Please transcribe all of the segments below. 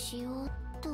しようっと。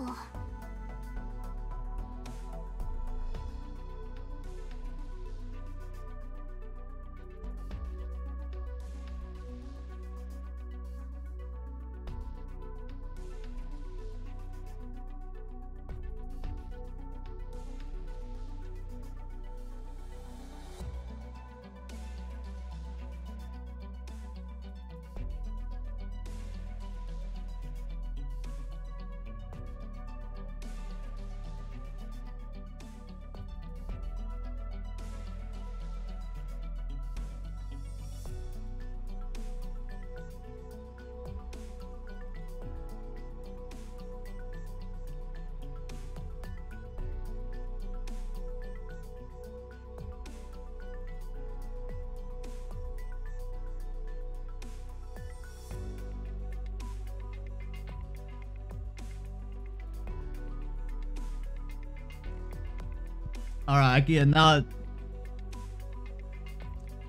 Alright, again, now...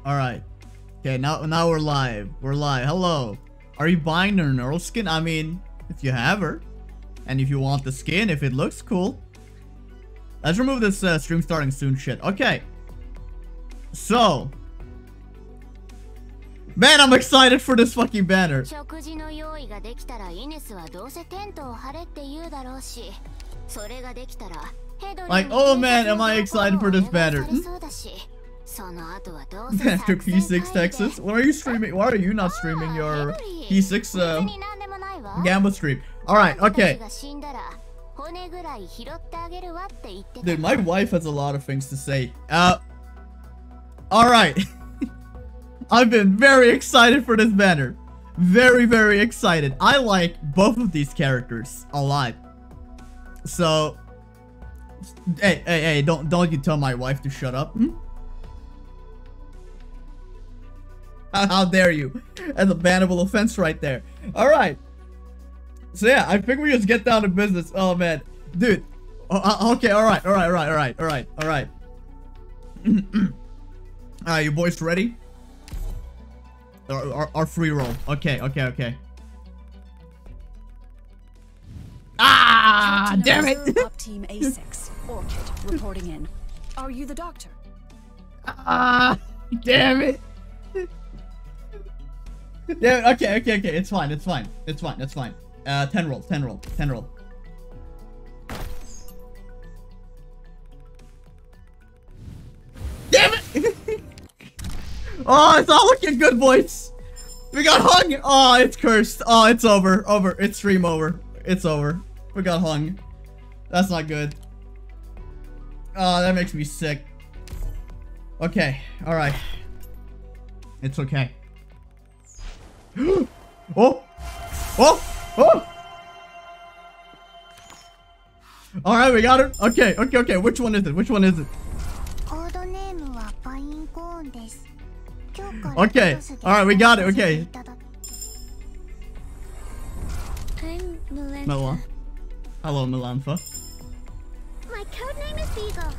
Alright. Okay, now we're live. We're live. Hello. Are you buying her neural skin? I mean, if you have her. And if you want the skin, if it looks cool. Let's remove this stream starting soon shit. Okay. So. Man, I'm excited for this fucking banner. Like, oh man, am I excited for this banner. After P6 Texas? Why are you streaming? Why are you not streaming your P6 Gamba stream? Alright, okay. Dude, my wife has a lot of things to say. Alright. I've been very excited for this banner. Very, very excited. I like both of these characters a lot. So... Hey, don't you tell my wife to shut up. Hmm? How dare you? That's a bannable offense right there. Alright. So yeah, I think we just get down to business. Oh man. Dude. Okay, alright. Alright, you boys ready? Our free roll. Okay. Ah, damn it! Up team A6, Orchid, reporting in. Are you the doctor? Ah, damn it! Yeah, okay. It's fine. 10 roll. Damn it! Oh, it's all looking good, boys. We got hung. Oh, it's cursed. Oh, it's over. It's stream over. It's over. We got hung. That's not good. Oh, that makes me sick. Okay. Alright. It's okay. Oh! Alright, we got her. Okay. Which one is it? Okay. Alright, we got it. Okay. Milan. Hello, Milanfa. My codename is Beagle.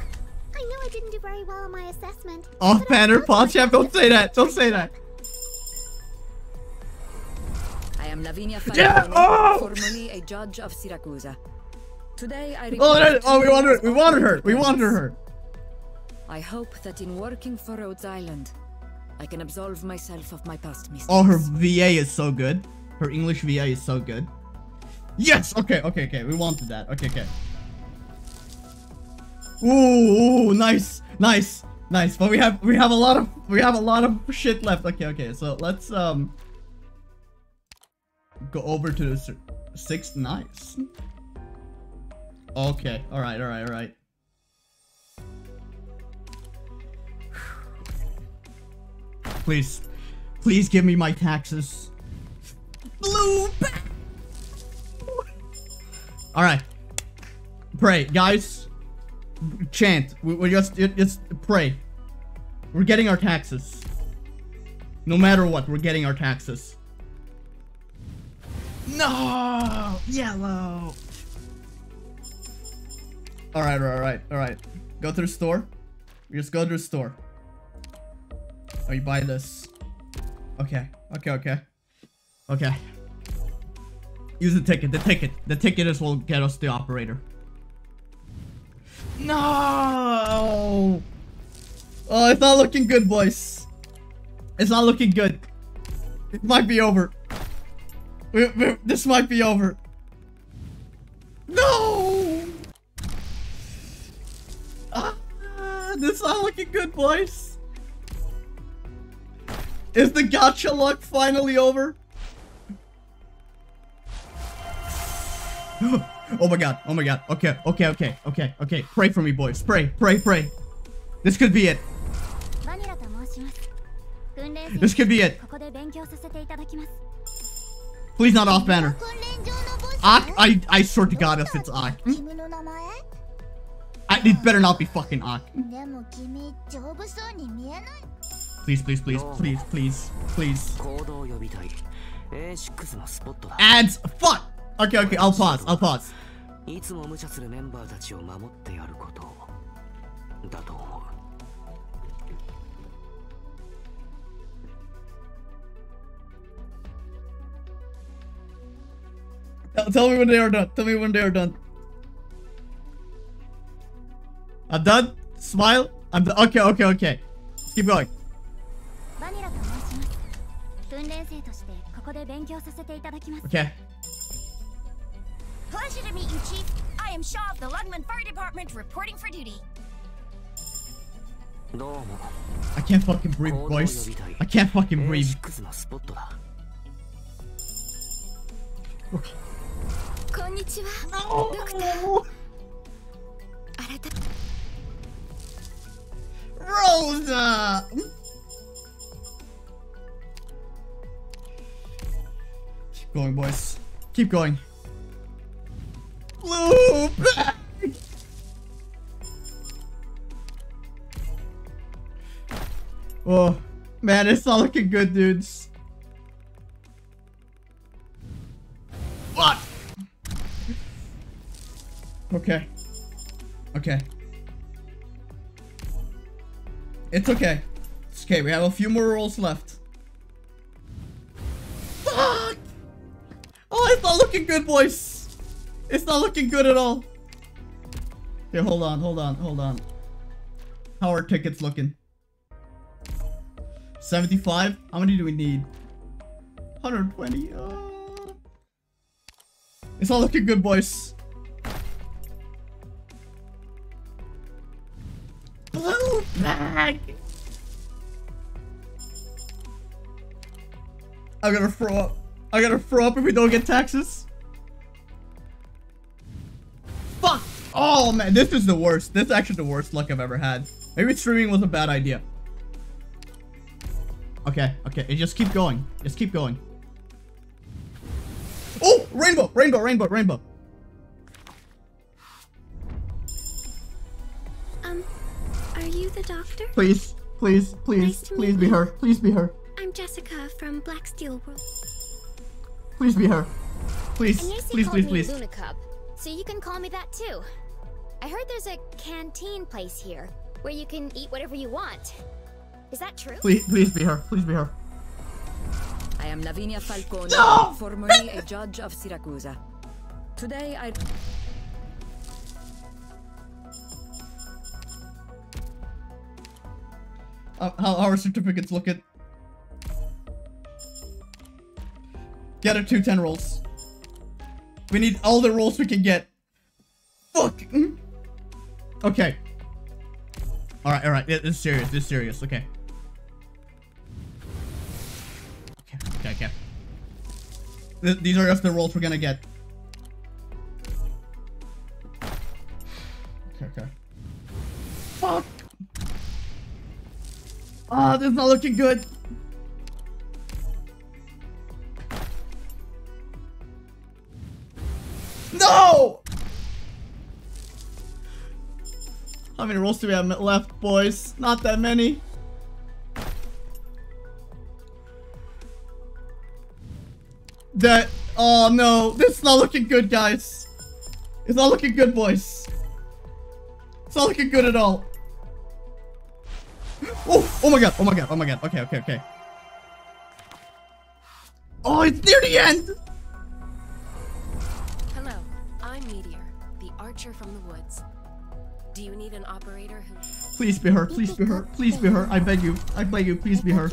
I know I didn't do very well on my assessment. Off banner, Podchap, don't say that. I am Lavinia Falcone, formerly a judge of Syracuse. Today I we wanted her. I hope that in working for Rhodes Island, I can absolve myself of my past mistakes. Oh, her VA is so good. Her English VA is so good. Yes. Okay. We wanted that. Okay. Ooh, nice. But we have a lot of shit left. Okay. So let's go over to the 6. Nice. Okay. All right. Please give me my taxes. Blue. All right. Pray, guys. Chant. We just pray. We're getting our taxes. No matter what, we're getting our taxes. No, yellow. All right. Go to the store. We just go to the store. Oh, you buy this. Okay. Use the ticket. The ticket is what will get us the operator. No! Oh, it's not looking good, boys. It's not looking good. It might be over. This might be over. No! This is not looking good, boys. Is the gacha luck finally over? Oh my god. Oh my god. Okay. Pray for me, boys. Pray. This could be it. This could be it. Please not off banner. Ak, I swear to god if it's Ak. It better not be fucking Ak. Please. Ads. Fuck. Okay, I'll pause. Tell me when they are done. I'm done. Smile. I'm done. Okay. Keep going. Okay. Pleasure to meet you, Chief. I am Shaw of the Lungman Fire Department reporting for duty. I can't fucking breathe, boys. I can't fucking breathe. No. Rosa! Keep going, boys. Keep going. Blue bag! Oh, man, it's not looking good, dudes. What? Okay. It's okay. It's okay, we have a few more rolls left. Fuck! Oh, it's not looking good, boys. It's not looking good at all. Okay, hold on. How are tickets looking? 75? How many do we need? 120. It's not looking good, boys. Blue bag. I'm gonna throw up. If we don't get taxes. Fuck! Oh man, this is the worst. This is actually the worst luck I've ever had. Maybe streaming was a bad idea. Okay. Just keep going. Oh! Rainbow! Are you the doctor? Please be her. Please be her. I'm Jessica from Black Steel World. Please be her. Please. Luna Cub, so you can call me that too. I heard there's a canteen place here where you can eat whatever you want. Is that true? Please be her. I am Lavinia Falcone, No! formerly a judge of Syracuse. Today I... How our certificates looking? Get her 210 rolls. We need all the rolls we can get. Fuck. Okay. Alright. This is serious. Okay. Okay. These are just the rolls we're gonna get. Okay. Fuck. Ah, this is not looking good. No! How many rolls do we have left, boys? Not that many. Oh no, this is not looking good, guys. It's not looking good, boys. It's not looking good at all. Oh my god. Okay. Oh, it's near the end. departure from the woods. Do you need an operator who... Please be her. Please be her. Please be her. I beg you. I beg you. Please be her.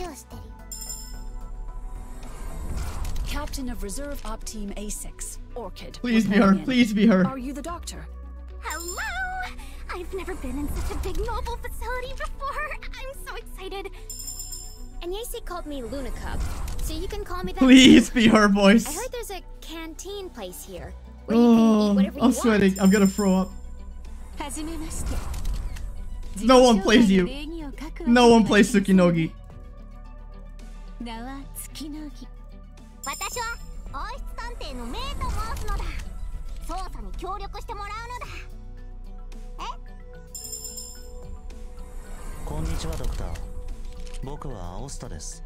Captain of Reserve Op Team A6, Orchid. Please be her. Please be her. Are you the doctor? Hello! I've never been in such a big mobile facility before. I'm so excited. Agnese called me Luna Cub, so you can call me that. Please too. be her I voice. heard there's a canteen place here where you can eat whatever you I'm want. sweating. I'm gonna throw up. No one plays you. No one plays Tsukinogi. 私は王室探偵のメイと申すのだ。捜査に協力してもらうのだ。こんにちはドクター。僕はアオスタです。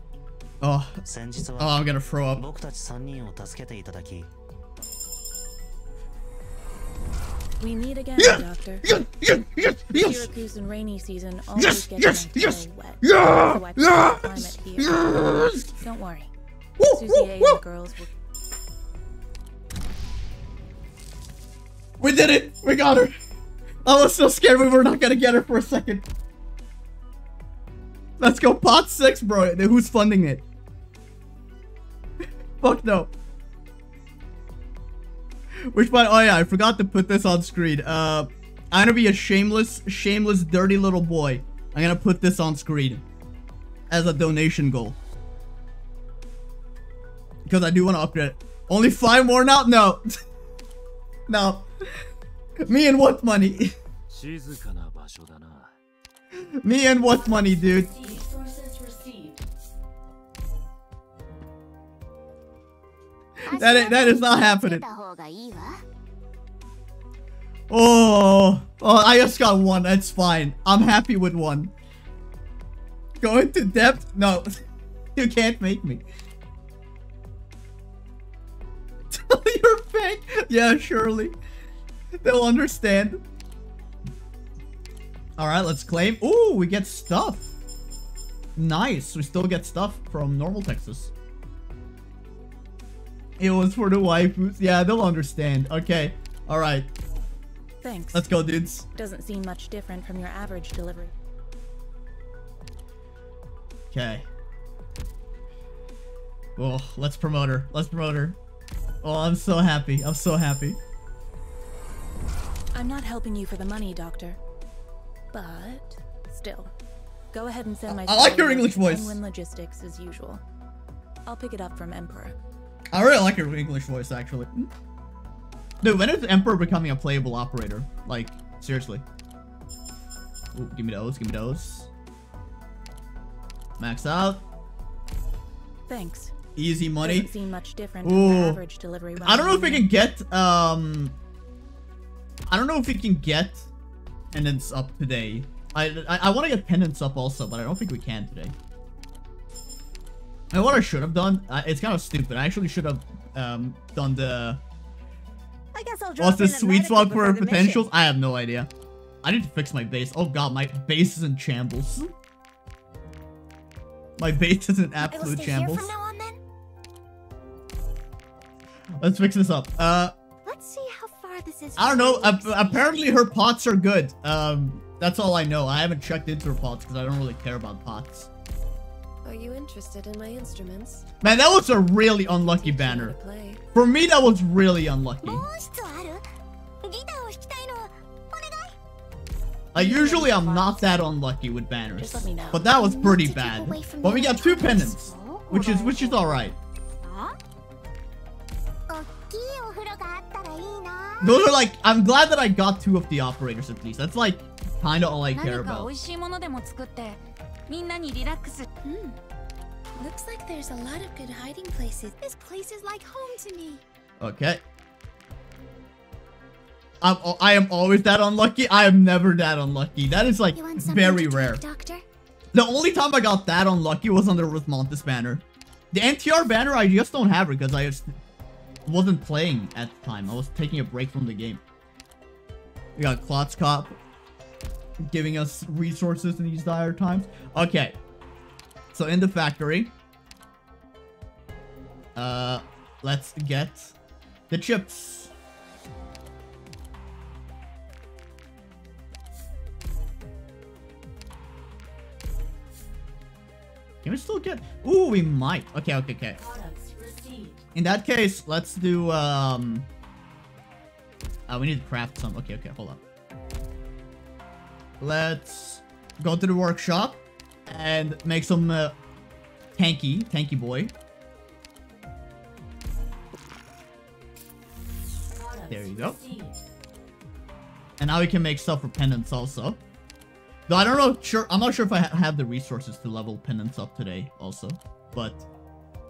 Oh, 先日 oh, は I'm gonna throw up. 僕たち3人を助けていただき。We meet again, Yes! Doctor. Yes! Yes! Yes! Yes! Syracuse in rainy season Yes! always gets Yes! nice Yes! and wet. Yeah! So I prefer the climate Yes! here. Yes! Don't worry. Woo! Susie Woo! A and Woo! the girls will... We did it! We got her! I was so scared we were not gonna get her for a second. Let's go pot 6, bro. Who's funding it? Fuck no. Which one? Oh yeah, I forgot to put this on screen. I'm gonna be a shameless, dirty little boy. I'm gonna put this on screen as a donation goal. Because I do want to upgrade it. Only 5 more now? No. No. Me and what money? Me and what money, dude? That is not happening. Oh, I just got 1. That's fine. I'm happy with 1. Go into depth? No. You can't make me. You're fake. Yeah, surely. They'll understand. Alright, let's claim. Ooh, we get stuff. Nice. We still get stuff from normal Texas. It was for the waifus. Yeah, they'll understand. Okay. Alright. Thanks. Let's go, dudes. Doesn't seem much different from your average delivery. Okay. Oh, let's promote her. Let's promote her. Oh, I'm so happy. I'm so happy. I'm not helping you for the money, Doctor. But still, go ahead and send my. I like your English voice. Penguin Logistics as usual. I'll pick it up from Emperor. I really like your English voice, actually. Dude, when is Emperor becoming a playable operator? Like, seriously. Ooh, give me those. Give me those. Max out. Thanks. Easy money. Doesn't seem much different from your average delivery. I don't know if we can get I don't know if we can get pendants up today. I want to get pendants up also, but I don't think we can today. And what I should have done, it's kind of stupid. I actually should have done the I guess I'll what's the sweet spot for potentials? I have no idea. I need to fix my base. Oh god, my base is in shambles. My base is in absolute shambles. From now on, then? Let's fix this up. Let's see how far this is. I don't know. Apparently her pots are good. That's all I know. I haven't checked into her pots because I don't really care about pots. Are you interested in my instruments? Man, that was a really unlucky banner. For me, that was really unlucky. Usually I'm not that unlucky with banners, but that was pretty bad. But we got 2 pendants, which is all right. Those are like, I'm glad that I got 2 of the operators at least. That's like kind of all I care about. Looks like there's a lot of good hiding places. This place is like home to me. Okay. I am always that unlucky. I am never that unlucky. That is like very rare. Doctor? The only time I got that unlucky was on the Rosmontis banner. The NTR banner, I just don't have it because I just wasn't playing at the time. I was taking a break from the game. We got Klotzkop giving us resources in these dire times. Okay. So in the factory, let's get the chips. Can we still get... Ooh, we might. Okay, okay, okay. In that case, let's do, we need to craft some. Okay, okay, hold on. Let's go to the workshop and make some, tanky boy. There you go. And now we can make stuff for pendants also. Though I don't know, I'm not sure if I have the resources to level pendants up today also. But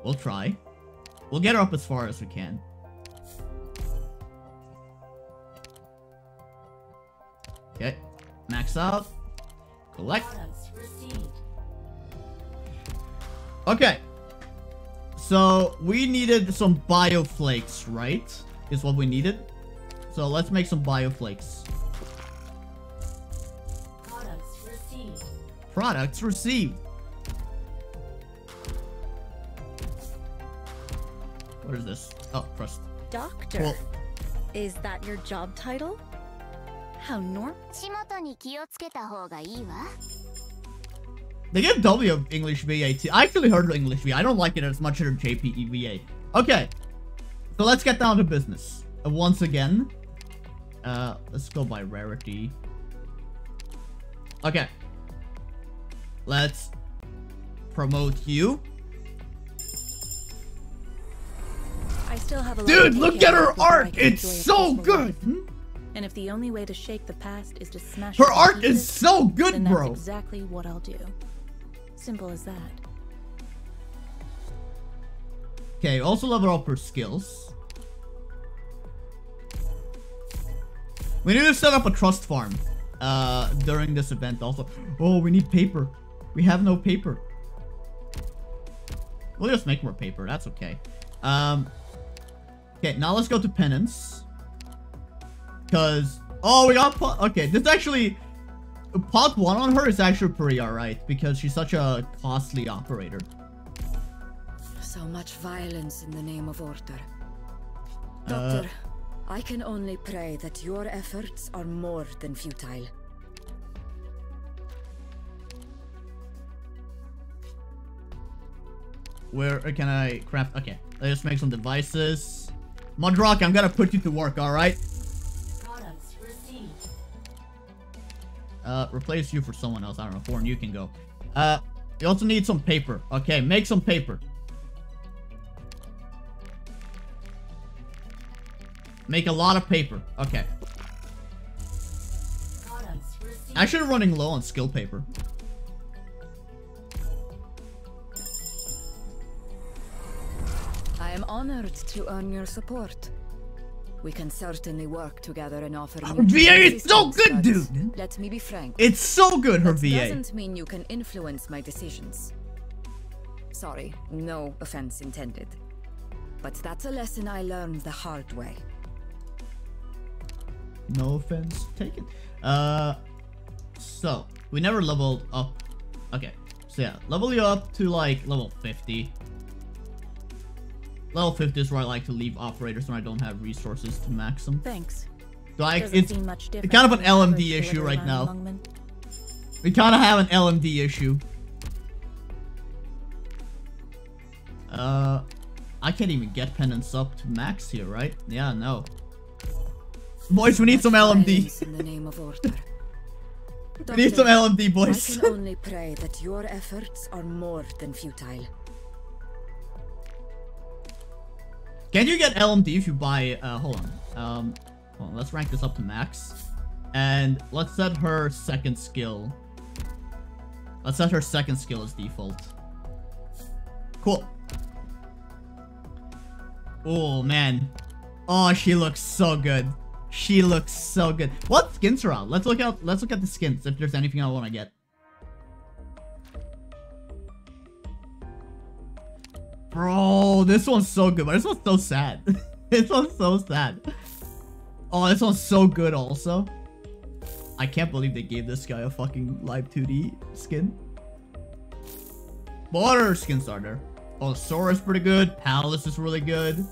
we'll try. We'll get her up as far as we can. Okay. Max out. Collect. Okay. So we needed some bioflakes, right? Is what we needed. So let's make some bioflakes. Products received. What is this? Oh, crust. Doctor. Cool. Is that your job title? How normal. They give W English VA too. I actually heard of English VA. I don't like it as much as JPE VA. Okay. So let's get down to business. Once again. Let's go by rarity. Okay. Let's promote you. I still have a lot Dude, to look take at care her of before I art! can It's enjoy a so peaceful good! life. And if the only way to shake the past is to smash Her it to art is pieces, so good, then bro! that's exactly what I'll do. Simple as that. Okay, also level up her skills. We need to set up a trust farm during this event also. Oh, we need paper. We have no paper. We'll just make more paper. That's okay. Okay, now let's go to penance. Because... Oh, we got... Okay, this actually... Pot 1 on her is actually pretty alright. Because she's such a costly operator. So much violence in the name of order. Doctor, I can only pray that your efforts are more than futile. Where can I craft? Okay, let's make some devices. Mudrock, I'm gonna put you to work, alright? Replace you for someone else. I don't know, Foreign, you can go. You also need some paper. Okay, make some paper. Make a lot of paper. Okay. Actually running low on skill paper. I am honored to earn your support. We can certainly work together and offer Her VA is so good, dude! Let me be frank. It's so good, her That VA. doesn't mean you can influence my decisions. Sorry, no offense intended. But that's a lesson I learned the hard way. No offense taken. So, we never leveled up. Okay, so yeah, level you up to like level 50. Level 50 is where I like to leave operators when I don't have resources to max them. Thanks. So Doesn't seem much different kind of an from the average LMD issue delivery right line now. lungman. We kind of have an LMD issue. I can't even get pendants up to max here, right? Yeah, no. Boys, we need some LMD. In the name of order. We need some LMD, boys. I can only pray that your efforts are more than futile. Can you get LMD if you buy, hold on, let's rank this up to max. And let's set her second skill. Let's set her second skill as default. Cool. Oh, man. Oh, she looks so good. She looks so good. What skins are out? Let's look at the skins if there's anything I want to get. Bro, this one's so good, but this one's so sad. This one's so sad. Oh, this one's so good also. I can't believe they gave this guy a fucking live 2D skin. What other skins are there? Oh, Sora's pretty good. Palace is really good.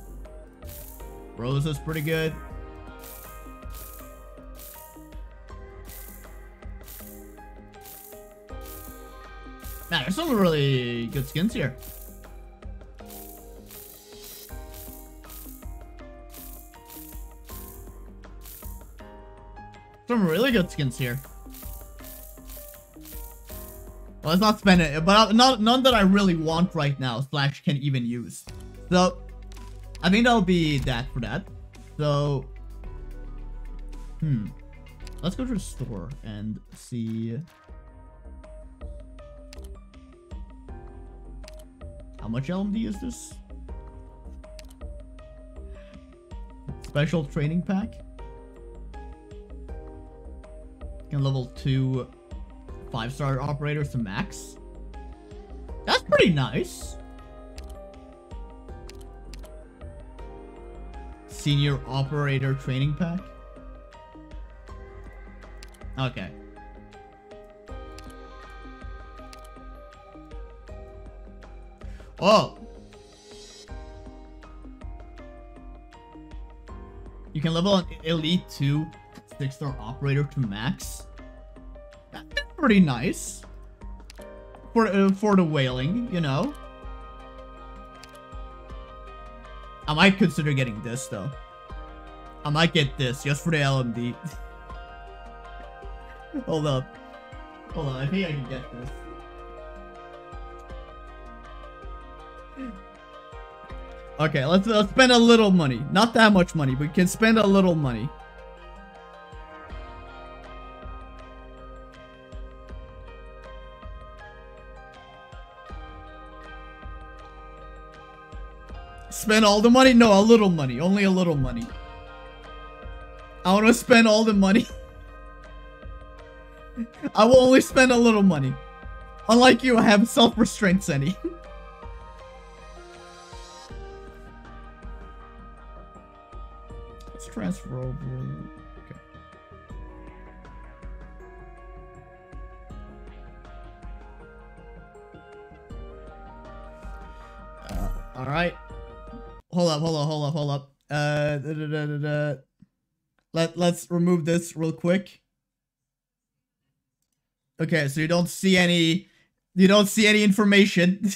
Rose is pretty good. Man, there's some really good skins here. Some really good skins here. Well, let's not spend it, but none that I really want right now, slash can even use. So, I think that'll be that for that. So, let's go to the store and see how much LMD is this? Special training pack. Can level 2 5-star operators to max. That's pretty nice. Senior operator training pack. Okay. Oh. You can level an elite 2 6-star operator to max. That's pretty nice. For the whaling, you know. I might consider getting this though. I might get this just for the LMD. Hold up. Hold on, I think I can get this. Okay, let's spend a little money. Not that much money, but we can spend a little money. Spend all the money? No, a little money. Only a little money. I want to spend all the money. I will only spend a little money. Unlike you, I have self-restraints any. Let's transfer over. Okay. Alright. Hold up. Let's remove this real quick. Okay, so you don't see any information.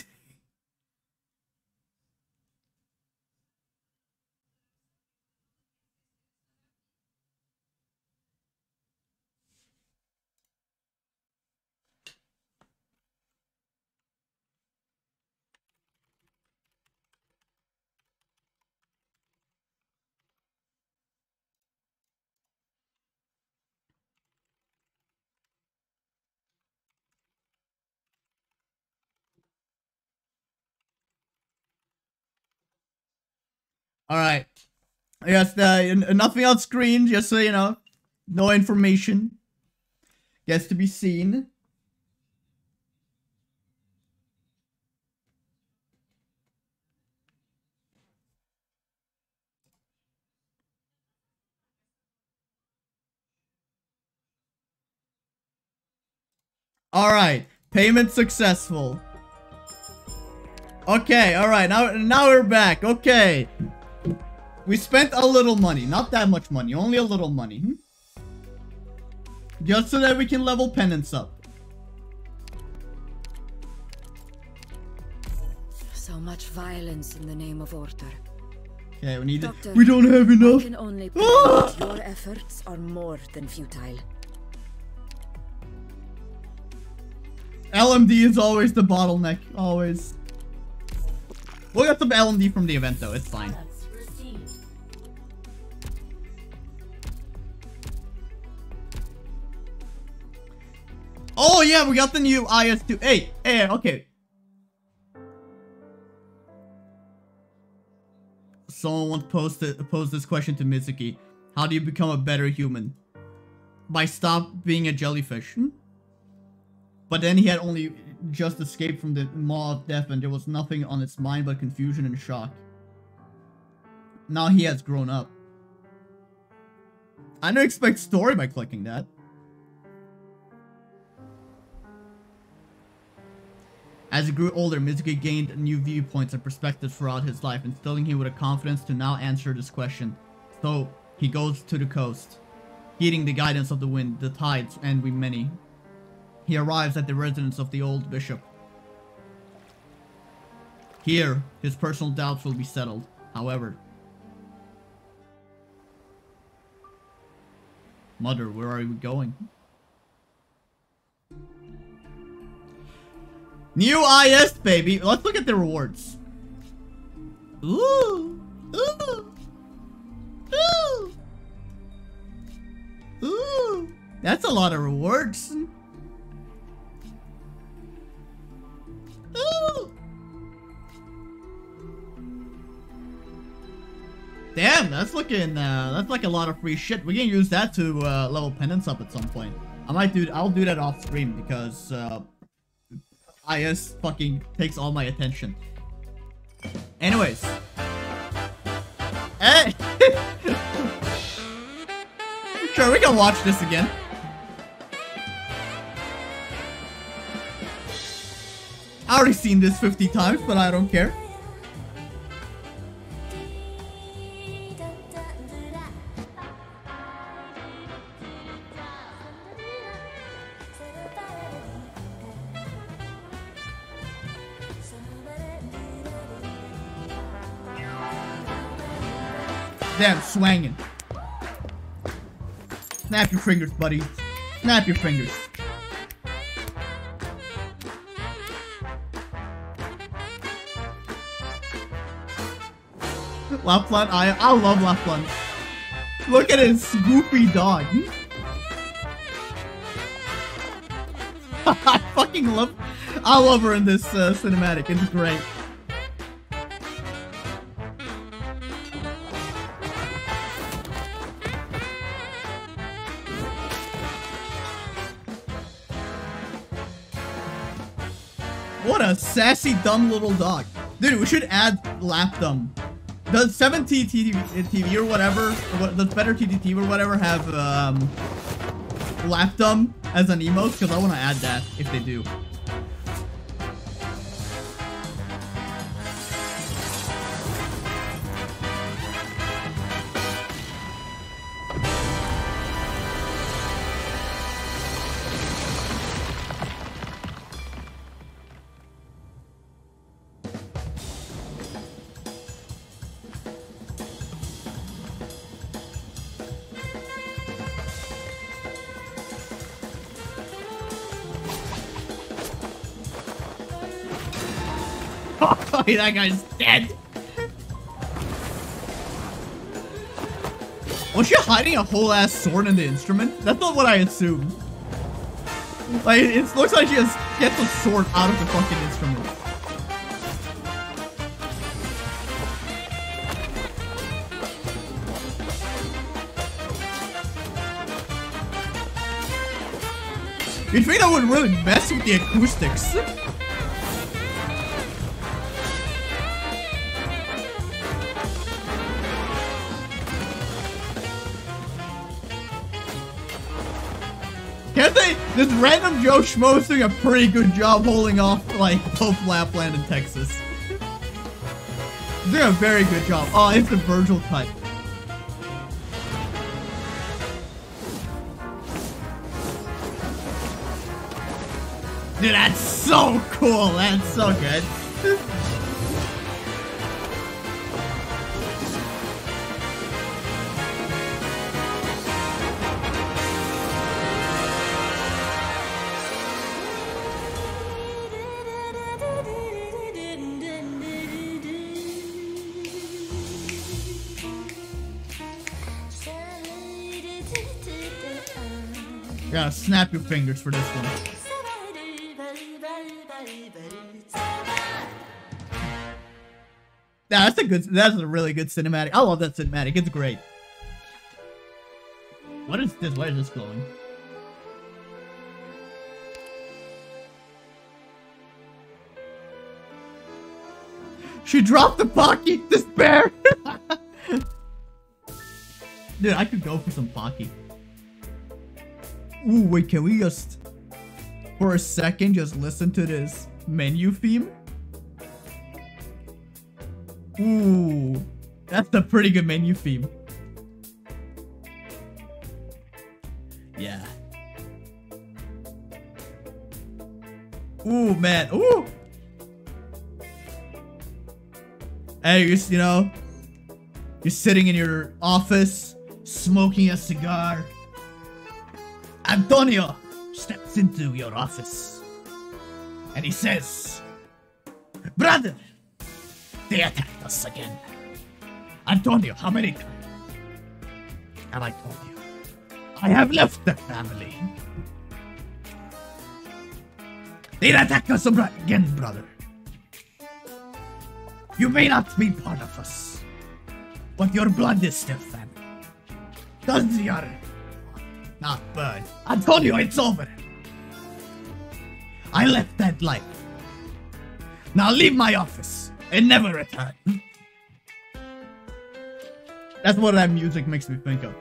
Alright. Yes, nothing on screen, just so you know. No information. Gets to be seen. Alright. Payment successful. Okay, alright. Now we're back. Okay. We spent a little money. Not that much money. Only a little money. Just so that we can level penance up. So much violence in the name of order. Okay, we need Doctor, it. We don't have enough. I can only pray that your efforts are more than futile. LMD is always the bottleneck. Always. We'll get some LMD from the event though. It's fine. Oh yeah, we got the new IS2. Hey, okay. Someone once posed this question to Mizuki. How do you become a better human? By stop being a jellyfish. But then he had only just escaped from the maw of death and there was nothing on its mind but confusion and shock. Now he has grown up. I didn't expect story by clicking that. As he grew older, Mizuki gained new viewpoints and perspectives throughout his life, instilling him with a confidence to now answer this question. So, he goes to the coast, heeding the guidance of the wind, the tides, and we many. He arrives at the residence of the old bishop, Here, his personal doubts will be settled. However, Mother, where are we going? New IS, baby. Let's look at the rewards. Ooh. Ooh. Ooh. Ooh. That's a lot of rewards. Ooh. Damn, that's looking, that's like a lot of free shit. We can use that to, level penance up at some point. I'll do that off stream because, IS fucking takes all my attention. Anyways. Hey! Sure, we can watch this again. I already seen this 50 times, but I don't care. Damn, swanging. Snap your fingers, buddy. Snap your fingers. Lapland, I love Lapland. Look at his goofy dog. I love her in this cinematic. It's great. What a sassy, dumb little dog. Dude, we should add Lapdom. Does 7T TV or whatever, does Better TTT or whatever have, Lapdom as an emote? Because I want to add that if they do. Oh, that guy's dead. Was she hiding a whole ass sword in the instrument? That's not what I assumed. Like, it looks like she just gets a sword out of the fucking instrument. You'd think that would really mess with the acoustics. Can't they? This random Joe Schmo is doing a pretty good job holding off, like, both Lapland and Texas. He's doing a very good job. Oh, it's the Virgil cut. Dude, that's so cool. That's so good. You gotta snap your fingers for this one. Yeah, that's a really good cinematic. I love that cinematic. It's great. What is this? Why is this glowing? She dropped the Pocky! Despair! Dude, I could go for some Pocky. Ooh, wait, can we just, for a second, just listen to this menu theme? Ooh, that's a pretty good menu theme. Yeah. Ooh, man. Ooh. Hey, you know, you're sitting in your office, smoking a cigar. Antonio steps into your office. And he says, "Brother, they attacked us again." Antonio, how many times have I told you? I have left the family. They attacked us again, brother. You may not be part of us, but your blood is still family. Does your not burn? Antonio, it's over. I left that life. Now leave my office and never return. That's what that music makes me think of.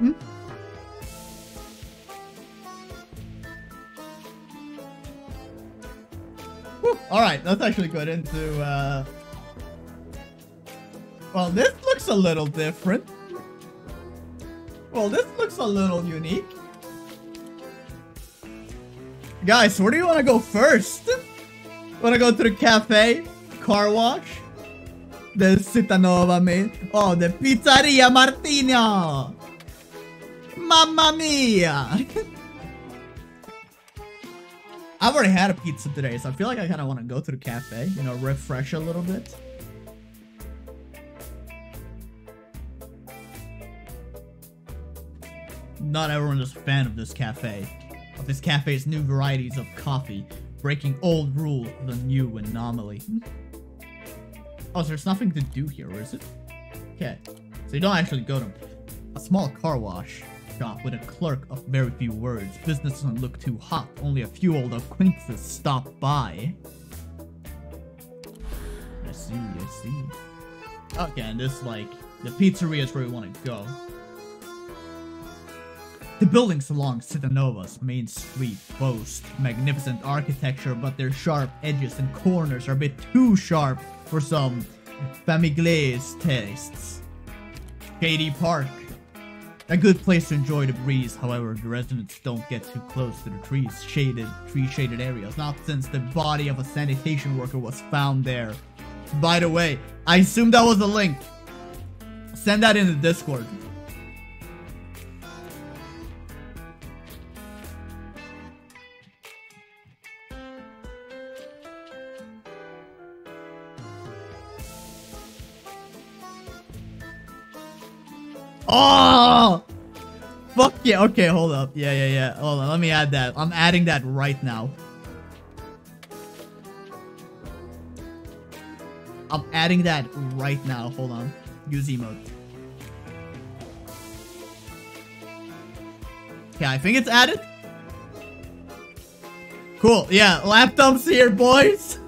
Alright, let's actually go into, well, this looks a little different. Well, this looks a little unique. Guys, where do you want to go first? Want to go to the cafe? Car wash? The Citanova made? Oh, the Pizzeria Martino! Mamma mia! I've already had a pizza today, so I feel like I kind of want to go to the cafe, you know, refresh a little bit. Not everyone is a fan of this cafe. Of this cafe's new varieties of coffee, breaking old rules with a new anomaly. Oh, so there's nothing to do here, or is it? Okay, so you don't actually go to a small car wash shop with a clerk of very few words. Business doesn't look too hot, only a few old acquaintances stop by. I see. Okay, and this, like, the pizzeria is where we want to go. The buildings along Citanova's main street boast magnificent architecture, but their sharp edges and corners are a bit too sharp for some famigles tastes. Shady Park. A good place to enjoy the breeze, however, the residents don't get too close to the tree-shaded areas, not since the body of a sanitation worker was found there. By the way, I assume that was a link. Send that in the Discord. Oh! Fuck yeah. Okay, hold up. Yeah. Hold on, let me add that. I'm adding that right now. I'm adding that right now. Hold on. Use emote. Okay, I think it's added. Cool. Yeah, laptops here, boys.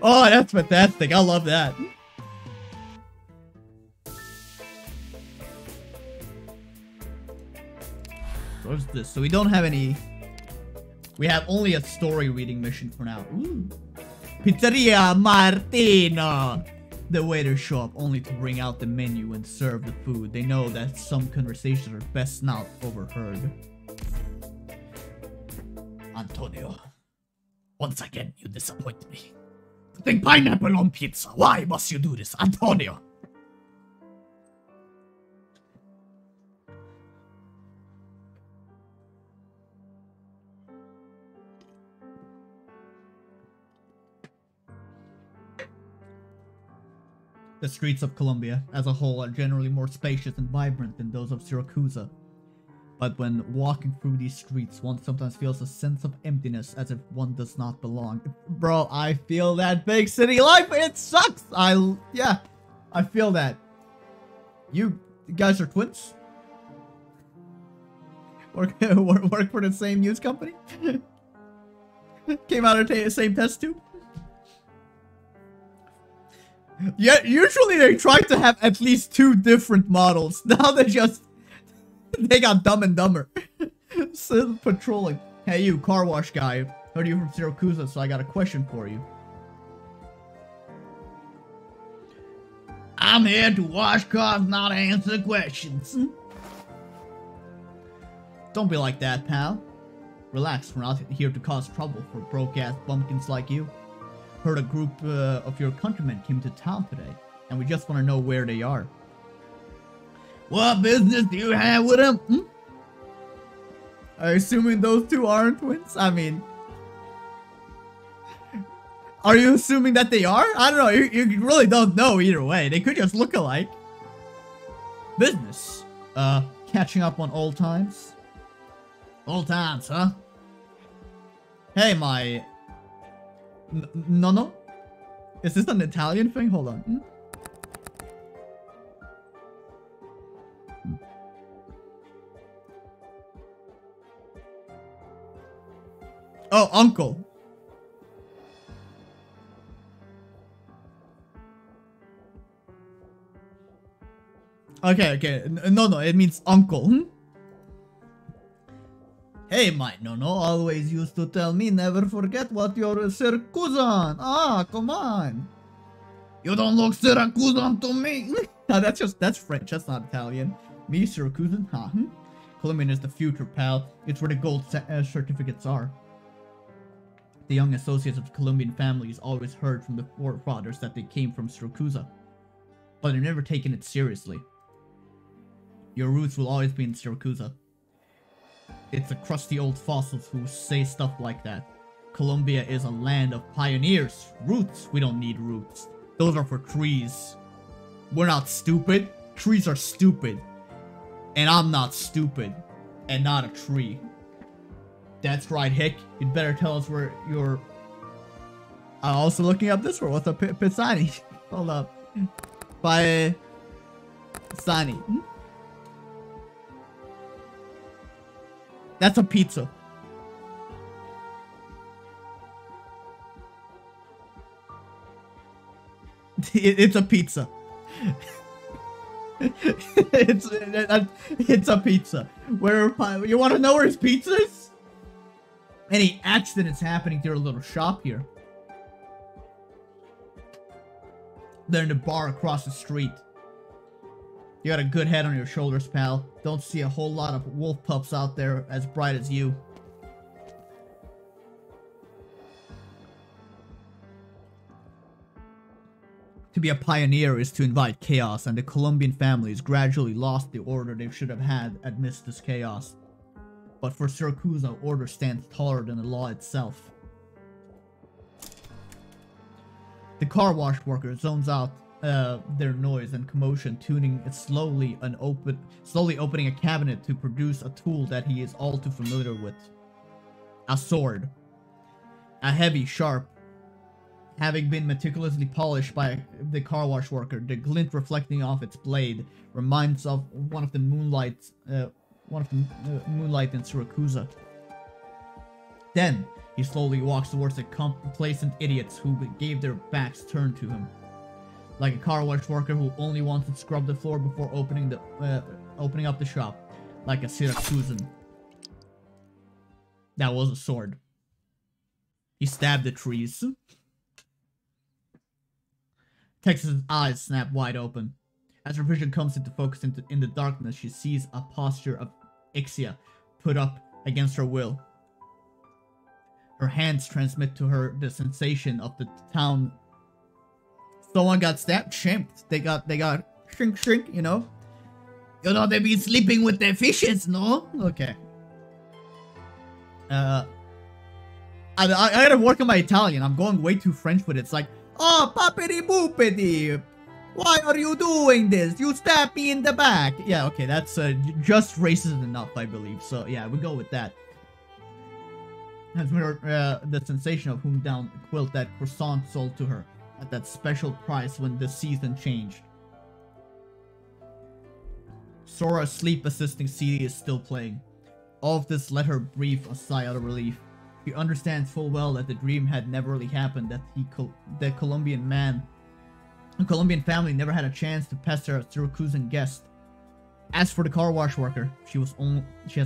Oh, that's fantastic. I love that. What's this? So we don't have any... We have only a story reading mission for now. Ooh. Pizzeria Martino! The waiters show up only to bring out the menu and serve the food. They know that some conversations are best not overheard. Antonio, once again you disappoint me. Putting pineapple on pizza. Why must you do this, Antonio? The streets of Colombia, as a whole, are generally more spacious and vibrant than those of Syracuse. But when walking through these streets, one sometimes feels a sense of emptiness, as if one does not belong. Bro, I feel that big city life. It sucks. Yeah, I feel that. You guys are twins? Work for the same news company? Came out of the same test tube? Yeah, usually they try to have at least 2 different models. Now they got Dumb and Dumber. Still patrolling. Hey you, car wash guy. Heard you from Syracuse, so I got a question for you. I'm here to wash cars, not answer questions. Don't be like that, pal. Relax, we're not here to cause trouble for broke-ass bumpkins like you. Heard a group of your countrymen came to town today, and we just want to know where they are. What business do you have with them? Hmm? I'm assuming those two aren't twins? I mean... Are you assuming that they are? I don't know, you really don't know either way. They could just look alike. Business. Catching up on old times? Old times, huh? Hey, my... No? Is this an Italian thing? Hold on. Hmm? Oh, uncle. Okay. No, it means uncle. Hmm? Hey, my no, always used to tell me never forget what your Syracusan. Ah, come on. You don't look Syracusan to me. No, that's French. That's not Italian. Me, Syracusan? Huh? Colombian is the future, pal. It's where the gold certificates are. The young associates of the Colombian families always heard from the forefathers that they came from Syracusa, but they've never taken it seriously. Your roots will always be in Syracusa. It's the crusty old fossils who say stuff like that. Colombia is a land of pioneers. Roots? We don't need roots. Those are for trees. We're not stupid. Trees are stupid. And I'm not stupid. And not a tree. That's right, Hick. You'd better tell us where you're... I'm also looking up this word. What's a Pisani? Hold up. By... Pisani. Hmm? That's a pizza. It's a pizza. It's a pizza. Where you want to know where his pizza is? Any accidents happening to your little shop here? They're in the bar across the street. You got a good head on your shoulders, pal. Don't see a whole lot of wolf pups out there as bright as you. To be a pioneer is to invite chaos, and the Colombian families gradually lost the order they should have had amidst this chaos. But for Syracusa, order stands taller than the law itself. The car wash worker zones out their noise and commotion, tuning it slowly opening a cabinet to produce a tool that he is all too familiar with. A sword. A heavy, sharp, having been meticulously polished by the car wash worker, the glint reflecting off its blade reminds of one of the moonlight in Syracusa. Then he slowly walks towards the complacent idiots who gave their backs turned to him. Like a car wash worker who only wants to scrub the floor before opening up the shop. Like a Syracusan. That was a sword. He stabbed the trees. Texas's eyes snap wide open. As her vision comes into focus in the darkness, she sees a posture of Ixia put up against her will. Her hands transmit to her the sensation of the town. Someone got stabbed, chimped. They got shrink, you know? You know, they be sleeping with their fishes, no? Okay. I gotta work on my Italian. I'm going way too French with it. It's like, oh, papidi boopidi. Why are you doing this? You stabbed me in the back. Yeah, okay, that's just racist enough, I believe. So, yeah, we go with that. That's the sensation of whom down the quilt that croissant sold to her at that special price when the season changed. Sora's sleep-assisting CD is still playing. All of this let her breathe a sigh of relief. She understands full well that the dream had never really happened, that the Colombian family never had a chance to pester a Syracusan guest. As for the car wash worker, she has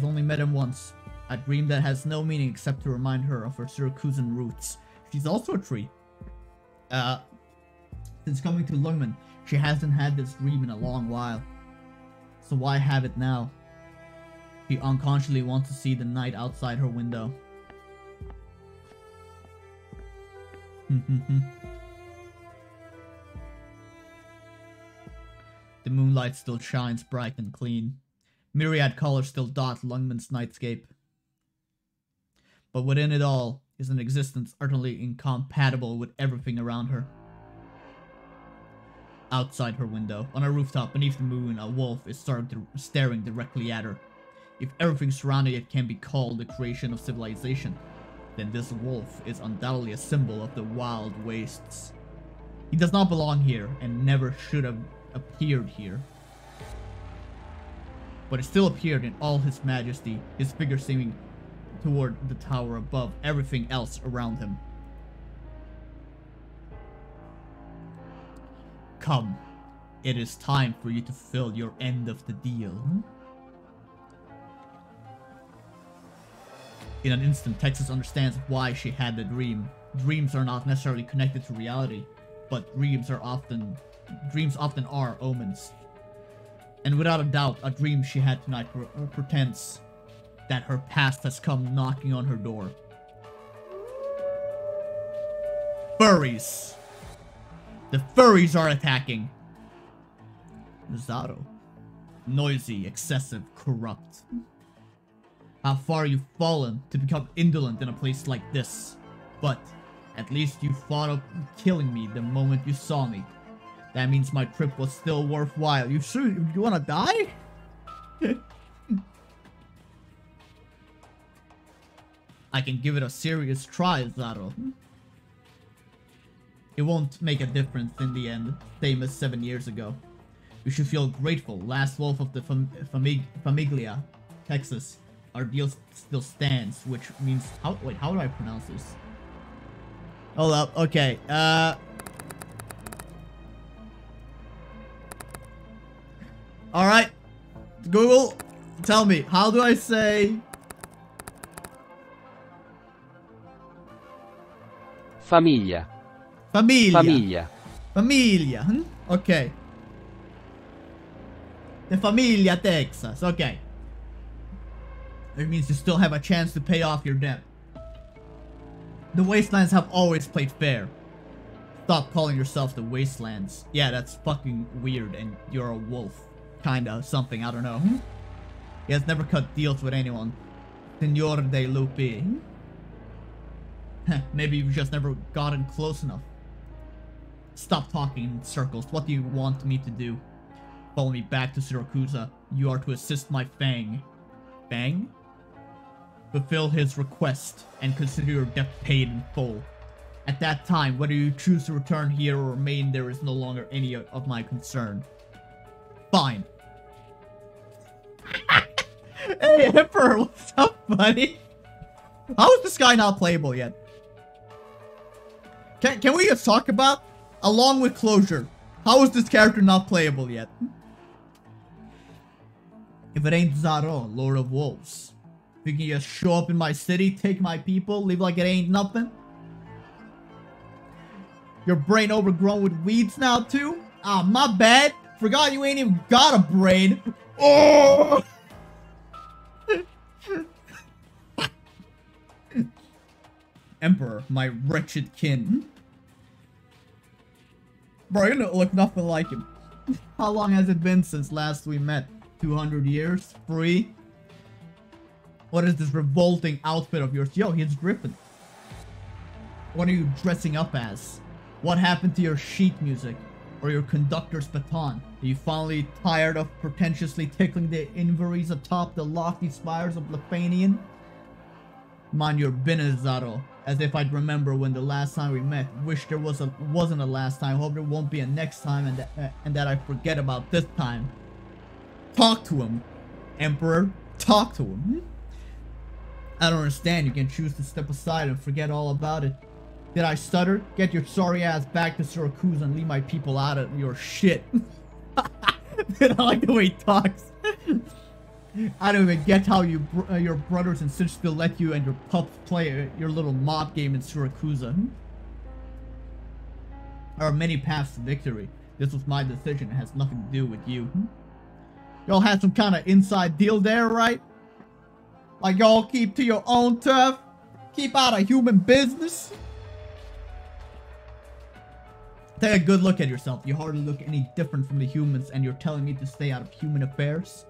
only met him once. A dream that has no meaning except to remind her of her Syracusan roots. She's also a tree. Since coming to Lungman, she hasn't had this dream in a long while. So why have it now? She unconsciously wants to see the night outside her window. The moonlight still shines bright and clean. Myriad colors still dot Lungman's nightscape. But within it all is an existence utterly incompatible with everything around her. Outside her window, on a rooftop beneath the moon, a wolf is staring directly at her. If everything surrounding it can be called the creation of civilization, then this wolf is undoubtedly a symbol of the wild wastes. He does not belong here and never should have appeared here. But it still appeared in all his majesty, his figure seeming toward the tower above everything else around him. Come, it is time for you to fill your end of the deal. In an instant, Texas understands why she had the dream. Dreams are not necessarily connected to reality, but dreams often are omens. And without a doubt, a dream she had tonight pretends that her past has come knocking on her door. Furries! The furries are attacking! Zato. Noisy, excessive, corrupt. How far you've fallen to become indolent in a place like this. But, at least you thought of killing me the moment you saw me. That means my trip was still worthwhile. You sure you wanna die? I can give it a serious try, Zato. It won't make a difference in the end, same as 7 years ago. You should feel grateful. Last wolf of the Famiglia, Texas. Our deal still stands, which means... Wait, how do I pronounce this? Hold up, okay, Alright, Google, tell me, how do I say... Famiglia. Famiglia. Famiglia. Famiglia, okay. The Famiglia, Texas, okay. It means you still have a chance to pay off your debt. The Wastelands have always played fair. Stop calling yourself the Wastelands. Yeah, that's fucking weird, and you're a wolf. Kinda, something, I don't know. He has never cut deals with anyone. Senor de Lupi. Maybe you've just never gotten close enough. Stop talking in circles. What do you want me to do? Follow me back to Siracusa. You are to assist my Fang. Fang? Fulfill his request and consider your debt paid in full. At that time, whether you choose to return here or remain there is no longer any of my concern. Fine. Hey, Emperor, what's up, buddy? How is this guy not playable yet? Can we just talk about, along with closure, how is this character not playable yet? If it ain't Zaro, Lord of Wolves. You can just show up in my city, take my people, live like it ain't nothing? Your brain overgrown with weeds now too? Ah, my bad. Forgot you ain't even got a brain. Oh! Emperor, my wretched kin. Bro, you don't look nothing like him. How long has it been since last we met? 200 years? 3? What is this revolting outfit of yours? Yo, he's dripping. What are you dressing up as? What happened to your sheet music? Or your conductor's baton? Are you finally tired of pretentiously tickling the inveries atop the lofty spires of Lefanian? Mind your business, Zaro. As if I'd remember when the last time we met. Wish there wasn't a last time. Hope there won't be a next time and that I forget about this time. Talk to him, Emperor. Talk to him. I don't understand. You can choose to step aside and forget all about it. Did I stutter? Get your sorry ass back to Syracuse and leave my people out of your shit. Dude, I like the way he talks. I don't even get how your brothers and sisters still let you and your pups play your little mob game in Syracuse. There are many paths to victory. This was my decision. It has nothing to do with you. Y'all had some kind of inside deal there, right? Like, y'all keep to your own turf. Keep out of human business. Take a good look at yourself. You hardly look any different from the humans, and you're telling me to stay out of human affairs?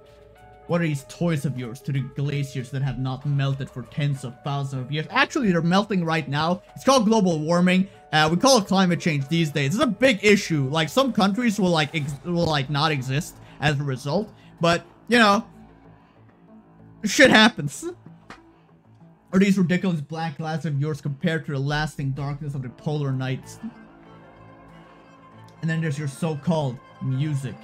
What are these toys of yours to the glaciers that have not melted for tens of thousands of years? Actually, they're melting right now. It's called global warming. We call it climate change these days. It's a big issue. Like, some countries will not exist as a result. But, you know, shit happens. Are these ridiculous black clouds of yours compared to the lasting darkness of the polar nights? And then there's your so-called music.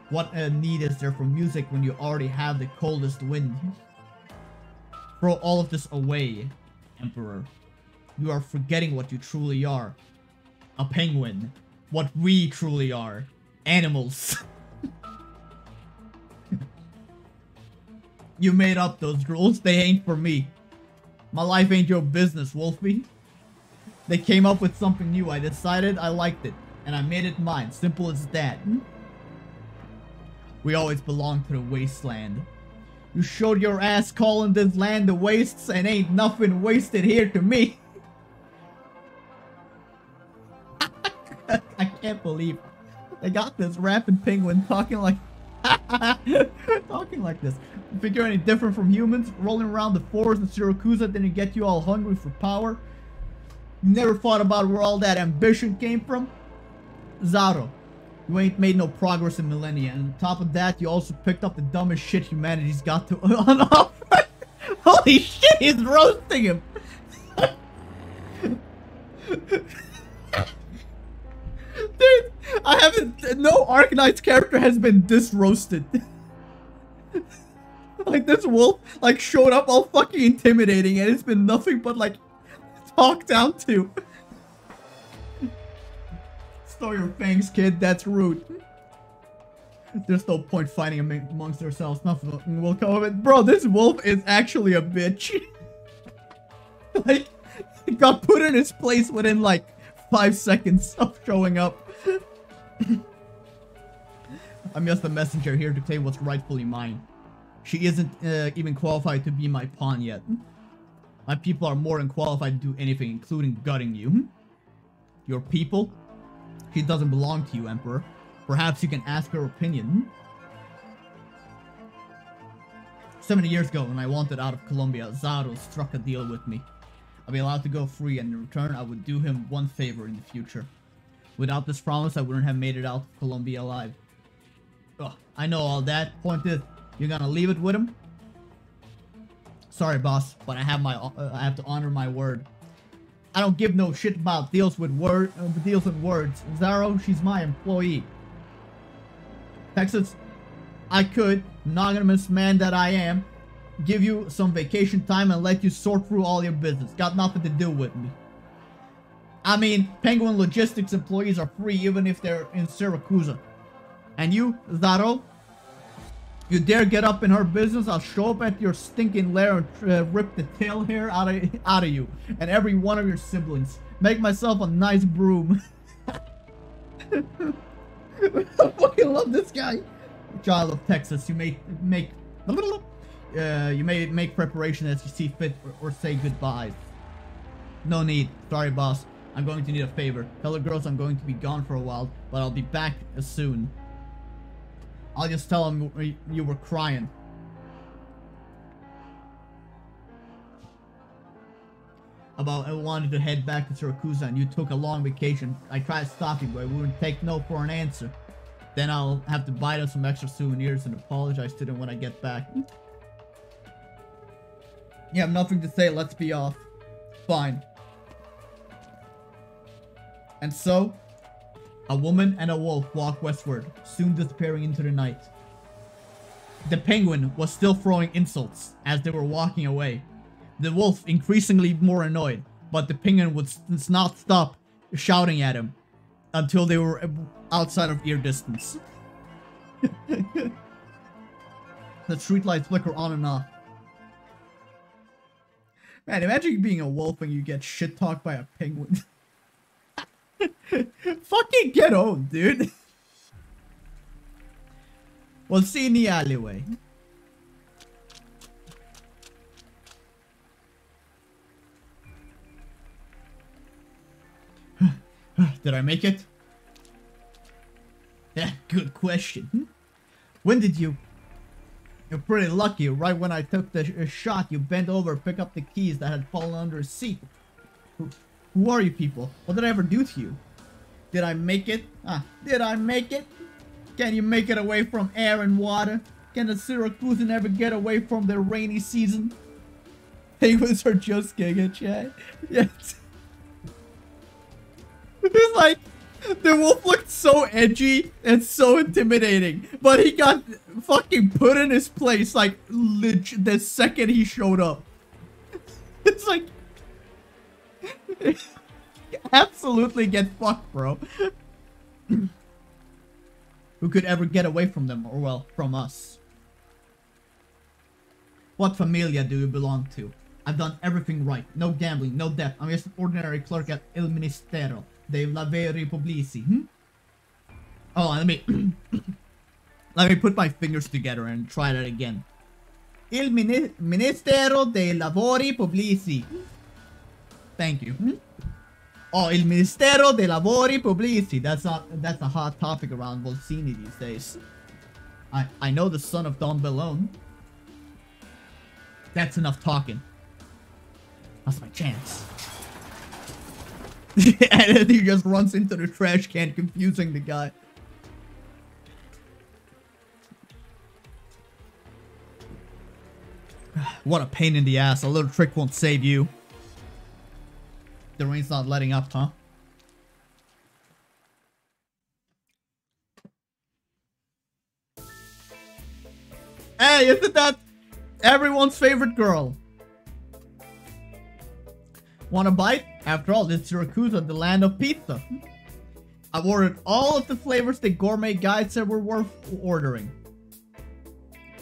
What need is there for music when you already have the coldest wind? Throw all of this away, Emperor. You are forgetting what you truly are. A penguin. What we truly are. Animals. You made up those rules. They ain't for me. My life ain't your business, Wolfie. They came up with something new. I decided I liked it. And I made it mine. Simple as that. We always belong to the wasteland. You showed your ass calling this land the wastes, and ain't nothing wasted here to me. I can't believe they got this rapping penguin talking like talking like this. You think you're any different from humans? Rolling around the forest in Syracuse didn't get you all hungry for power? You never thought about where all that ambition came from? Zaro, you ain't made no progress in millennia, and on top of that, you also picked up the dumbest shit humanity's got to on offer. Holy shit, he's roasting him! Dude, I haven't, no Arcanite's character has been this roasted. Like, this wolf, like, showed up all fucking intimidating, and it's been nothing but, like, talked down to. Stow your fangs, kid, that's rude. There's no point fighting amongst ourselves, nothing will come of it. Bro, this wolf is actually a bitch. Like, he got put in his place within, like, 5 seconds of showing up. I'm just a messenger here to take what's rightfully mine. She isn't even qualified to be my pawn yet. My people are more than qualified to do anything, including gutting you. Your people? She doesn't belong to you, Emperor. Perhaps you can ask her opinion. 70 years ago, when I wanted out of Colombia, Zaro struck a deal with me. I'd be allowed to go free, and in return, I would do him one favor in the future. Without this promise, I wouldn't have made it out of Colombia alive. Ugh, I know all that. Point is, you're gonna leave it with him? Sorry, boss, but I have to honor my word. I don't give no shit about deals with words. Zaro, she's my employee. Texas, I could, monogamous man that I am, give you some vacation time and let you sort through all your business. Got nothing to do with me. I mean, Penguin Logistics employees are free even if they're in Syracuse. And you, Zaro, you dare get up in her business, I'll show up at your stinking lair and rip the tail hair out of you and every one of your siblings. Make myself a nice broom. I fucking love this guy. Child of Texas, you may make preparation as you see fit or say goodbyes. No need. Sorry, boss. I'm going to need a favor. Tell the girls I'm going to be gone for a while, but I'll be back soon. I'll just tell them you were crying. About I wanted to head back to Syracuse and you took a long vacation. I tried to stop you, but I wouldn't take no for an answer. Then I'll have to buy them some extra souvenirs and apologize to them when I get back. You have nothing to say, let's be off. Fine. And so, a woman and a wolf walk westward, soon disappearing into the night. The penguin was still throwing insults as they were walking away. The wolf increasingly more annoyed, but the penguin would not stop shouting at him until they were outside of ear distance. The streetlights flicker on and off. Man, imagine being a wolf and you get shit talked by a penguin. Fucking get on, dude. We'll see in the alleyway. Did I make it? Yeah, good question. When did you? You're pretty lucky. Right when I took the shot, you bent over, pick up the keys that had fallen under a seat. Who are you people? What did I ever do to you? Did I make it? Did I make it? Can you make it away from air and water? Can the Syracusan ever get away from their rainy season? Penguins are just giga chat. Yes. It's like, the wolf looked so edgy and so intimidating, but he got fucking put in his place like the second he showed up. It's like, absolutely get fucked, bro. Who could ever get away from them, or well, from us? What familia do you belong to? I've done everything right. No gambling, no debt. I'm just an ordinary clerk at Il Ministero dei Lavori Pubblici. Oh, let me put my fingers together and try that again. Il Ministero dei Lavori Pubblici. Thank you. Oh, Il Ministero dei Lavori Pubblici. That's a hot topic around Volsini these days. I know the son of Don Bellone. That's enough talking. That's my chance. And then he just runs into the trash can, confusing the guy. What a pain in the ass. A little trick won't save you. The rain's not letting up, huh? Hey, isn't that everyone's favorite girl? Want a bite? After all, this is Syracuse, the land of pizza. I've ordered all of the flavors the gourmet guide said were worth ordering.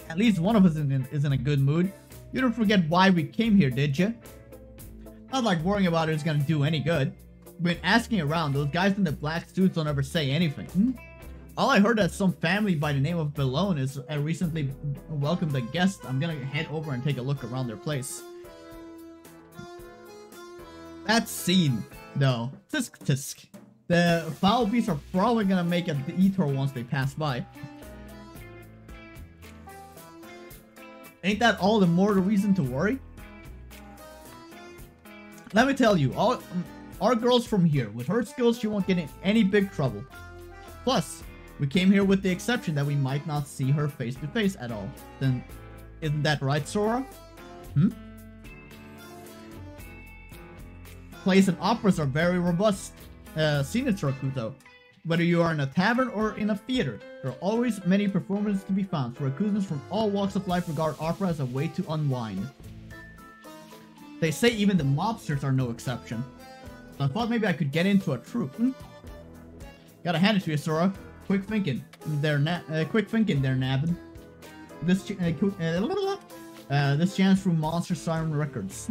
At least one of us is in a good mood. You don't forget why we came here, did you? Not like worrying about it is gonna do any good. Been asking around, those guys in the black suits don't ever say anything. All I heard that some family by the name of Bellone is recently welcomed a guest. I'm gonna head over and take a look around their place. That scene, though. Tisk tisk. The foul beasts are probably gonna make a detour once they pass by. Ain't that all the more the reason to worry? Let me tell you, our girl's from here. With her skills, she won't get in any big trouble. Plus, we came here with the exception that we might not see her face to face at all. Then, isn't that right, Sora? Plays and operas are very robust. Seen in Syracuse. Whether you are in a tavern or in a theater, there are always many performances to be found. Syracusans from all walks of life regard opera as a way to unwind. They say even the mobsters are no exception. So I thought maybe I could get into a troupe. Gotta hand it to you, Sora. Quick thinking there, Nabbin. This chance through Monster Siren Records.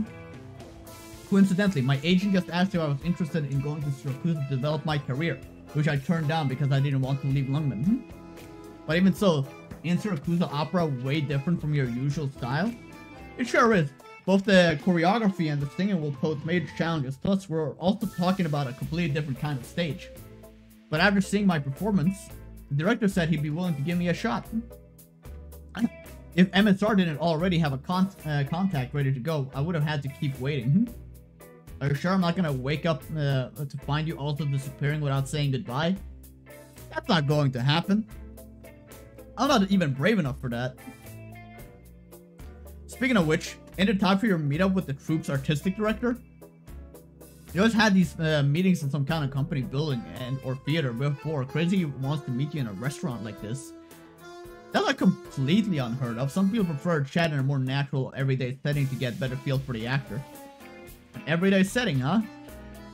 Coincidentally, my agent just asked if I was interested in going to Syracuse to develop my career, which I turned down because I didn't want to leave London. But even so, in Syracuse opera way different from your usual style? It sure is. Both the choreography and the singing will pose major challenges, plus we're also talking about a completely different kind of stage. But after seeing my performance, the director said he'd be willing to give me a shot. If MSR didn't already have a contact ready to go, I would have had to keep waiting. Are you sure I'm not gonna wake up to find you also disappearing without saying goodbye? That's not going to happen. I'm not even brave enough for that. Speaking of which, ain't it time for your meetup with the troupe's artistic director? You always had these meetings in some kind of company building or theater before. Crazy wants to meet you in a restaurant like this. That's not completely unheard of. Some people prefer to chat in a more natural, everyday setting to get better feel for the actor. An everyday setting, huh?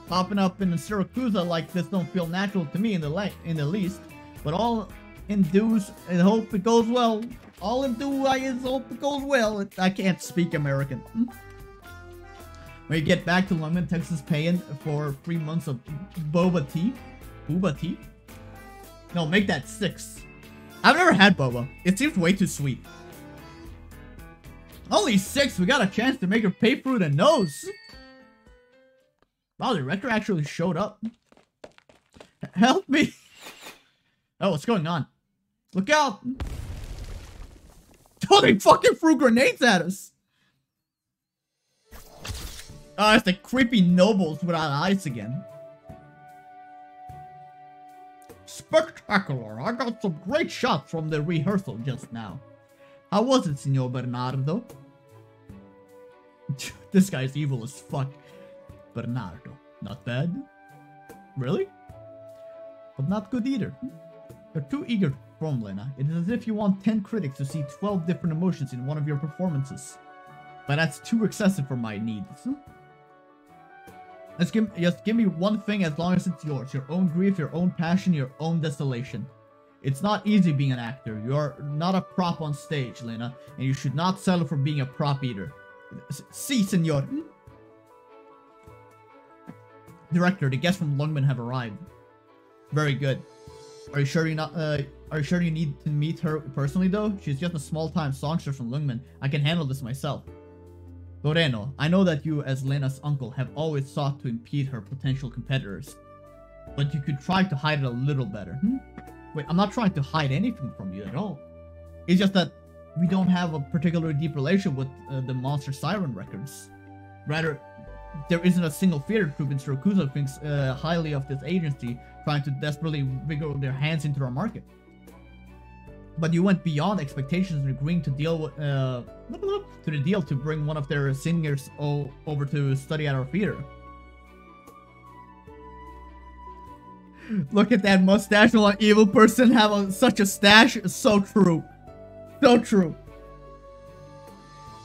Popping up in Syracuse like this don't feel natural to me in the least. But all in dues and hope it goes well. All in do is hope it goes well. I can't speak American. When you get back to London, Texas paying for 3 months of boba tea. Booba tea? No, make that 6. I've never had boba. It seems way too sweet. Only 6? We got a chance to make her pay through the nose. Wow, the director actually showed up. Help me! Oh, what's going on? Look out! Oh, they fucking threw grenades at us! Oh, it's the creepy nobles without eyes again. Spectacular! I got some great shots from the rehearsal just now. How was it, Signor Bernardo? This guy's evil as fuck. Bernardo. Not bad? Really? But not good either. You're too eager to perform, Lena. It is as if you want 10 critics to see 12 different emotions in one of your performances. But that's too excessive for my needs. Just give me one thing as long as it's yours. Your own grief, your own passion, your own desolation. It's not easy being an actor. You're not a prop on stage, Lena. And you should not settle for being a prop either. Si, senor. Director, the guests from Lungmen have arrived. Very good. Are you sure you need to meet her personally though? She's just a small-time songster from Lungmen. I can handle this myself. Loreno, I know that you, as Lena's uncle, have always sought to impede her potential competitors. But you could try to hide it a little better. Wait, I'm not trying to hide anything from you at all. It's just that we don't have a particularly deep relationship with the Monster Siren records. Rather, there isn't a single theater troupe in Syracuse who thinks highly of this agency, trying to desperately wiggle their hands into our market. But you went beyond expectations in agreeing to deal with, to the deal to bring one of their singers over to study at our theater. Look at that mustache. Will an evil person have such a stash? So true. So true.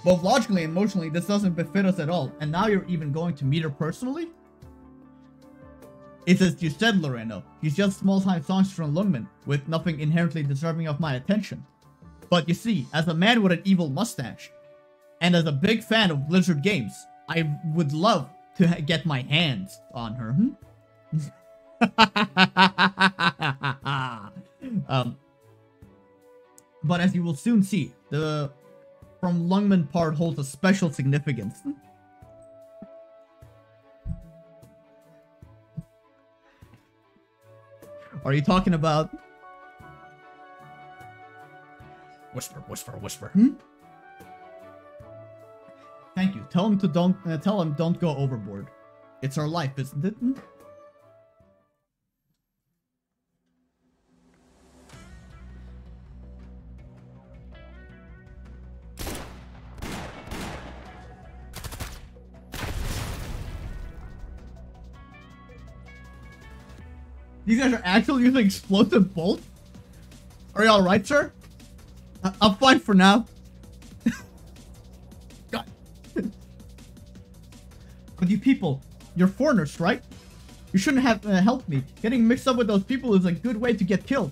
Both logically and emotionally, this doesn't befit us at all. And now you're even going to meet her personally? It's as you said, Loreno. He's just a small-time songster from Lungmen, with nothing inherently deserving of my attention. But you see, as a man with an evil mustache, and as a big fan of Blizzard games, I would love to get my hands on her. But as you will soon see, the from Lungmen part holds a special significance. Are you talking about? Whisper, whisper, whisper. Thank you. Tell him to don't go overboard. It's our life, isn't it? These guys are actually using explosive bolts? Are you alright, sir? I'm fine for now. God. But you people, you're foreigners, right? You shouldn't have helped me. Getting mixed up with those people is a good way to get killed.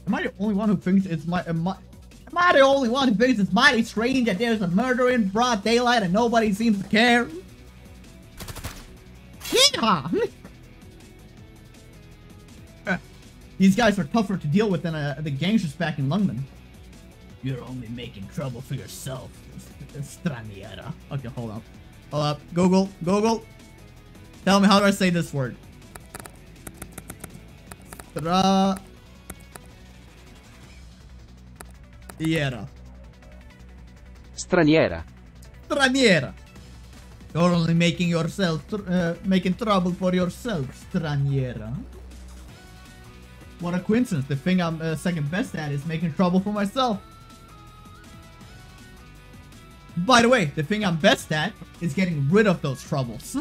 Am I the only one who thinks it's am I the only one who thinks it's mighty strange that there's a murder in broad daylight and nobody seems to care? Yeehaw! These guys are tougher to deal with than the gangsters back in Lungmen. You're only making trouble for yourself, straniera. Okay, hold up. Hold up. Google. Tell me, how do I say this word? Straniera. Straniera. You're only making yourself, making trouble for yourself, straniera. What a coincidence. The thing I'm second best at is making trouble for myself. By the way, the thing I'm best at is getting rid of those troubles.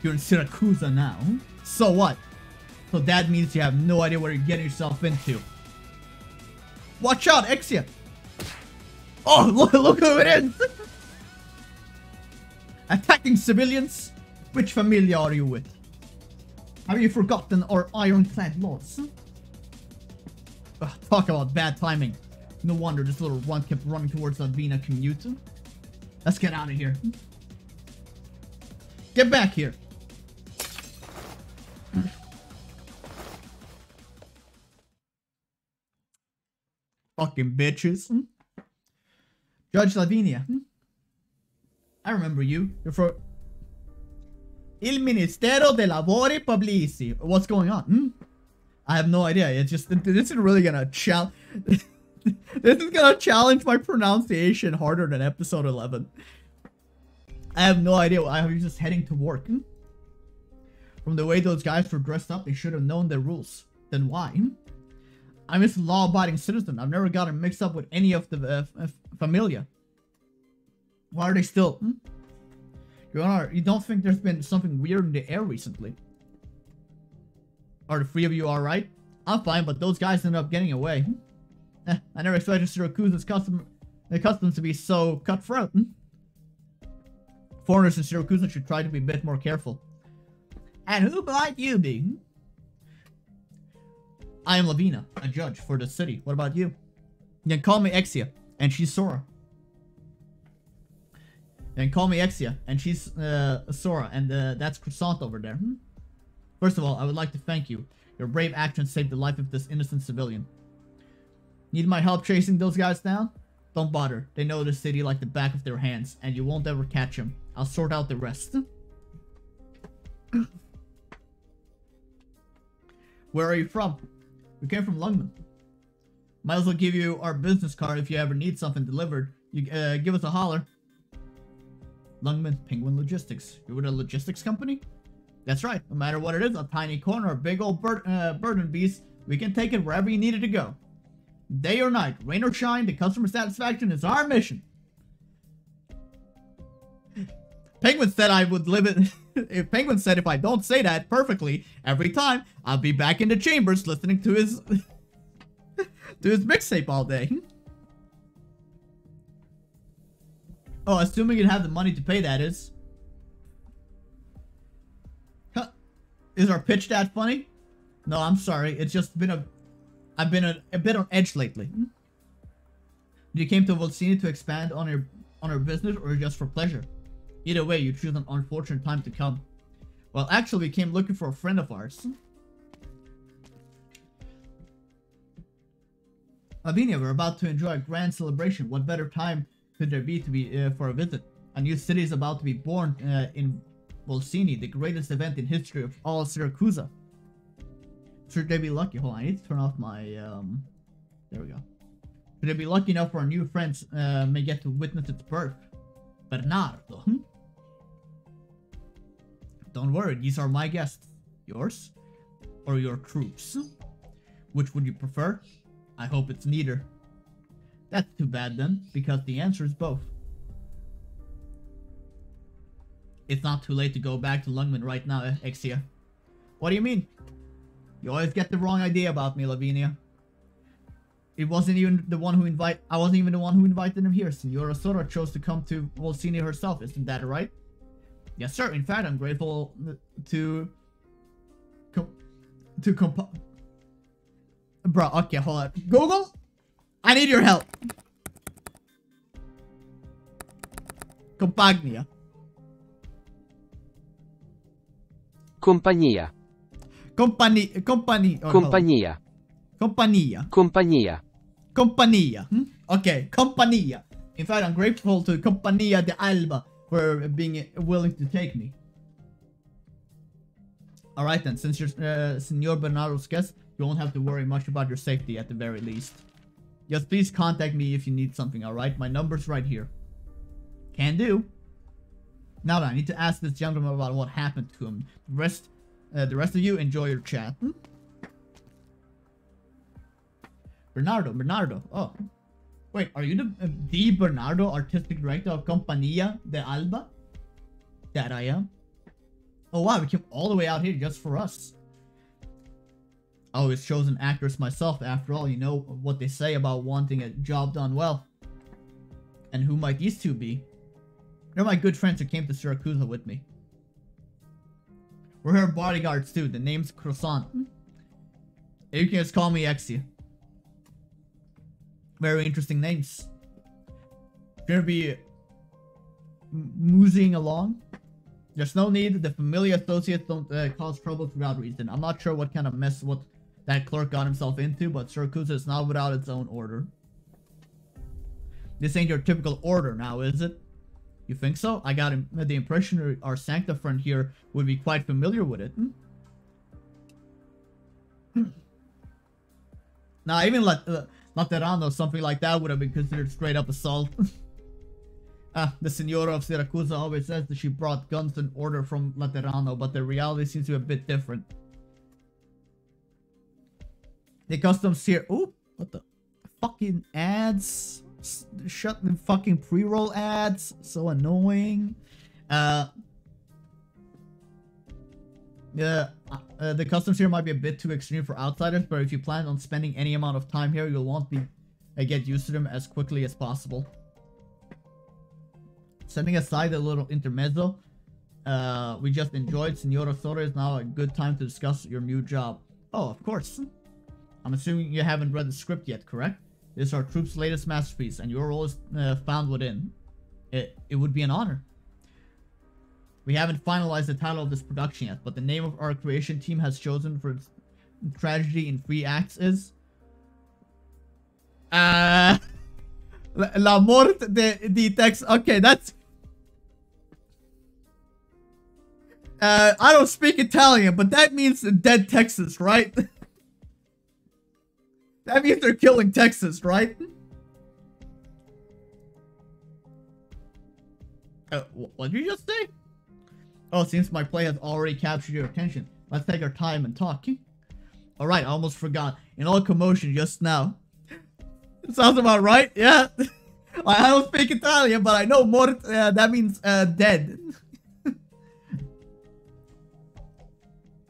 You're in Syracuse now. So what? So that means you have no idea what you're getting yourself into. Watch out, Exia! Oh, look who it is! Attacking civilians? Which familia are you with? Have you forgotten our ironclad laws? Talk about bad timing. No wonder this little run kept running towards the Vina commute. Let's get out of here. Get back here. Fucking bitches. Judge Lavinia. I remember you. Il Ministero dei Lavori Pubblici. What's going on? Hmm? I have no idea. It's just, this is really gonna challenge. This is gonna challenge my pronunciation harder than episode 11. I have no idea. I was just heading to work. Hmm? From the way those guys were dressed up, they should have known their rules. Then why? Hmm? I'm just a law-abiding citizen. I've never gotten mixed up with any of the familia. Why are they still? Hmm? Your Honor, you don't think there's been something weird in the air recently? Are the three of you alright? I'm fine, but those guys ended up getting away. I never expected Syracuse's customs to be so cutthroat. Foreigners in Syracuse should try to be a bit more careful. And who might you be? I am Lavina, a judge for the city. What about you? You can call me Exia, and she's Sora. And call me Exia, and she's Sora, and that's Croissant over there. First of all, I would like to thank you. Your brave actions saved the life of this innocent civilian. Need my help chasing those guys down? Don't bother. They know the city like the back of their hands, and you won't ever catch them. I'll sort out the rest. Where are you from? We came from Lungman. Might as well give you our business card if you ever need something delivered. You give us a holler. Lungman Penguin Logistics. You're with a logistics company? That's right. No matter what it is, a tiny corner or big old burden beast, we can take it wherever you need it to go. Day or night, rain or shine, the customer satisfaction is our mission. Penguin said I would live it. If Penguin said if I don't say that perfectly every time, I'll be back in the chambers listening to his to his mixtape all day. Oh, assuming you'd have the money to pay, that is. Huh. Is our pitch that funny? No, I'm sorry. It's just been I've been a bit on edge lately. You came to Volsini to expand on your business, or just for pleasure? Either way, you choose an unfortunate time to come. Well, actually, we came looking for a friend of ours. Lavinia, we're about to enjoy a grand celebration. What better time could there be to be for a visit? A new city is about to be born in Volsini, the greatest event in history of all Syracuse. Should they be lucky? Hold on, I need to turn off my, there we go. Should they be lucky enough for our new friends may get to witness its birth? Bernardo. Don't worry, these are my guests. Yours? Or your troops? Which would you prefer? I hope it's neither. That's too bad then, because the answer is both. It's not too late to go back to Lungman right now, Exia. What do you mean? You always get the wrong idea about me, Lavinia. I wasn't even the one who invited him here. Senora Sora chose to come to Volsini herself, isn't that right? Yes, sir. In fact, I'm grateful to Bro, okay, hold on. Google? I need your help. Compagnia. Compagnia. Compagnia. Compagnia. Compagnia. Compagnia. Compagnia. Okay, Compagnia. In fact, I'm grateful to Compagnia de Alba for being willing to take me. Alright then, since you're Senor Bernardo's guest, you won't have to worry much about your safety at the very least. Just please contact me if you need something, alright? My number's right here. Can do. Now then, I need to ask this gentleman about what happened to him. The rest of you, enjoy your chat. Bernardo. Oh. Wait, are you the Bernardo, artistic director of Compagnia de Alba? That I am. Oh wow, we came all the way out here just for us. I always chosen actors myself. After all, you know what they say about wanting a job done well. And who might these two be? They're my good friends who came to Syracuse with me. We're her bodyguards too. The name's Croissant. You can just call me Exia. Very interesting names. Gonna be moozing along. There's no need. The familiar associates don't cause trouble without reason. I'm not sure what kind of mess that clerk got himself into, but Syracuse is not without its own order. This ain't your typical order now, is it? You think so? I got the impression our Sancta friend here would be quite familiar with it. Now, even Laterano, something like that would have been considered straight up assault. The Signora of Siracusa always says that she brought guns in order from Laterano, but the reality seems to be a bit different. The customs here. Ooh, what the fucking ads? Shut the fucking pre-roll ads. So annoying. The customs here might be a bit too extreme for outsiders, but if you plan on spending any amount of time here, you'll want to get used to them as quickly as possible. Setting aside a little intermezzo we just enjoyed, Senora Soda, is now a good time to discuss your new job. Oh, of course. I'm assuming you haven't read the script yet, correct? This is our troop's latest masterpiece, and your role is found within. It would be an honor. We haven't finalized the title of this production yet, but the name of our creation team has chosen for its tragedy in 3 acts is... La morte di Tex... Okay, that's... I don't speak Italian, but that means dead Texas, right? That means they're killing Texas, right? What did you just say? Oh, it seems my play has already captured your attention. Let's take our time and talk. Alright, I almost forgot. In all commotion just now. Sounds about right, yeah. I don't speak Italian, but I know mort, that means dead.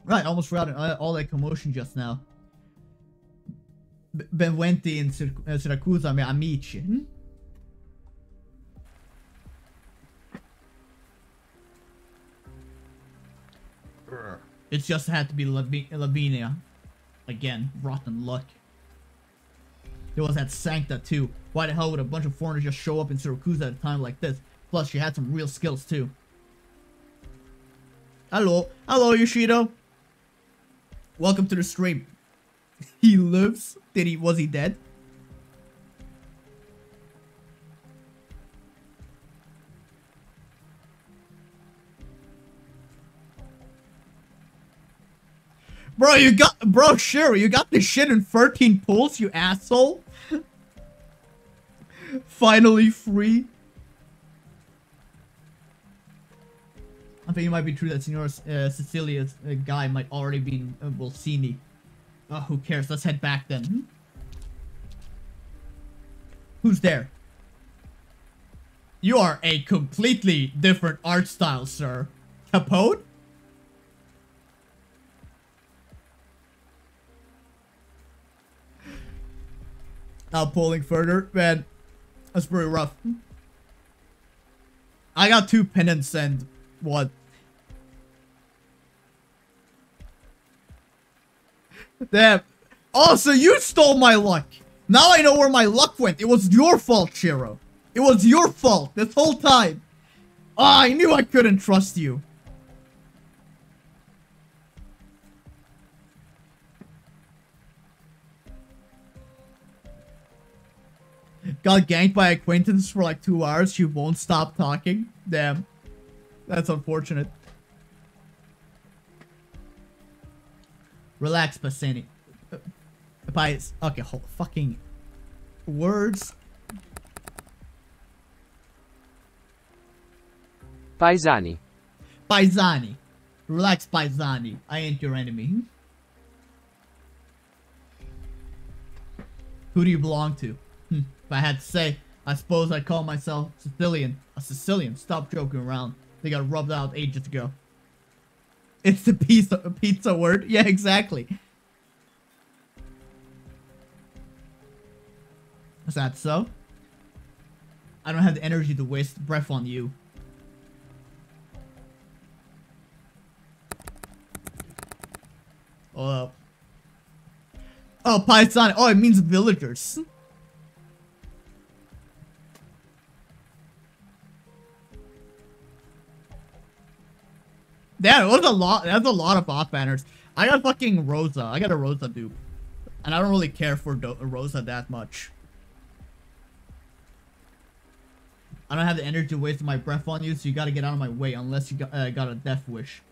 Right, almost forgot all that commotion just now. Benvenuti in Siracusa, miei amici. It just had to be Lavinia. Again, rotten luck. There was that Sancta too. Why the hell would a bunch of foreigners just show up in Siracusa at a time like this? Plus, she had some real skills too. Hello. Hello, Yoshido. Welcome to the stream. He lives? Was he dead? Bro, sure, you got this shit in 13 pulls, you asshole. Finally free. I think it might be true that Signora Cecilia's guy might already be in Bolsini. Oh, who cares? Let's head back then. Who's there? You are a completely different art style, sir. Capote? Now pulling further, man. That's pretty rough. I got 2 pennants and what? Damn. Also, you stole my luck. Now I know where my luck went. It was your fault, Shiro. It was your fault this whole time. Oh, I knew I couldn't trust you. Got ganked by acquaintance for like 2 hours. She won't stop talking. Damn. That's unfortunate. Relax, Bassani. Okay, hold fucking words. Paesani. Paesani. Relax, Paesani. I ain't your enemy. Who do you belong to? If I had to say, I suppose I'd call myself Sicilian. A Sicilian. Stop joking around. They got rubbed out ages ago. It's the pizza word. Yeah, exactly. Is that so? I don't have the energy to waste breath on you. Oh, Paisani. Oh, it means villagers. Damn, it was a lot. That's a lot of bot banners. I got fucking Rosa. I got a Rosa dupe. And I don't really care for Rosa that much. I don't have the energy to waste my breath on you, so you gotta get out of my way unless you got a death wish.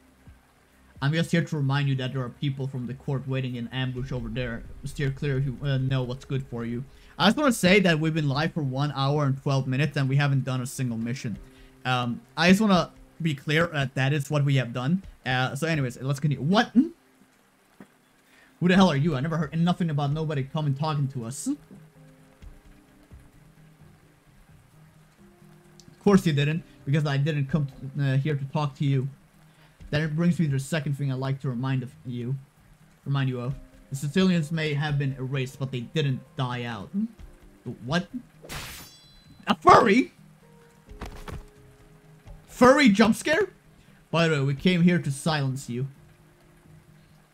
I'm just here to remind you that there are people from the court waiting in ambush over there. Steer clear if you know what's good for you. I just want to say that we've been live for 1 hour and 12 minutes and we haven't done a single mission. I just want to be clear that is what we have done. So anyways, let's continue. What? Who the hell are you? I never heard nothing about nobody coming talking to us. Of course you didn't, because I didn't come here to talk to you. That brings me to the second thing I'd like to remind you of. The Sicilians may have been erased, but they didn't die out. What? A furry? Furry jump scare? By the way, we came here to silence you.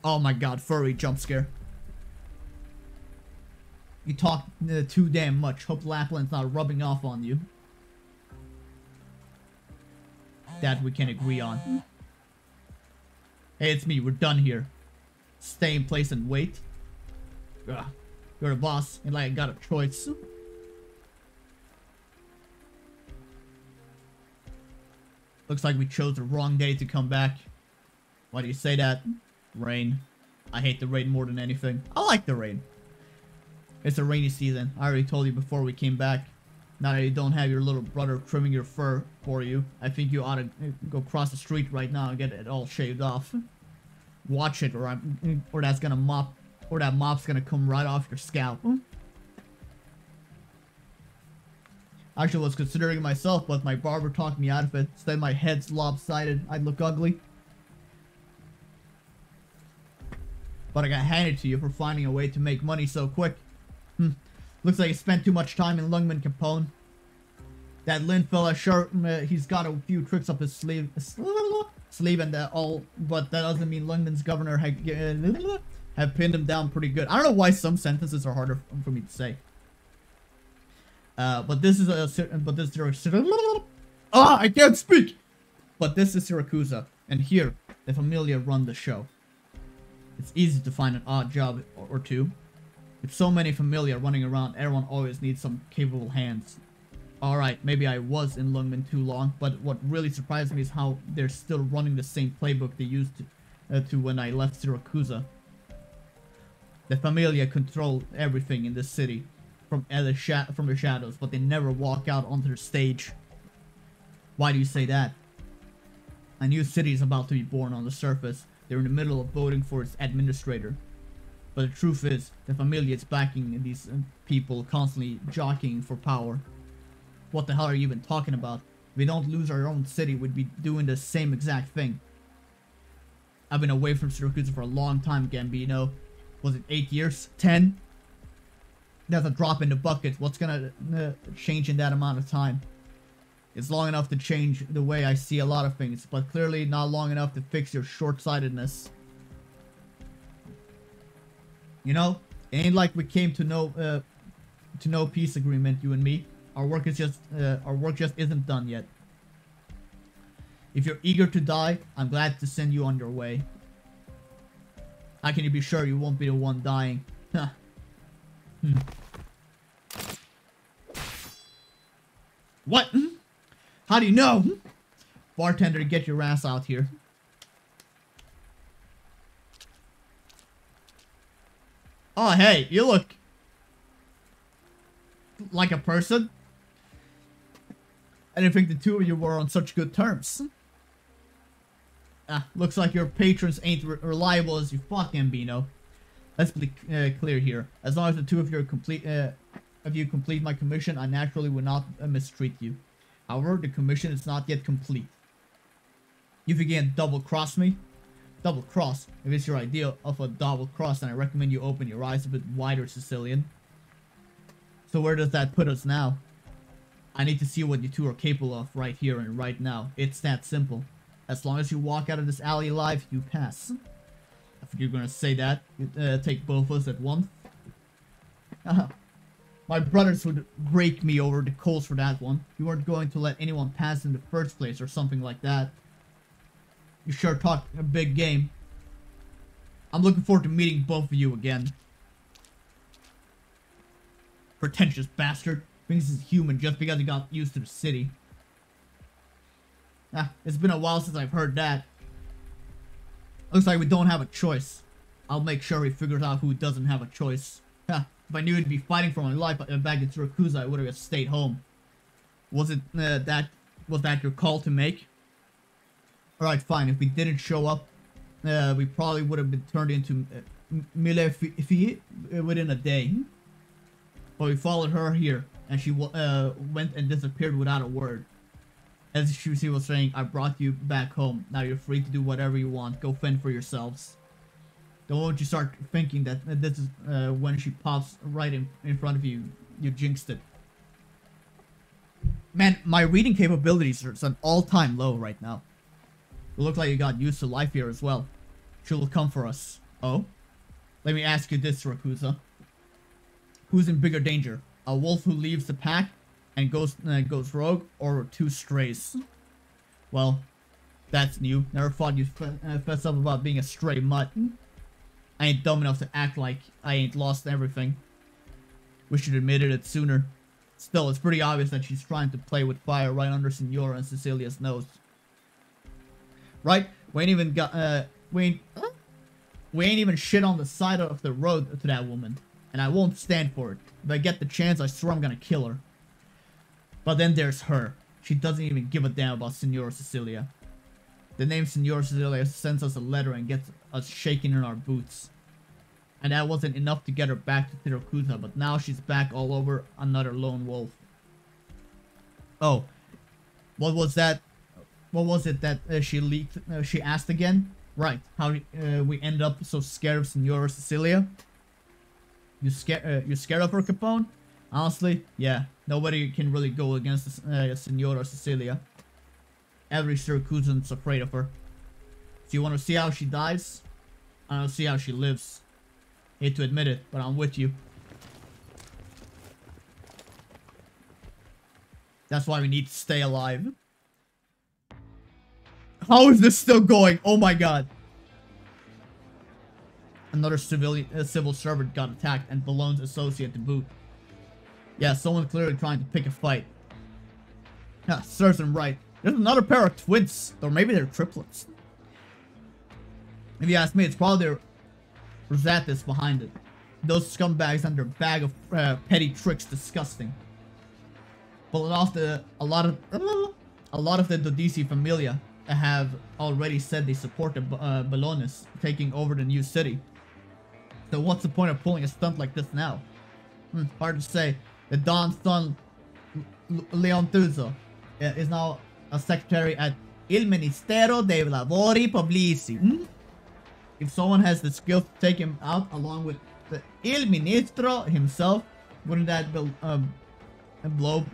Oh my god, furry jump scare. You talk too damn much. Hope Lapland's not rubbing off on you. That we can agree on. Hey, it's me. We're done here. Stay in place and wait. Ugh. You're the boss, and like I got a choice. Looks like we chose the wrong day to come back. Why do you say that? Rain. I hate the rain more than anything. I like the rain. It's a rainy season. I already told you before we came back. Now that you don't have your little brother trimming your fur for you, I think you ought to go cross the street right now and get it all shaved off. Watch it, or that's gonna mop, or that mop's gonna come right off your scalp. Actually, I was considering it myself, but my barber talked me out of it. Instead, my head's lopsided. I'd look ugly. But I got handed to you for finding a way to make money so quick. Looks like you spent too much time in Lungman Capone. That Lin fella, sure, he's got a few tricks up his sleeve and all, but that doesn't mean Lungman's governor have pinned him down pretty good. I don't know why some sentences are harder for me to say. But this is I can't speak. But this is Siracusa, and here the Familia run the show. It's easy to find an odd job or two. With so many Familia running around, everyone always needs some capable hands. Alright, maybe I was in Lungman too long, but what really surprised me is how they're still running the same playbook they used to when I left Siracusa. The Familia control everything in this city from the shadows, but they never walk out onto the stage. Why do you say that? A new city is about to be born on the surface. They're in the middle of voting for its administrator. But the truth is, the Familia is backing these people constantly jockeying for power. What the hell are you even talking about? If we don't lose our own city, we'd be doing the same exact thing. I've been away from Syracuse for a long time, Gambino. Was it 8 years? 10? That's a drop in the bucket. What's gonna change in that amount of time? It's long enough to change the way I see a lot of things, but clearly not long enough to fix your short-sightedness. You know, it ain't like we came to no peace agreement, you and me. Our work just isn't done yet. If you're eager to die, I'm glad to send you on your way. How can you be sure you won't be the one dying? Huh. What? How do you know? Bartender, get your ass out here. Oh, hey, you look like a person. I didn't think the two of you were on such good terms. Looks like your patrons ain't reliable as you thought, Gambino. Let's be clear here. As long as the two of you complete my commission, I naturally will not mistreat you. However, the commission is not yet complete. You again double-cross me? Double-cross? If it's your idea of a double-cross, then I recommend you open your eyes a bit wider, Sicilian. So where does that put us now? I need to see what you two are capable of right here and right now. It's that simple. As long as you walk out of this alley alive, you pass. I think you're gonna say that. Take both of us at once. My brothers would break me over the coals for that one. You weren't going to let anyone pass in the first place or something like that. You sure talk a big game. I'm looking forward to meeting both of you again. Pretentious bastard. thinks he's human just because he got used to the city. It's been a while since I've heard that. Looks like we don't have a choice. I'll make sure he figures out who doesn't have a choice. If I knew he'd be fighting for my life back in Siracusa, I would have just stayed home. Was that your call to make? Alright, fine. If we didn't show up, we probably would have been turned into Millefi within a day. But we followed her here, and she went and disappeared without a word. As she was saying, I brought you back home. Now you're free to do whatever you want. Go fend for yourselves. The moment you start thinking that this is when she pops right in front of you, you jinxed it. Man, my reading capabilities are at an all-time low right now. You look like you got used to life here as well. She will come for us. Oh? Let me ask you this, Rakusa. Who's in bigger danger? A wolf who leaves the pack and goes rogue, or 2 strays? Well, that's new. Never thought you'd fess up about being a stray mutt. I ain't dumb enough to act like I ain't lost everything. Wish you'd admitted it sooner. Still, it's pretty obvious that she's trying to play with fire right under Signora and Cecilia's nose. Right? We ain't even shit on the side of the road to that woman. And I won't stand for it. If I get the chance, I swear I'm gonna kill her. But then there's her. She doesn't even give a damn about Signora Cecilia. The name Signora Cecilia sends us a letter and gets us shaking in our boots. And that wasn't enough to get her back to Siracusa, but now she's back all over another lone wolf. Oh. What was that? What was it that she leaked? She asked again? Right. How we ended up so scared of Signora Cecilia? You scared of her, Capone? Honestly, yeah. Nobody can really go against Signora Cecilia. Every Syracusan's afraid of her. So you want to see how she dies? I want to see how she lives. Hate to admit it, but I'm with you. That's why we need to stay alive. How is this still going? Oh my god. Another civil servant got attacked, and Ballone's associate to boot. Yeah, someone's clearly trying to pick a fight. Yeah, serves him right. There's another pair of twins. Or maybe they're triplets. If you ask me, it's probably their Rosatis behind it. Those scumbags and their bag of petty tricks disgusting. But a lot of the Dodici Familia have already said they support the Ballones taking over the new city. So what's the point of pulling a stunt like this now? Hard to say. The Don's son, Leontuso, is now a secretary at Il Ministero dei Lavori Pubblici. If someone has the skills to take him out along with the Il Ministro himself, wouldn't that blow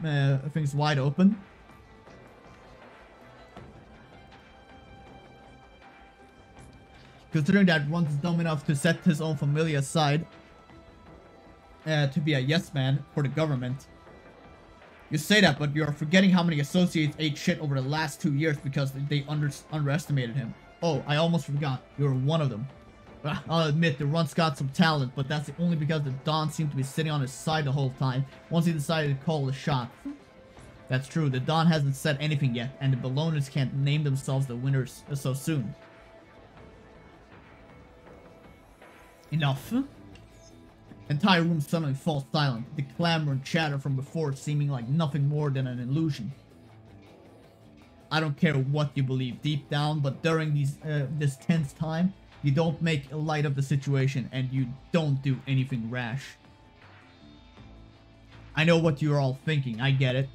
things wide open? Considering that one's dumb enough to set his own familia aside to be a yes man for the government. You say that, but you're forgetting how many associates ate shit over the last 2 years because they underestimated him. Oh, I almost forgot. You're one of them. I'll admit, the Runt's got some talent, but that's only because the Don seemed to be sitting on his side the whole time once he decided to call the shot. That's true, the Don hasn't said anything yet, and the Ballones can't name themselves the winners so soon. Enough. Entire room suddenly falls silent, the clamor and chatter from before seeming like nothing more than an illusion. I don't care what you believe deep down, but during this tense time, you don't make light of the situation and you don't do anything rash. I know what you're all thinking, I get it.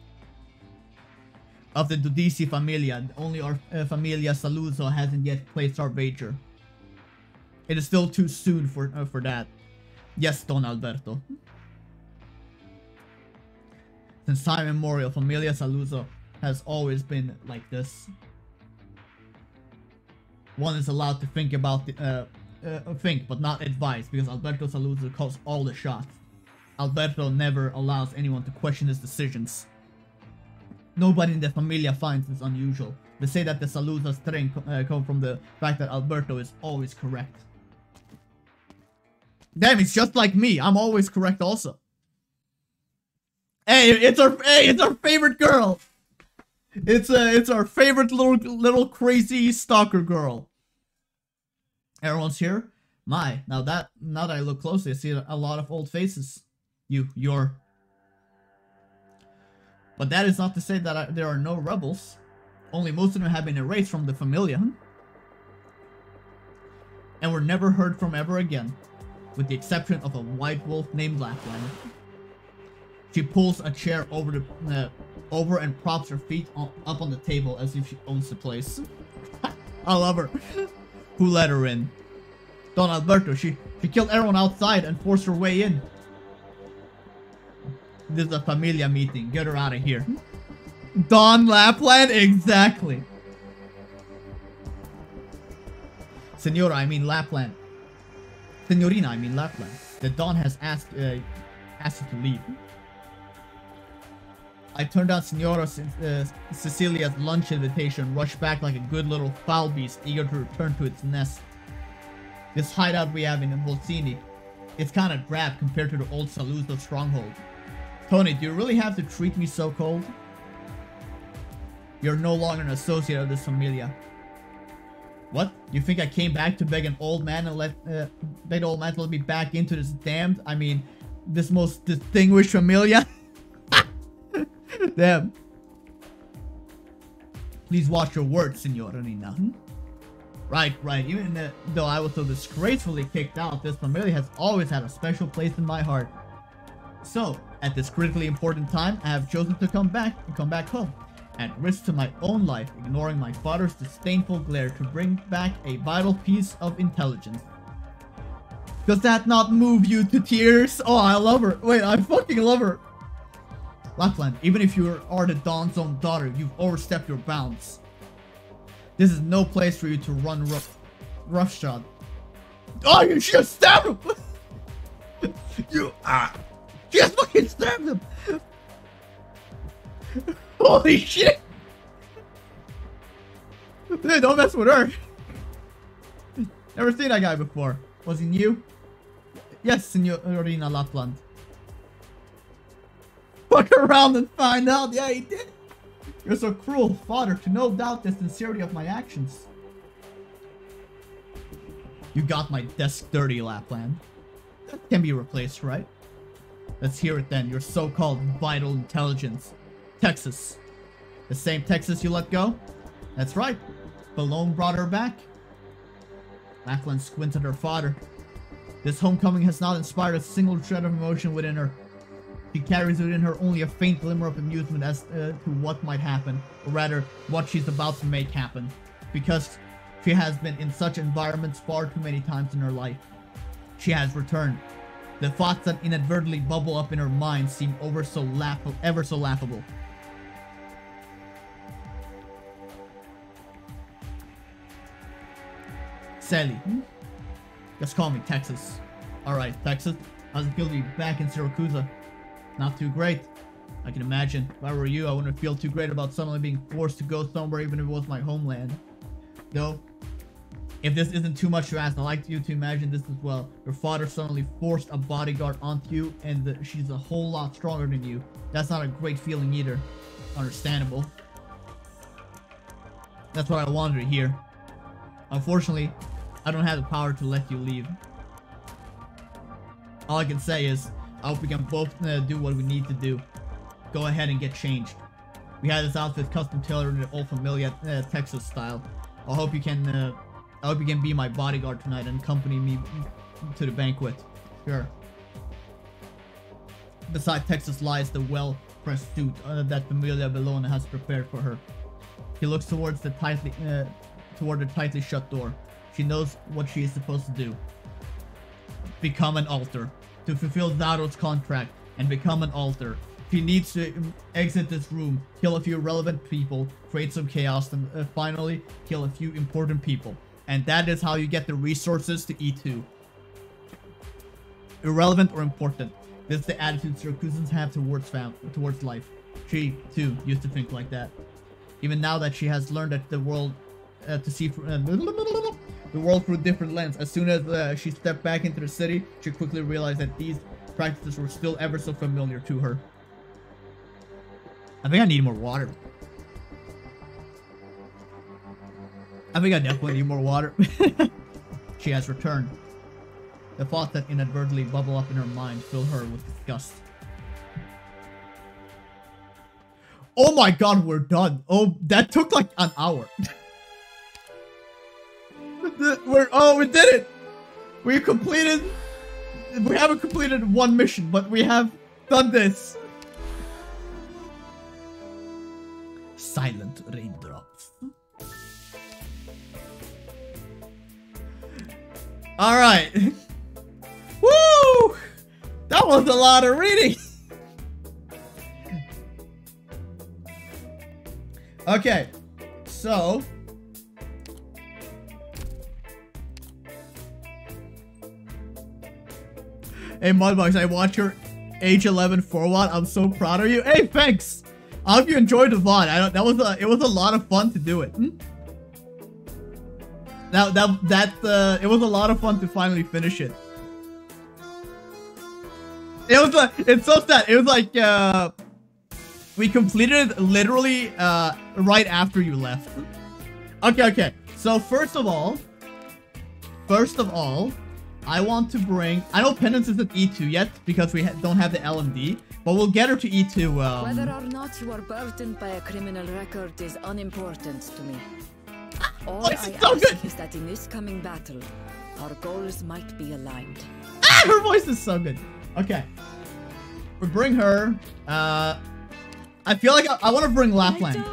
Of the Dodici Familia, only our Familia Saluzzo hasn't yet placed our wager. It is still too soon for that. Yes, Don Alberto. Since time immemorial, Familia Saluzzo has always been like this. One is allowed to think about think, but not advise, because Alberto Saluzzo calls all the shots. Alberto never allows anyone to question his decisions. Nobody in the Familia finds this unusual. They say that the Saluzzo strength come from the fact that Alberto is always correct. Damn, it's just like me. I'm always correct also. it's our favorite girl. It's our favorite little crazy stalker girl. Everyone's here. Now that I look closely, I see a lot of old faces. You're. But that is not to say that there are no rebels. Only most of them have been erased from the Familia. And were never heard from ever again. With the exception of a white wolf named Lapland. She pulls a chair over and props her feet up on the table as if she owns the place. I love her. Who let her in? Don Alberto. She killed everyone outside and forced her way in. This is a Familia meeting. Get her out of here. Don Lapland? Exactly. Senora, I mean Lapland. Senorina, I mean Lapland. The Don has asked you to leave. I turned down Senora Cecilia's lunch invitation and rushed back like a good little foul beast eager to return to its nest. This hideout we have in Volsini, it's kind of drab compared to the old Saluzzo stronghold. Tony, do you really have to treat me so cold? You're no longer an associate of this familia. What? You think I came back to beg an old man and beg the old man to let me back into this this most distinguished familia? Damn. Please watch your words, Senora Nina. Right. Even though I was so disgracefully kicked out, this familia has always had a special place in my heart. So, at this critically important time, I have chosen to come back home. At risk to my own life, ignoring my father's disdainful glare to bring back a vital piece of intelligence. Does that not move you to tears? Oh, I love her. Wait, I fucking love her. Lapland, even if you are the Don's own daughter, you've overstepped your bounds. This is no place for you to run roughshod. Oh, you just stabbed him! She just fucking stabbed him! Holy shit! Dude, don't mess with her. Never seen that guy before. Was he new? Yes, Signorina Lapland. Fuck around and find out. Yeah, he did. You're so cruel, father, to no doubt the sincerity of my actions. You got my desk dirty, Lapland. That can be replaced, right? Let's hear it then. Your so-called vital intelligence. Texas. The same Texas you let go? That's right. Balone brought her back. Lapland squinted at her father. This homecoming has not inspired a single shred of emotion within her. She carries within her only a faint glimmer of amusement as to what might happen, or rather, what she's about to make happen. Because she has been in such environments far too many times in her life. She has returned. The thoughts that inadvertently bubble up in her mind seem ever so laughable. Sally. Just call me Texas. Alright, Texas. How's it feel to be back in Syracuse? Not too great. I can imagine. If I were you, I wouldn't feel too great about suddenly being forced to go somewhere even if it was my homeland. Though, if this isn't too much to ask, I'd like you to imagine this as well. Your father suddenly forced a bodyguard onto you, and she's a whole lot stronger than you. That's not a great feeling either. Understandable. That's what I wanted to hear. Unfortunately, I don't have the power to let you leave. All I can say is, I hope we can both do what we need to do. Go ahead and get changed. We had this outfit custom tailored in the old familia Texas style. I hope you can be my bodyguard tonight and accompany me to the banquet. Sure. Beside Texas lies the well-pressed suit that Familia Bellona has prepared for her. He looks towards the tightly shut door. She knows what she is supposed to do. Become an altar. To fulfill Zaro's contract and become an altar. She needs to exit this room, kill a few relevant people, create some chaos, and finally kill a few important people. And that is how you get the resources to E2. Irrelevant or important. This is the attitude Syracusans have towards life. She, too, used to think like that. Even now that she has learned that the world the world through a different lens. As soon as she stepped back into the city, she quickly realized that these practices were still ever so familiar to her. I think I need more water. I think I definitely need more water. She has returned. The thought that inadvertently bubbled up in her mind filled her with disgust. Oh my god, we're done. Oh, that took like an hour. We did it! We haven't completed one mission, but we have done this. Silent raindrops. Alright. Woo! That was a lot of reading. Okay, so hey Mudbugs, I watched your age 11 forward. I'm so proud of you. Hey, thanks. I hope you enjoyed the VOD. It was a lot of fun to do it. It was a lot of fun to finally finish it. It's so sad. It was like we completed it literally right after you left. Okay. So first of all, I want to bring. I know Penance isn't E2 yet because we don't have the LMD, but we'll get her to E2. Whether or not you are burdened by a criminal record is unimportant to me. All I ask is that in this coming battle, our goals might be aligned. Ah, her voice is so good. Okay, we bring her. I feel like I want to bring Lapland.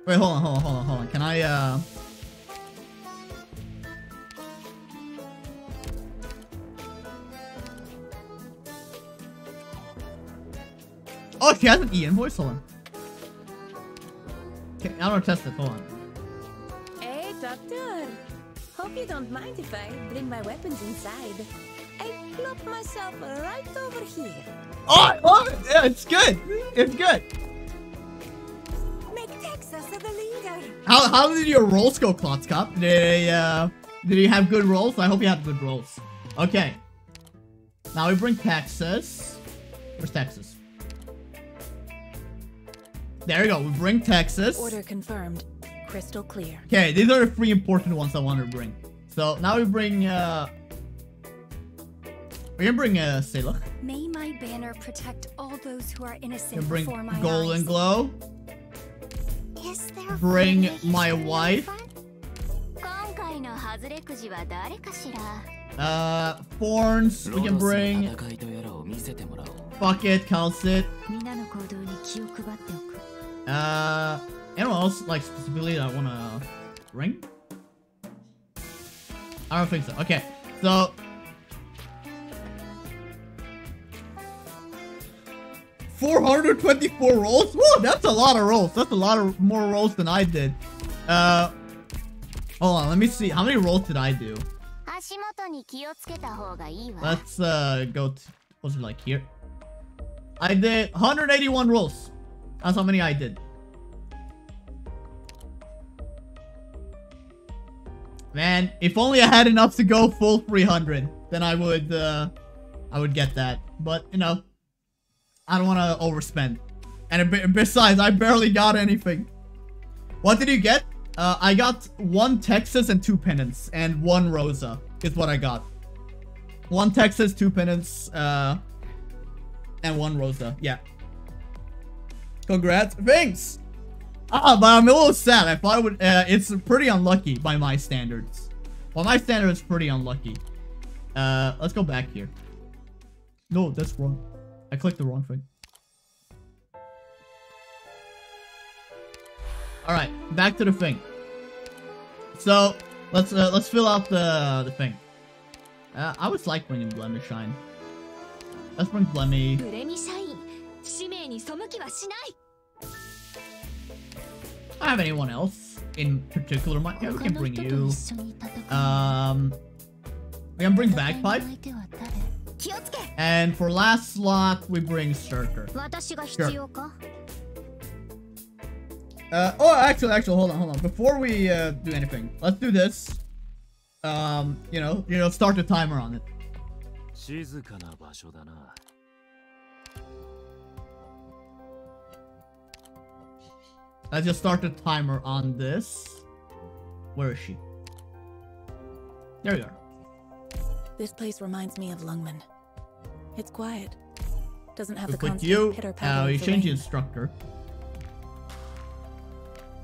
Wait, hold on. Can I? Oh, she has an Ian voice. Hold on. Okay, I want to test it. Hold on. Hey, Doctor. Hope you don't mind if I bring my weapons inside. I plop myself right over here. Oh, yeah, it's good. It's good. Make Texas the leader. How did your rolls go, Klotzkop? Did you have good rolls? I hope you had good rolls. Okay. Now we bring Texas. Where's Texas? There we go. We bring Texas. Order confirmed. Crystal clear. Okay, these are the 3 important ones I wanted to bring. So now we bring we're gonna bring Selah. May my banner protect all those who are innocent Bring before my Golden eyes. Glow. Is there Bring really my wife. Thorns. We can bring. Fuck it, Calcit. Anyone else like specifically that I wanna bring? I don't think so. Okay, so 424 rolls. Whoa, that's a lot of rolls. That's a lot of more rolls than I did. Hold on, let me see. How many rolls did I do? Let's go to, what's it like here? I did 181 rolls. That's how many I did. Man, if only I had enough to go full 300, then I would get that. But, you know, I don't want to overspend. And besides, I barely got anything. What did you get? I got 1 Texas and 2 Penance, and 1 Rosa is what I got. 1 Texas, 2 Penance, and 1 Rosa. Yeah. Congrats. Thanks! But I'm a little sad. I thought it would, it's pretty unlucky by my standards. Well, my standard is pretty unlucky. Let's go back here. No, that's wrong. I clicked the wrong thing. Alright, back to the thing. So, let's fill out the thing. I always like bringing Blemmy Shine. Let's bring Blemmy. I don't have anyone else in particular. Yeah, we can bring you. We can bring Bagpipe. And for last slot, we bring Circer. Sure. Oh, actually, hold on. Before we do anything, let's do this. You know, start the timer on it. Let's just start the timer on this. Where is she? There we are. This place reminds me of Lungman. It's quiet. Doesn't have the With constant you. pitter-patter You of the change the rain. instructor.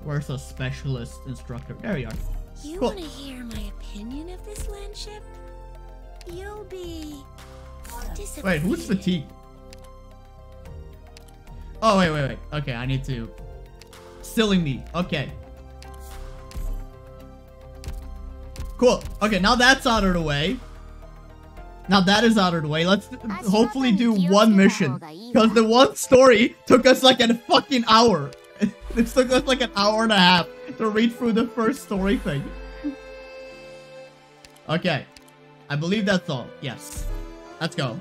Where's the specialist instructor? There you are. You Cool. want to hear my opinion of this landship? You'll be disappointed. Wait, who's fatigue? Oh, wait. Okay, I need to... Silly me. Okay. Cool. Okay, now that's out of the way. Now that is out of the way. Let's hopefully do one mission. Because the one story took us like a fucking hour. It took us like an hour and a half to read through the first story thing. Okay. I believe that's all. Yes. Let's go.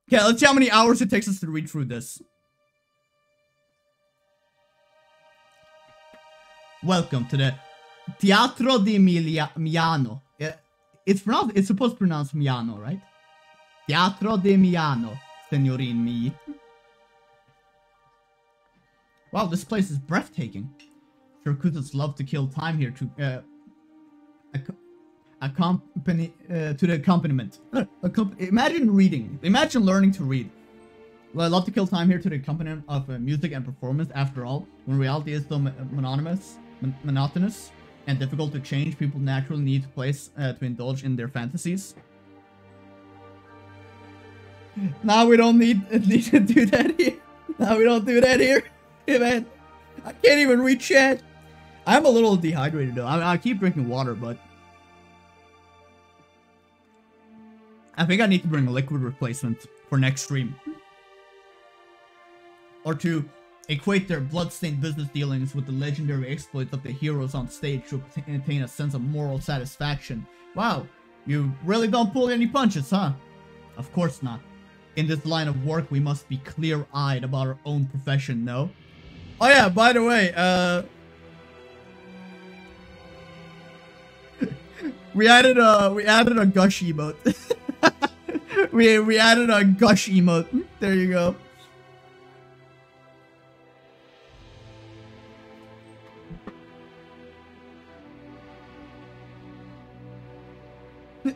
Okay, let's see how many hours it takes us to read through this. Welcome to the Teatro di Milano. It's supposed to pronounce Milano, right? Teatro di Milano, signorin mi. Wow, this place is breathtaking. Shirokutans love to kill time here to accompany to the accompaniment. Imagine reading. Imagine learning to read. Well, I love to kill time here to the accompaniment of music and performance. After all, when reality is so monotonous and difficult to change, people naturally need a place to indulge in their fantasies. Now we don't need to do that here. Now we don't do that here. Hey, man, I can't even read chat. I'm a little dehydrated though. I keep drinking water, but I think I need to bring a liquid replacement for next stream. Or to equate their bloodstained business dealings with the legendary exploits of the heroes on stage to attain a sense of moral satisfaction. Wow, you really don't pull any punches, huh? Of course not. In this line of work, we must be clear-eyed about our own profession, no? Oh yeah, by the way, we added a gush emote. we added a gush emote. There you go.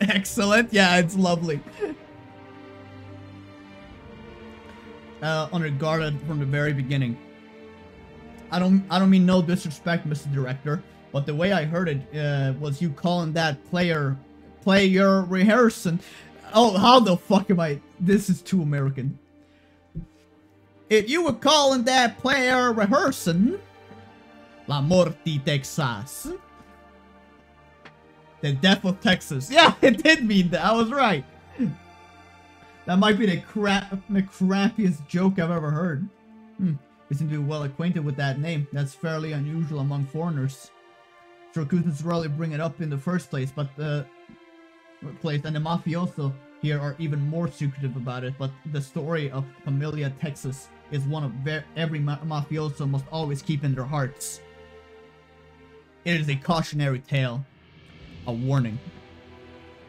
Excellent. Yeah, it's lovely. Unregarded from the very beginning. I don't mean no disrespect, Mr. Director, but the way I heard it was you calling that player rehearsing. Oh, how the fuck am I? This is too American. If you were calling that player rehearsing, La Morte Texas. The death of Texas. Yeah, it did mean that. I was right. That might be the crappiest joke I've ever heard. You seem to be well acquainted with that name. That's fairly unusual among foreigners. Shirokutans rarely bring it up in the first place, but and the mafioso here are even more secretive about it. But the story of Familia Texas is one of every mafioso must always keep in their hearts. It is a cautionary tale. A warning.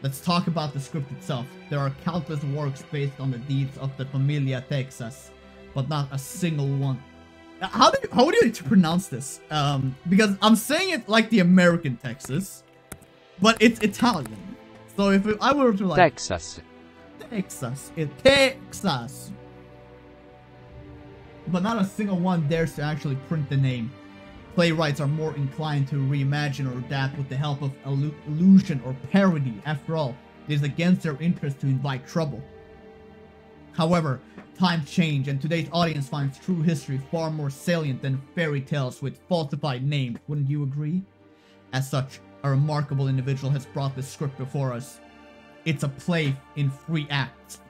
Let's talk about the script itself. There are countless works based on the deeds of the Familia Texas, but not a single one. How would you pronounce this? Because I'm saying it like the American Texas, but it's Italian. So if I were to like Texas, Texas, but not a single one dares to actually print the name. Playwrights are more inclined to reimagine or adapt with the help of illusion or parody. After all, it is against their interest to invite trouble. However, times change, and today's audience finds true history far more salient than fairy tales with falsified names. Wouldn't you agree? As such, a remarkable individual has brought this script before us. It's a play in 3 acts.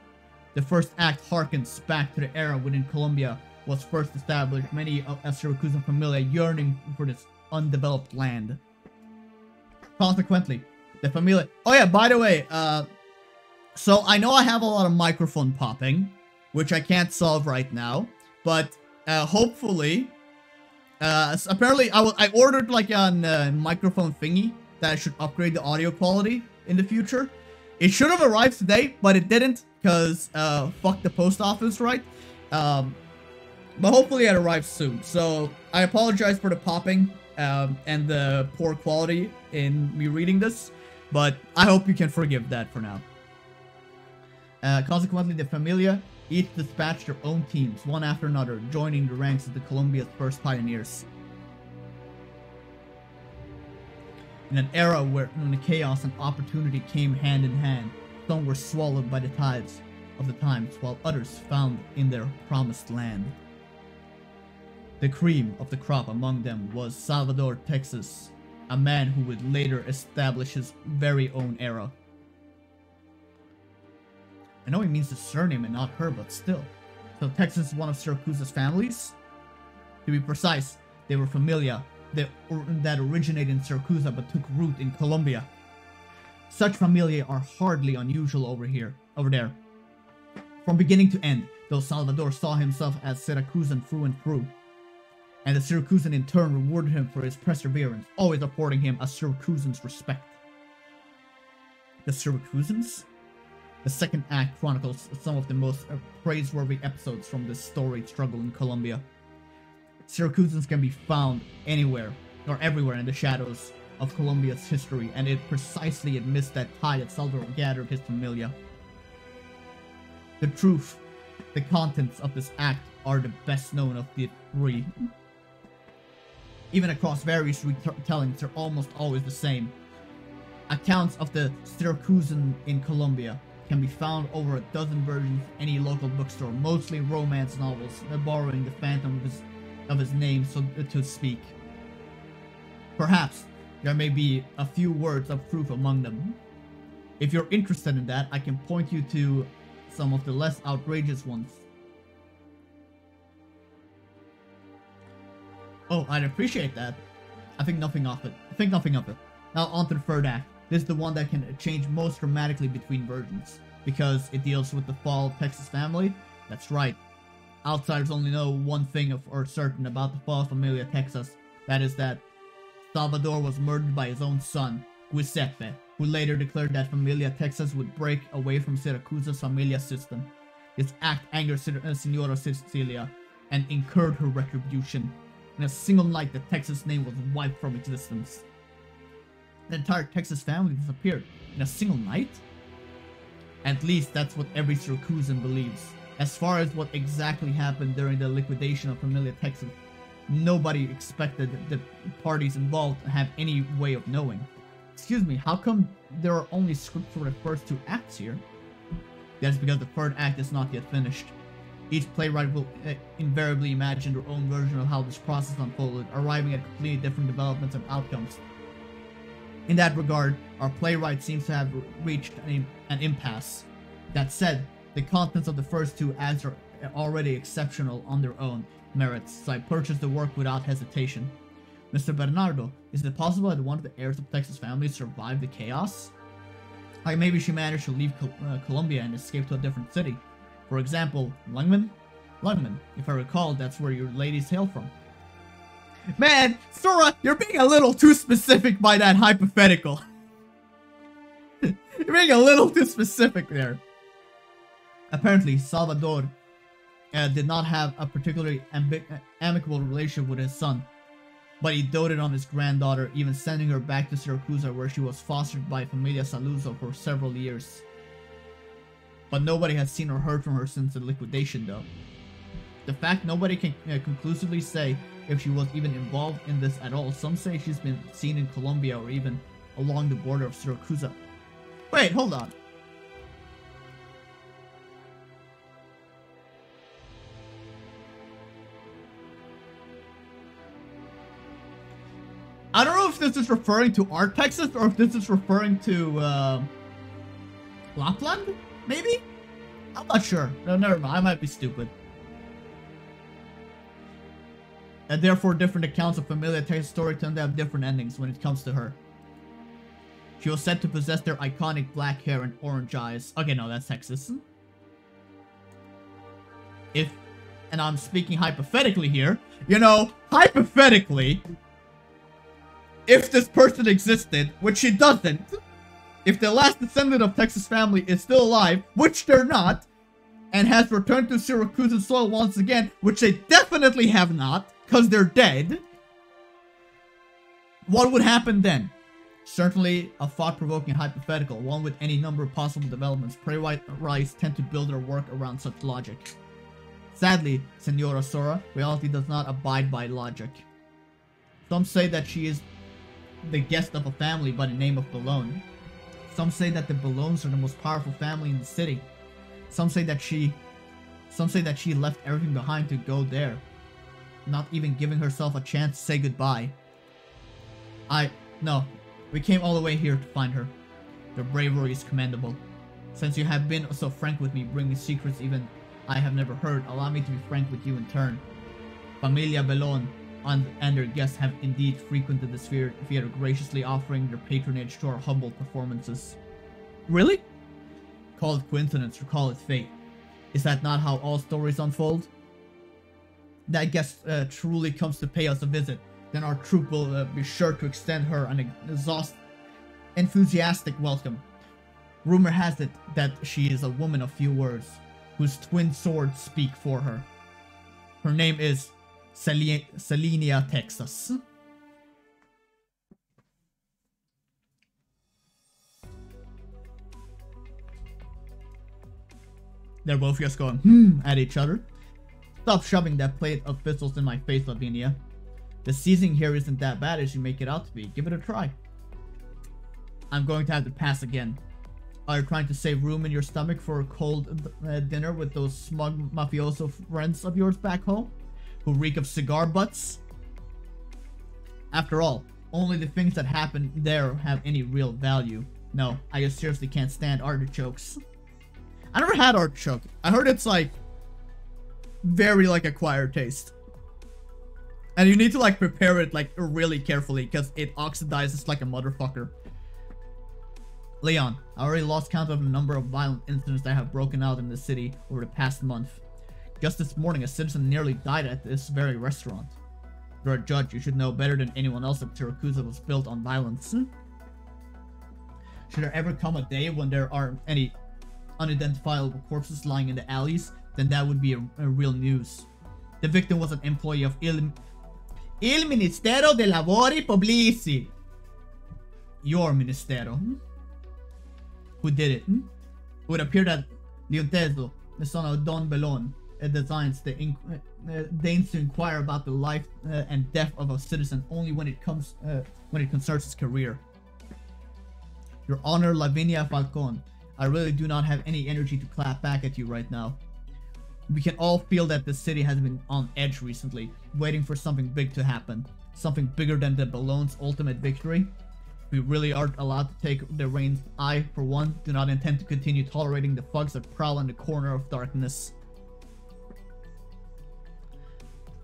The first act harkens back to the era when Colombia was first established, many of Shirokutans familia yearning for this undeveloped land. Consequently, the familia... Oh yeah, by the way, so I know I have a lot of microphone popping, which I can't solve right now, but hopefully, apparently I ordered like a microphone thingy that should upgrade the audio quality in the future. It should have arrived today, but it didn't, because fuck the post office, right? But hopefully it arrives soon. So I apologize for the popping and the poor quality in me reading this, but I hope you can forgive that for now. Consequently, the Familia each dispatched their own teams, one after another, joining the ranks of the Columbia's first pioneers. In an era when the chaos and opportunity came hand in hand, some were swallowed by the tides of the times, while others found in their promised land. The cream of the crop among them was Salvador Texas, a man who would later establish his very own era. I know he means the surname and not her, but still. So Texas is one of Syracuse's families? To be precise, they were Familia that originated in Syracuse but took root in Colombia. Such familia are hardly unusual over there. From beginning to end, though Salvador saw himself as Syracusan through and through, and the Syracusan in turn rewarded him for his perseverance, always affording him a Syracusan's respect. The Syracusans? The second act chronicles some of the most praiseworthy episodes from this storied struggle in Colombia. Syracusans can be found anywhere, or everywhere in the shadows of Colombia's history, and it precisely amidst that tide that Salvador gathered his familia. The truth, the contents of this act are the best known of the three. Even across various retellings, they're almost always the same. Accounts of the Syracusan in Colombia can be found over a dozen versions in any local bookstore, mostly romance novels, borrowing the phantom of his name, so to speak. Perhaps there may be a few words of proof among them. If you're interested in that, I can point you to some of the less outrageous ones. Oh, I'd appreciate that. I think nothing of it. Now on to the third act. This is the one that can change most dramatically between versions, because it deals with the fall of Texas family. That's right. Outsiders only know one thing for certain about the fall of Familia Texas. That is that Salvador was murdered by his own son, Giuseppe, who later declared that Familia Texas would break away from Syracuse's Familia system. This act angered Senora Cecilia and incurred her retribution. In a single night, the Texas name was wiped from existence. The entire Texas family disappeared in a single night? At least that's what every Syracusan believes. As far as what exactly happened during the liquidation of Familia Texas, nobody expected the parties involved to have any way of knowing. Excuse me, how come there are only scripts for the first two acts here? That's because the third act is not yet finished. Each playwright will invariably imagine their own version of how this process unfolded, arriving at completely different developments and outcomes. In that regard, our playwright seems to have reached an impasse. That said, the contents of the first two acts are already exceptional on their own merits, so I purchased the work without hesitation. Mr. Bernardo, is it possible that one of the heirs of Texas family survived the chaos? Like maybe she managed to leave Colombia and escape to a different city. For example, Lungman? Lungman, if I recall, that's where your ladies hail from. Man, Sora, you're being a little too specific by that hypothetical. You're being a little too specific there. Apparently, Salvador did not have a particularly amicable relationship with his son, but he doted on his granddaughter, even sending her back to Syracuse, where she was fostered by Familia Saluzzo for several years. But nobody has seen or heard from her since the liquidation, though. The fact nobody can conclusively say if she was even involved in this at all. Some say she's been seen in Colombia or even along the border of Syracuse. Wait, hold on. I don't know if this is referring to our Texas or if this is referring to Lapland, maybe? I'm not sure. No, never mind. I might be stupid. And therefore, different accounts of Familia Texas story tend to have different endings when it comes to her. She was said to possess their iconic black hair and orange eyes. Okay, no, that's Texas. And I'm speaking hypothetically here, you know, hypothetically, if this person existed, which she doesn't, if the last descendant of Texas family is still alive, which they're not, and has returned to Syracuse's soil once again, which they definitely have not, because they're dead, what would happen then? Certainly a thought-provoking hypothetical, one with any number of possible developments. Playwrights tend to build their work around such logic. Sadly, Senora Sora, reality does not abide by logic. Some say that she is the guest of a family by the name of Balone. Some say that the Balones are the most powerful family in the city. Some say that she left everything behind to go there, not even giving herself a chance to say goodbye. No, we came all the way here to find her. Your bravery is commendable. Since you have been so frank with me, bringing secrets even I have never heard, allow me to be frank with you in turn. Familia Balone and their guests have indeed frequented the theater, graciously offering their patronage to our humble performances. Really? Call it coincidence or call it fate. Is that not how all stories unfold? That guest truly comes to pay us a visit, then our troupe will be sure to extend her an enthusiastic welcome. Rumor has it that she is a woman of few words, whose twin swords speak for her. Her name is Selenia Texas. They're both just going, at each other. Stop shoving that plate of pistols in my face, Lavinia. The seasoning here isn't that bad as you make it out to be. Give it a try. I'm going to have to pass again. Are you trying to save room in your stomach for a cold dinner with those smug mafioso friends of yours back home? Who reek of cigar butts? After all, only the things that happen there have any real value. No, I just seriously can't stand artichokes. I never had artichoke. I heard it's like very like acquired taste. And you need to like prepare it like really carefully because it oxidizes like a motherfucker. Leon, I already lost count of the number of violent incidents that have broken out in the city over the past month. Just this morning, a citizen nearly died at this very restaurant. You're a judge, you should know better than anyone else that Syracuse was built on violence. Should there ever come a day when there are any unidentifiable corpses lying in the alleys, then that would be a real news. The victim was an employee of Il Ministero dei Lavori Pubblici. Your Ministero. Who did it? It would appear that Leonteso, the son of Don Belon, deigns to inquire about the life and death of a citizen only when it concerns his career. Your Honor, Lavinia Falcon, I really do not have any energy to clap back at you right now. We can all feel that the city has been on edge recently, waiting for something big to happen. Something bigger than the Ballone's ultimate victory. We really aren't allowed to take the reins. I, for one, do not intend to continue tolerating the thugs that prowl in the corner of darkness.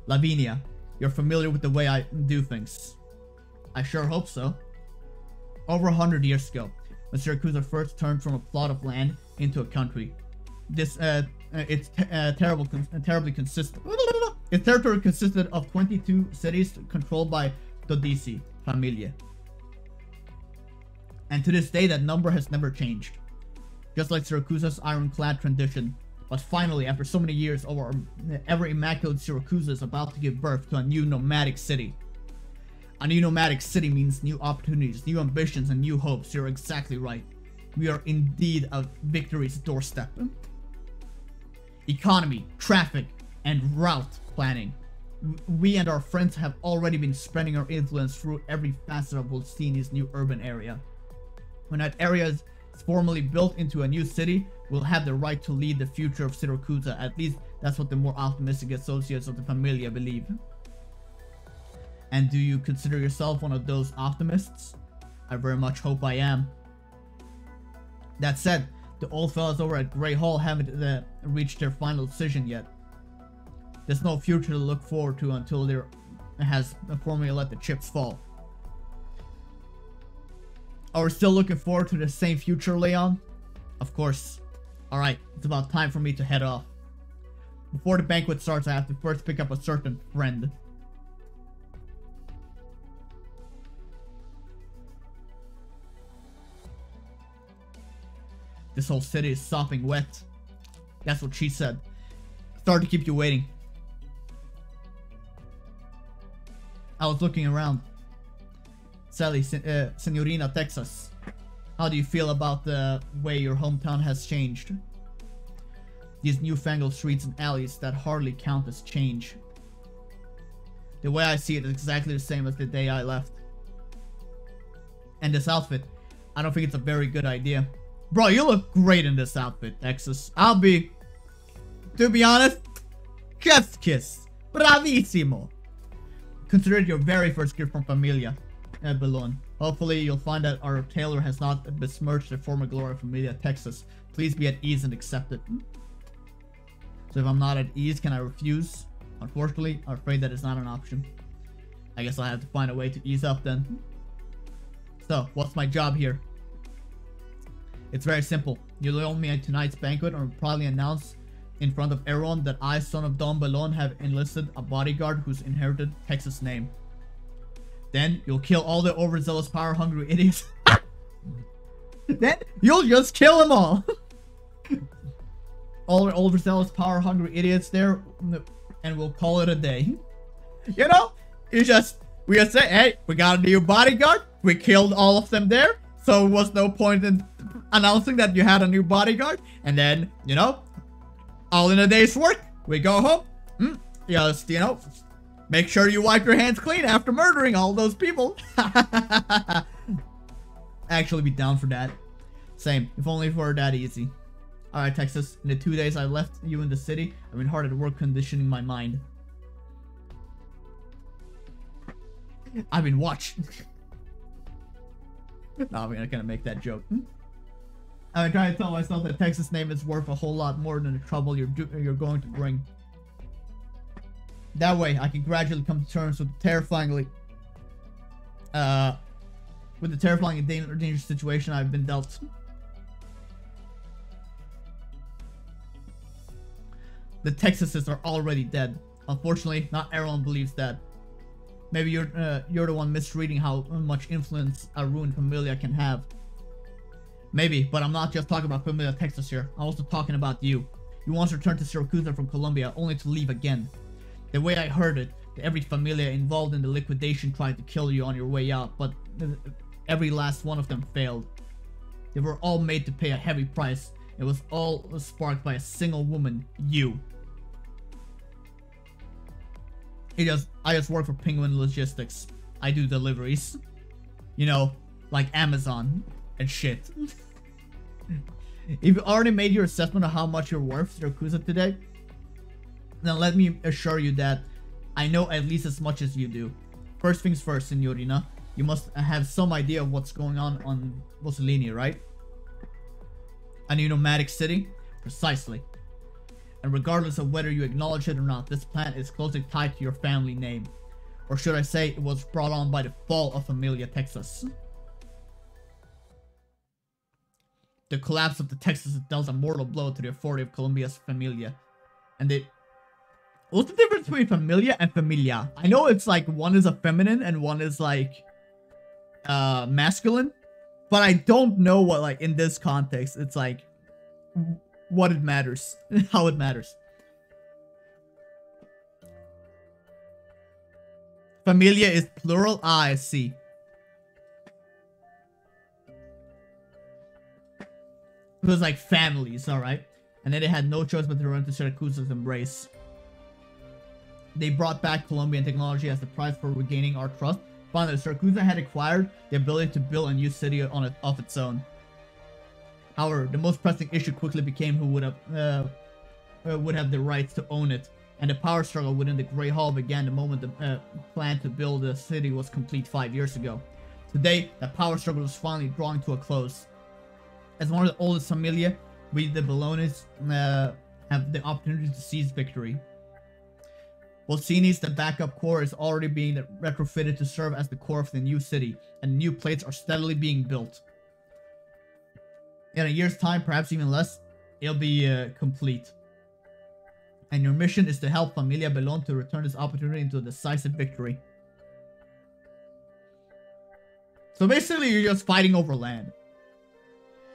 Lavinia, you're familiar with the way I do things. I sure hope so. Over 100 years ago, when Syracuse first turned from a plot of land into a country, its territory consisted of 22 cities controlled by Dodici Familia. And to this day, that number has never changed. Just like Syracuse's ironclad tradition. But finally, after so many years, our ever-immaculate Syracuse is about to give birth to a new nomadic city. A new nomadic city means new opportunities, new ambitions, and new hopes. You're exactly right. We are indeed a victory's doorstep. Economy, traffic, and route planning. We and our friends have already been spreading our influence through every facet of Volstini's new urban area. When that area is formally built into a new city, we'll have the right to lead the future of Syracuse. At least that's what the more optimistic associates of the Familia believe. And do you consider yourself one of those optimists? I very much hope I am. That said, the old fellas over at Grey Hall haven't reached their final decision yet. There's no future to look forward to until there has formally let the chips fall. Are we still looking forward to the same future, Leon? Of course. Alright, it's about time for me to head off. Before the banquet starts, I have to first pick up a certain friend. This whole city is sopping wet. That's what she said. Sorry to keep you waiting. I was looking around. Sally, Senorina, Texas. How do you feel about the way your hometown has changed? These newfangled streets and alleys that hardly count as change. The way I see it is exactly the same as the day I left. And this outfit, I don't think it's a very good idea. Bro, you look great in this outfit, Texas. To be honest, chef's kiss. Bravissimo. Consider it your very first gift from Familia Belon. Hopefully you'll find that our tailor has not besmirched the former glory of Familia, Texas. Please be at ease and accept it. So if I'm not at ease, can I refuse? Unfortunately, I'm afraid that is not an option. I guess I'll have to find a way to ease up then. So, what's my job here? It's very simple. You'll own me at tonight's banquet and will probably announce in front of everyone that I, son of Don Balon, have enlisted a bodyguard who's inherited Texas' name. Then, you'll kill all the overzealous, power-hungry idiots. Then, you'll just kill them all. All the overzealous, power-hungry idiots there, and we'll call it a day. You know, we just say, hey, we got a new bodyguard. We killed all of them there, so there was no point in announcing that you had a new bodyguard. And then, you know, all in a day's work, we go home. Just, you know, make sure you wipe your hands clean after murdering all those people. Actually be down for that. Same, if only for that easy. Alright, Texas, in the 2 days I left you in the city, I've been hard at work conditioning my mind. I've been watching. No, I'm not gonna make that joke. I've been trying to tell myself that Texas name is worth a whole lot more than the trouble you're going to bring. That way, I can gradually come to terms with the terrifying and dangerous situation I've been dealt. The Texases are already dead. Unfortunately, not everyone believes that. Maybe you're the one misreading how much influence a ruined Familia can have. Maybe, but I'm not just talking about Familia, Texas here. I'm also talking about you. You once returned to Syracuse from Colombia, only to leave again. The way I heard it, every Familia involved in the liquidation tried to kill you on your way out, but every last one of them failed. They were all made to pay a heavy price. It was all sparked by a single woman, you. I just work for Penguin Logistics. I do deliveries. You know, like Amazon and shit. If you already made your assessment of how much you're worth to Yakuza today, then let me assure you that I know at least as much as you do. First things first, Signorina. You must have some idea of what's going on Mussolini, right? A new nomadic city? Precisely. And regardless of whether you acknowledge it or not, this plant is closely tied to your family name. Or should I say, it was brought on by the fall of Familia, Texas. The collapse of the Texas dealt a mortal blow to the authority of Colombia's Familia. And what's the difference between Familia and Familia? I know it's like one is a feminine and one is like masculine. But I don't know what, like, in this context, it's like what it matters, how it matters. Familia is plural. Ah, I see. It was like families, alright. And then they had no choice but to run to Syracuse's embrace. They brought back Colombian technology as the price for regaining our trust. Finally, Syracuse had acquired the ability to build a new city of its own. However, the most pressing issue quickly became who would have the rights to own it, and the power struggle within the Grey Hall began the moment the plan to build the city was complete 5 years ago. Today, the power struggle is finally drawing to a close. As one of the oldest Familia, we the Bellonis have the opportunity to seize victory. Bolsini's, the backup core, is already being retrofitted to serve as the core of the new city, and new plates are steadily being built. In a year's time, perhaps even less, it'll be complete. And your mission is to help Familia Belon to return this opportunity into a decisive victory. So basically, you're just fighting over land.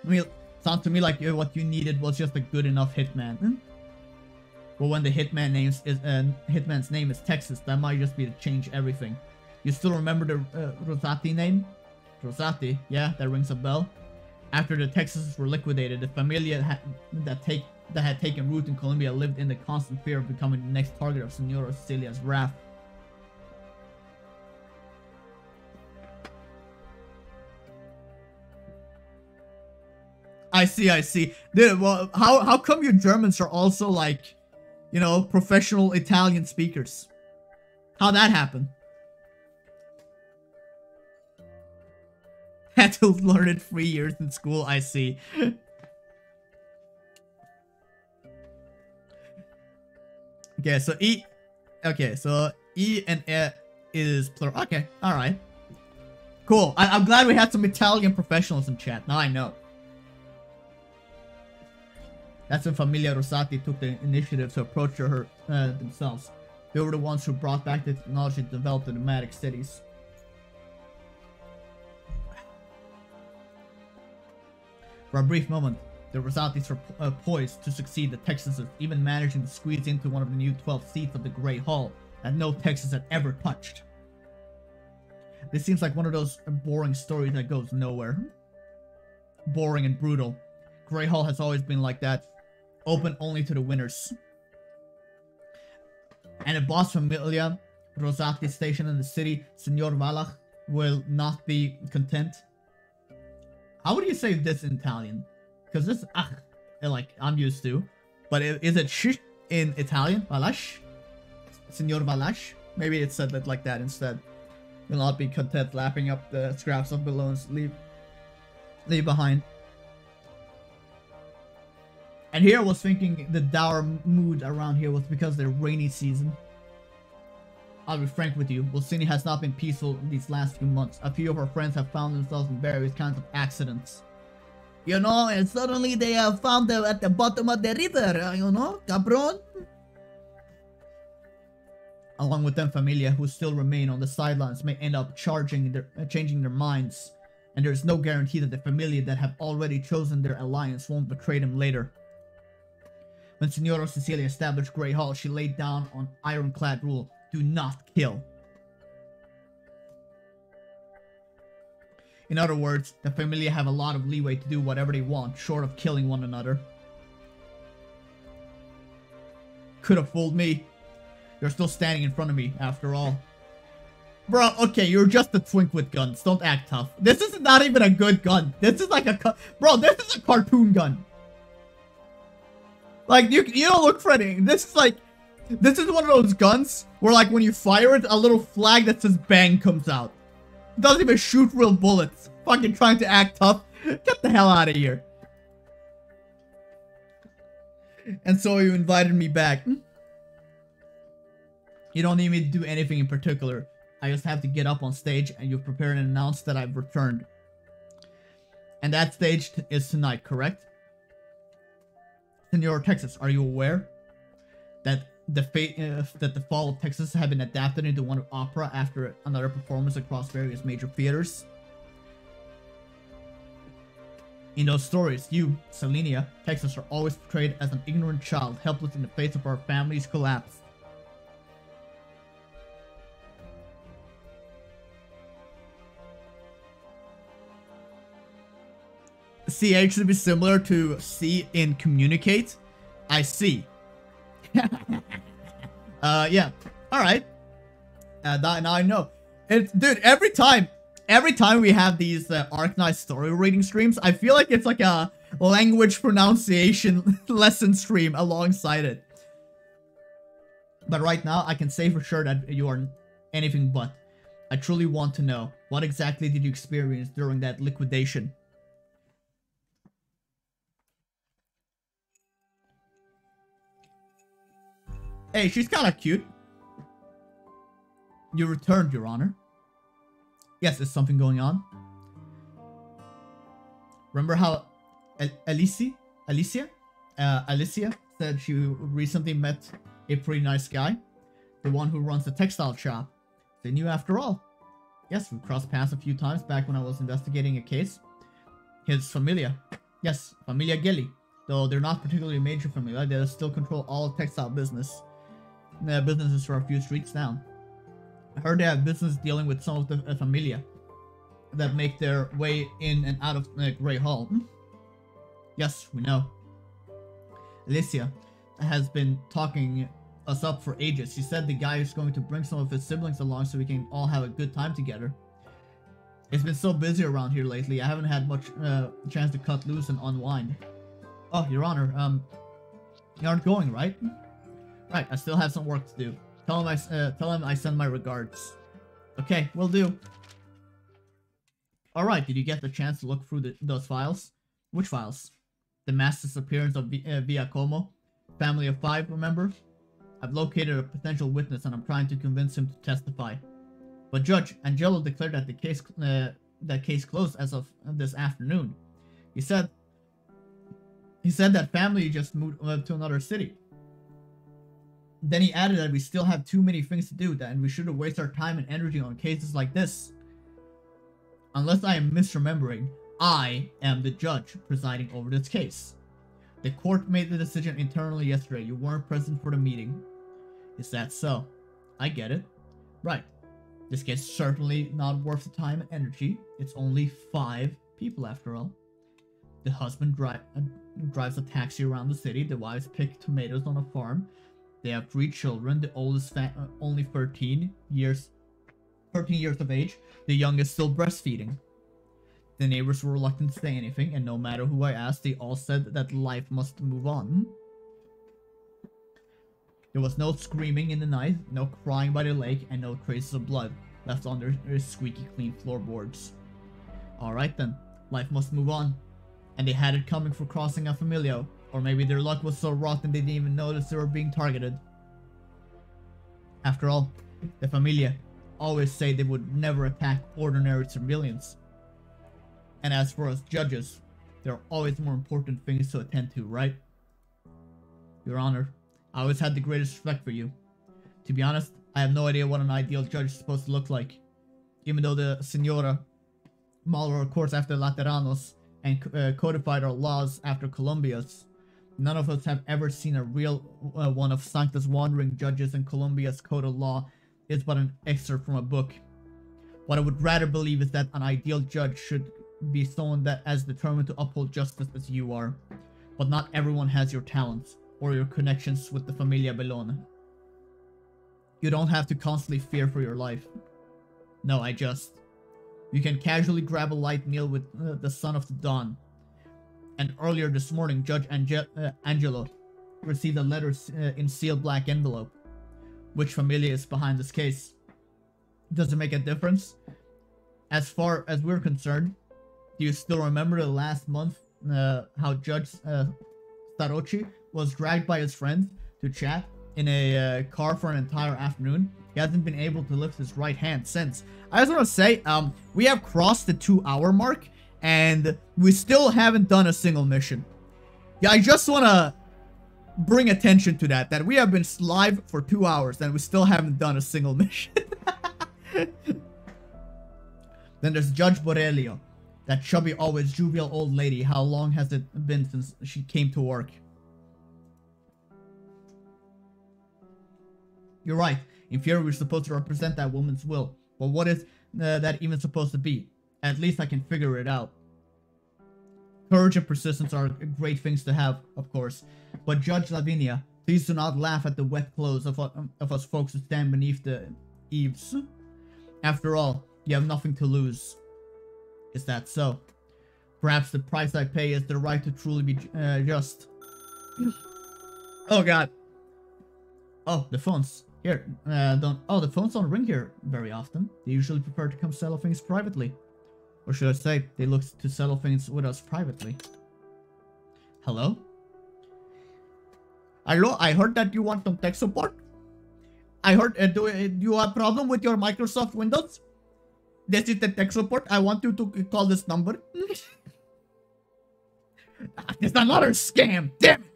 I mean, Sounds to me like what you needed was just a good enough hitman. But when the hitman's name is Texas, that might just be to change everything. You still remember the Rosati name? Rosati, yeah, that rings a bell. After the Texases were liquidated, the familia that had taken root in Colombia lived in the constant fear of becoming the next target of Senora Cecilia's wrath. I see. Dude, well, how come you Germans are also like, you know, professional Italian speakers? How'd that happen? Had to learn it 3 years in school, I see. Okay, so E... Okay, so E and E is plural. Okay, alright. Cool. I'm glad we had some Italian professionals in chat. Now I know. That's when Familia Rosati took the initiative to approach her themselves. They were the ones who brought back the technology to develop the nomadic cities. For a brief moment, the Rosatis were poised to succeed the Texans, even managing to squeeze into one of the new 12 seats of the Great Hall that no Texas had ever touched. This seems like one of those boring stories that goes nowhere. Boring and brutal. Great Hall has always been like that. Open only to the winners. And the boss Familia Rosati station in the city, Senor Valach, will not be content. How would you say this in Italian? Because this, like, I'm used to. But is it sh in Italian? Valash? Senor Valash? Maybe it's said that like that instead. Will not be content lapping up the scraps of balloons leave behind. And here I was thinking the dour mood around here was because of the rainy season. I'll be frank with you, Wilsini has not been peaceful these last few months. A few of our friends have found themselves in various kinds of accidents. You know, and suddenly they have found them at the bottom of the river, you know, cabron? Along with them, Familia, who still remain on the sidelines, may end up changing their minds. And there is no guarantee that the Familia that have already chosen their alliance won't betray them later. When Senora Cecilia established Grey Hall, she laid down an ironclad rule: do not kill. In other words, the Familia have a lot of leeway to do whatever they want, short of killing one another. Could have fooled me. You're still standing in front of me, after all. Bro, okay, you're just a twink with guns. Don't act tough. This is not even a good gun. This is like a... Bro, this is a cartoon gun. Like, you don't look threatening. This is like... This is one of those guns where, like, when you fire it, a little flag that says bang comes out. It doesn't even shoot real bullets. Fucking trying to act tough. Get the hell out of here. And so you invited me back. You don't need me to do anything in particular. I just have to get up on stage and you've prepared and announced that I've returned. And that stage is tonight, correct? Senor Texas, are you aware that the fall of Texas have been adapted into one opera after another performance across various major theaters? In those stories, you, Selenia, Texas, are always portrayed as an ignorant child, helpless in the face of our family's collapse. CH to be similar to C in communicate. I see. Yeah. Alright. Now I know. Dude, every time we have these Arknight story reading streams, I feel like it's like a language pronunciation lesson stream alongside it. But right now, I can say for sure that you are anything but. I truly want to know, what exactly did you experience during that liquidation? Hey, she's kind of cute. You returned, Your Honor. Yes, is something going on? Remember how Alicia said she recently met a pretty nice guy? The one who runs the textile shop. They knew after all. Yes, we crossed paths a few times back when I was investigating a case. His familia. Yes, Familia Gelli. Though they're not particularly major familia, they still control all textile businesses for a few streets down. I heard they have business dealing with some of the familia that make their way in and out of Grey Hall. Yes, we know. Alicia has been talking us up for ages. She said the guy is going to bring some of his siblings along so we can all have a good time together. It's been so busy around here lately, I haven't had much chance to cut loose and unwind. Oh, Your Honor, you aren't going, right? Right, I still have some work to do. Tell him I send my regards. Okay, will do. Alright, did you get the chance to look through those files? Which files? The mass disappearance of Via Como? Family of 5, remember? I've located a potential witness and I'm trying to convince him to testify. But Judge, Angelo declared that the case closed as of this afternoon. He said that family just moved to another city. Then he added that we still have too many things to do and we shouldn't waste our time and energy on cases like this. Unless I am misremembering, I am the judge presiding over this case. The court made the decision internally yesterday. You weren't present for the meeting. Is that so? I get it. Right. This case is certainly not worth the time and energy. It's only 5 people after all. The husband drives a taxi around the city. The wives pick tomatoes on a farm. They have 3 children. The oldest only 13 years of age. The youngest still breastfeeding. The neighbors were reluctant to say anything, and no matter who I asked, they all said that life must move on. There was no screaming in the night, no crying by the lake, and no traces of blood left on their squeaky clean floorboards. Alright then, life must move on. And they had it coming for crossing a familia, or maybe their luck was so rotten they didn't even notice they were being targeted. After all, the familia always say they would never attack ordinary civilians. And as for us judges, there are always more important things to attend to, right? Your Honor, I always had the greatest respect for you. To be honest, I have no idea what an ideal judge is supposed to look like. Even though the Senora modeled our courts after Lateranos and codified our laws after Colombia's, none of us have ever seen a real one of Sancta's wandering judges, and Colombia's code of law is but an excerpt from a book. What I would rather believe is that an ideal judge should be someone that as determined to uphold justice as you are. But not everyone has your talents or your connections with the Familia Bellone. You don't have to constantly fear for your life. No, you can casually grab a light meal with the son of the dawn. And earlier this morning, Judge Angelo received a letter in sealed black envelope. Which familia is behind this case? Does it make a difference? As far as we're concerned, do you still remember the last month how Judge Starochi was dragged by his friends to chat in a car for an entire afternoon? He hasn't been able to lift his right hand since. I just want to say, we have crossed the 2-hour mark, and we still haven't done a single mission. Yeah, I just want to bring attention to that we have been live for 2 hours, and we still haven't done a single mission. Then there's Judge Borelio. That chubby, always jovial old lady. How long has it been since she came to work? You're right. In theory, we're supposed to represent that woman's will. But what is that even supposed to be? At least I can figure it out. Courage and persistence are great things to have, of course. But Judge Lavinia, please do not laugh at the wet clothes of us folks who stand beneath the eaves. After all, you have nothing to lose. Is that so? Perhaps the price I pay is the right to truly be just. Oh god. Oh, the phones. Here, the phones don't ring here very often. They usually prefer to come settle things privately. Or should I say, they look to settle things with us privately. Hello? Hello, I heard that you want some tech support. I heard, do you have a problem with your Microsoft Windows? This is the tech support. I want you to call this number. It's another scam. Damn it.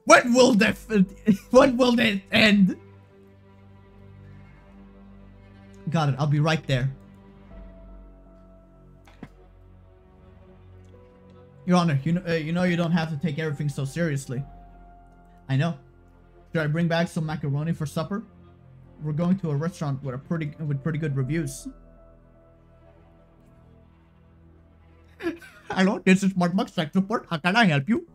When will that end? Got it. I'll be right there. Your Honor, you know you don't have to take everything so seriously. I know. Should I bring back some macaroni for supper? We're going to a restaurant with pretty good reviews. Hello, this is Smart Bucks Tech Support. How can I help you?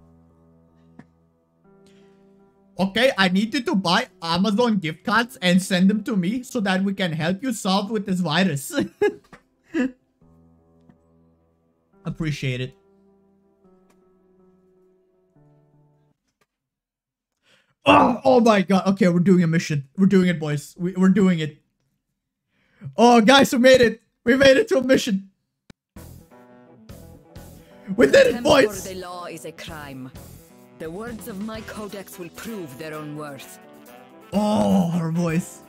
Okay, I need you to buy Amazon gift cards and send them to me so that we can help you solve with this virus. Appreciate it. Oh my god. Okay, we're doing a mission. We're doing it, boys. We're doing it. Oh, guys, we made it. We made it to a mission. We did it, boys. Contempt for the law is a crime. The words of my codex will prove their own worth. Oh, her voice.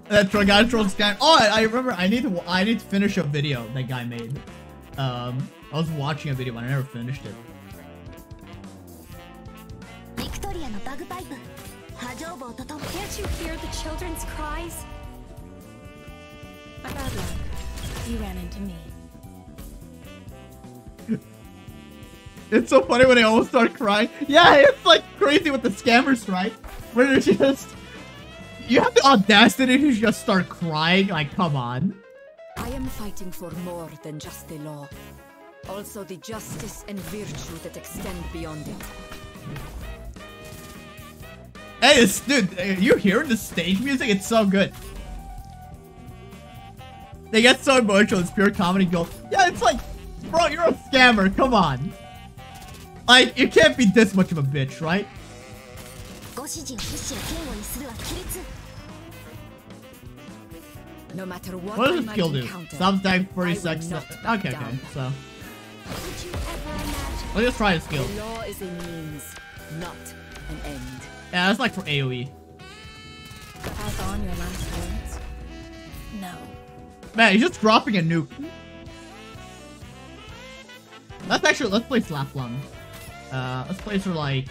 That guy trolls guy. Oh, I remember. I need to finish a video that guy made. I was watching a video, but I never finished it. Can't you hear the children's cries? Bad luck. You ran into me. It's so funny when they all start crying. Yeah, it's like crazy with the scammers, right? Where they're just... You have the audacity to just start crying. Like, come on. I am fighting for more than just the law. Also the justice and virtue that extend beyond it. Hey, dude, you hearing the stage music? It's so good. They get so emotional. It's pure comedy. Go, yeah, it's like, bro, you're a scammer. Come on. Like, you can't be this much of a bitch, right? No matter what What does this skill do? Sometimes 30 seconds. Okay, so. Let's just try the skill. The law is a means, not an end. Yeah, that's like for AoE. Pass on your last words? No. Man, he's just dropping a nuke. Let's play Slap Lung. Let's place her like...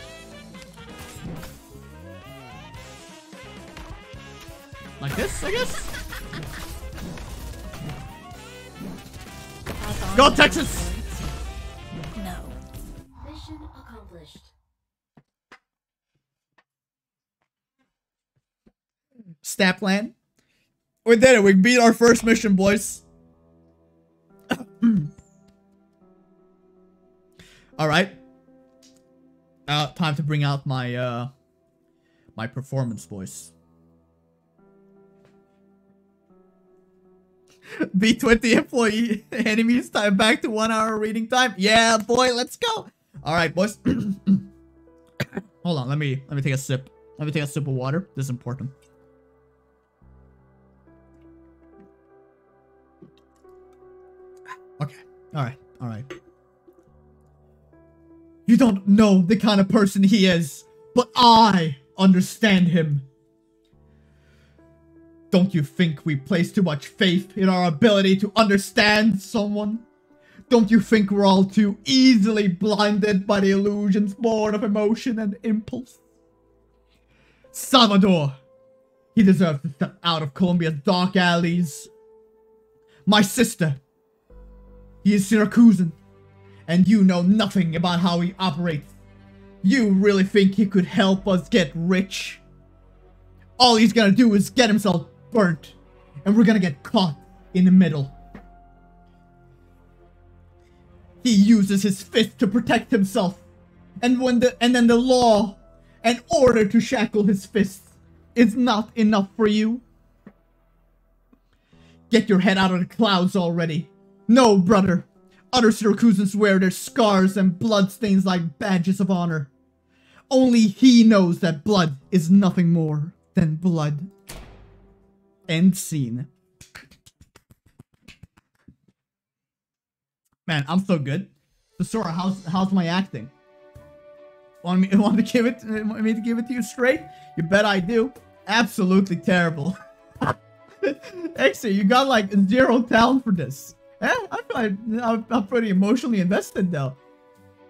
Like this, I guess? Go, Texas! No. Mission accomplished. Stapland. We did it. We beat our first mission, boys. Alright. Time to bring out my, my performance voice. B20 employee enemies time back to 1 hour reading time. Yeah, boy, let's go. Alright, boys. Hold on, let me take a sip. Let me take a sip of water. This is important. Okay. Alright. You don't know the kind of person he is, but I understand him. Don't you think we place too much faith in our ability to understand someone? Don't you think we're all too easily blinded by the illusions born of emotion and impulse? Salvador, he deserves to step out of Colombia's dark alleys. My sister, he is Syracusan, and you know nothing about how he operates. You really think he could help us get rich? All he's gonna do is get himself burnt, and we're gonna get caught in the middle. He uses his fist to protect himself, and then the law and order to shackle his fists is not enough for you. Get your head out of the clouds already. No, brother. Other Syracusans wear their scars and bloodstains like badges of honor. Only he knows that blood is nothing more than blood. End scene. Man, I'm so good. So Sora, how's my acting? Want me to give it to you straight? You bet I do. Absolutely terrible. Actually, you got like 0 talent for this. Eh? I'm pretty emotionally invested though.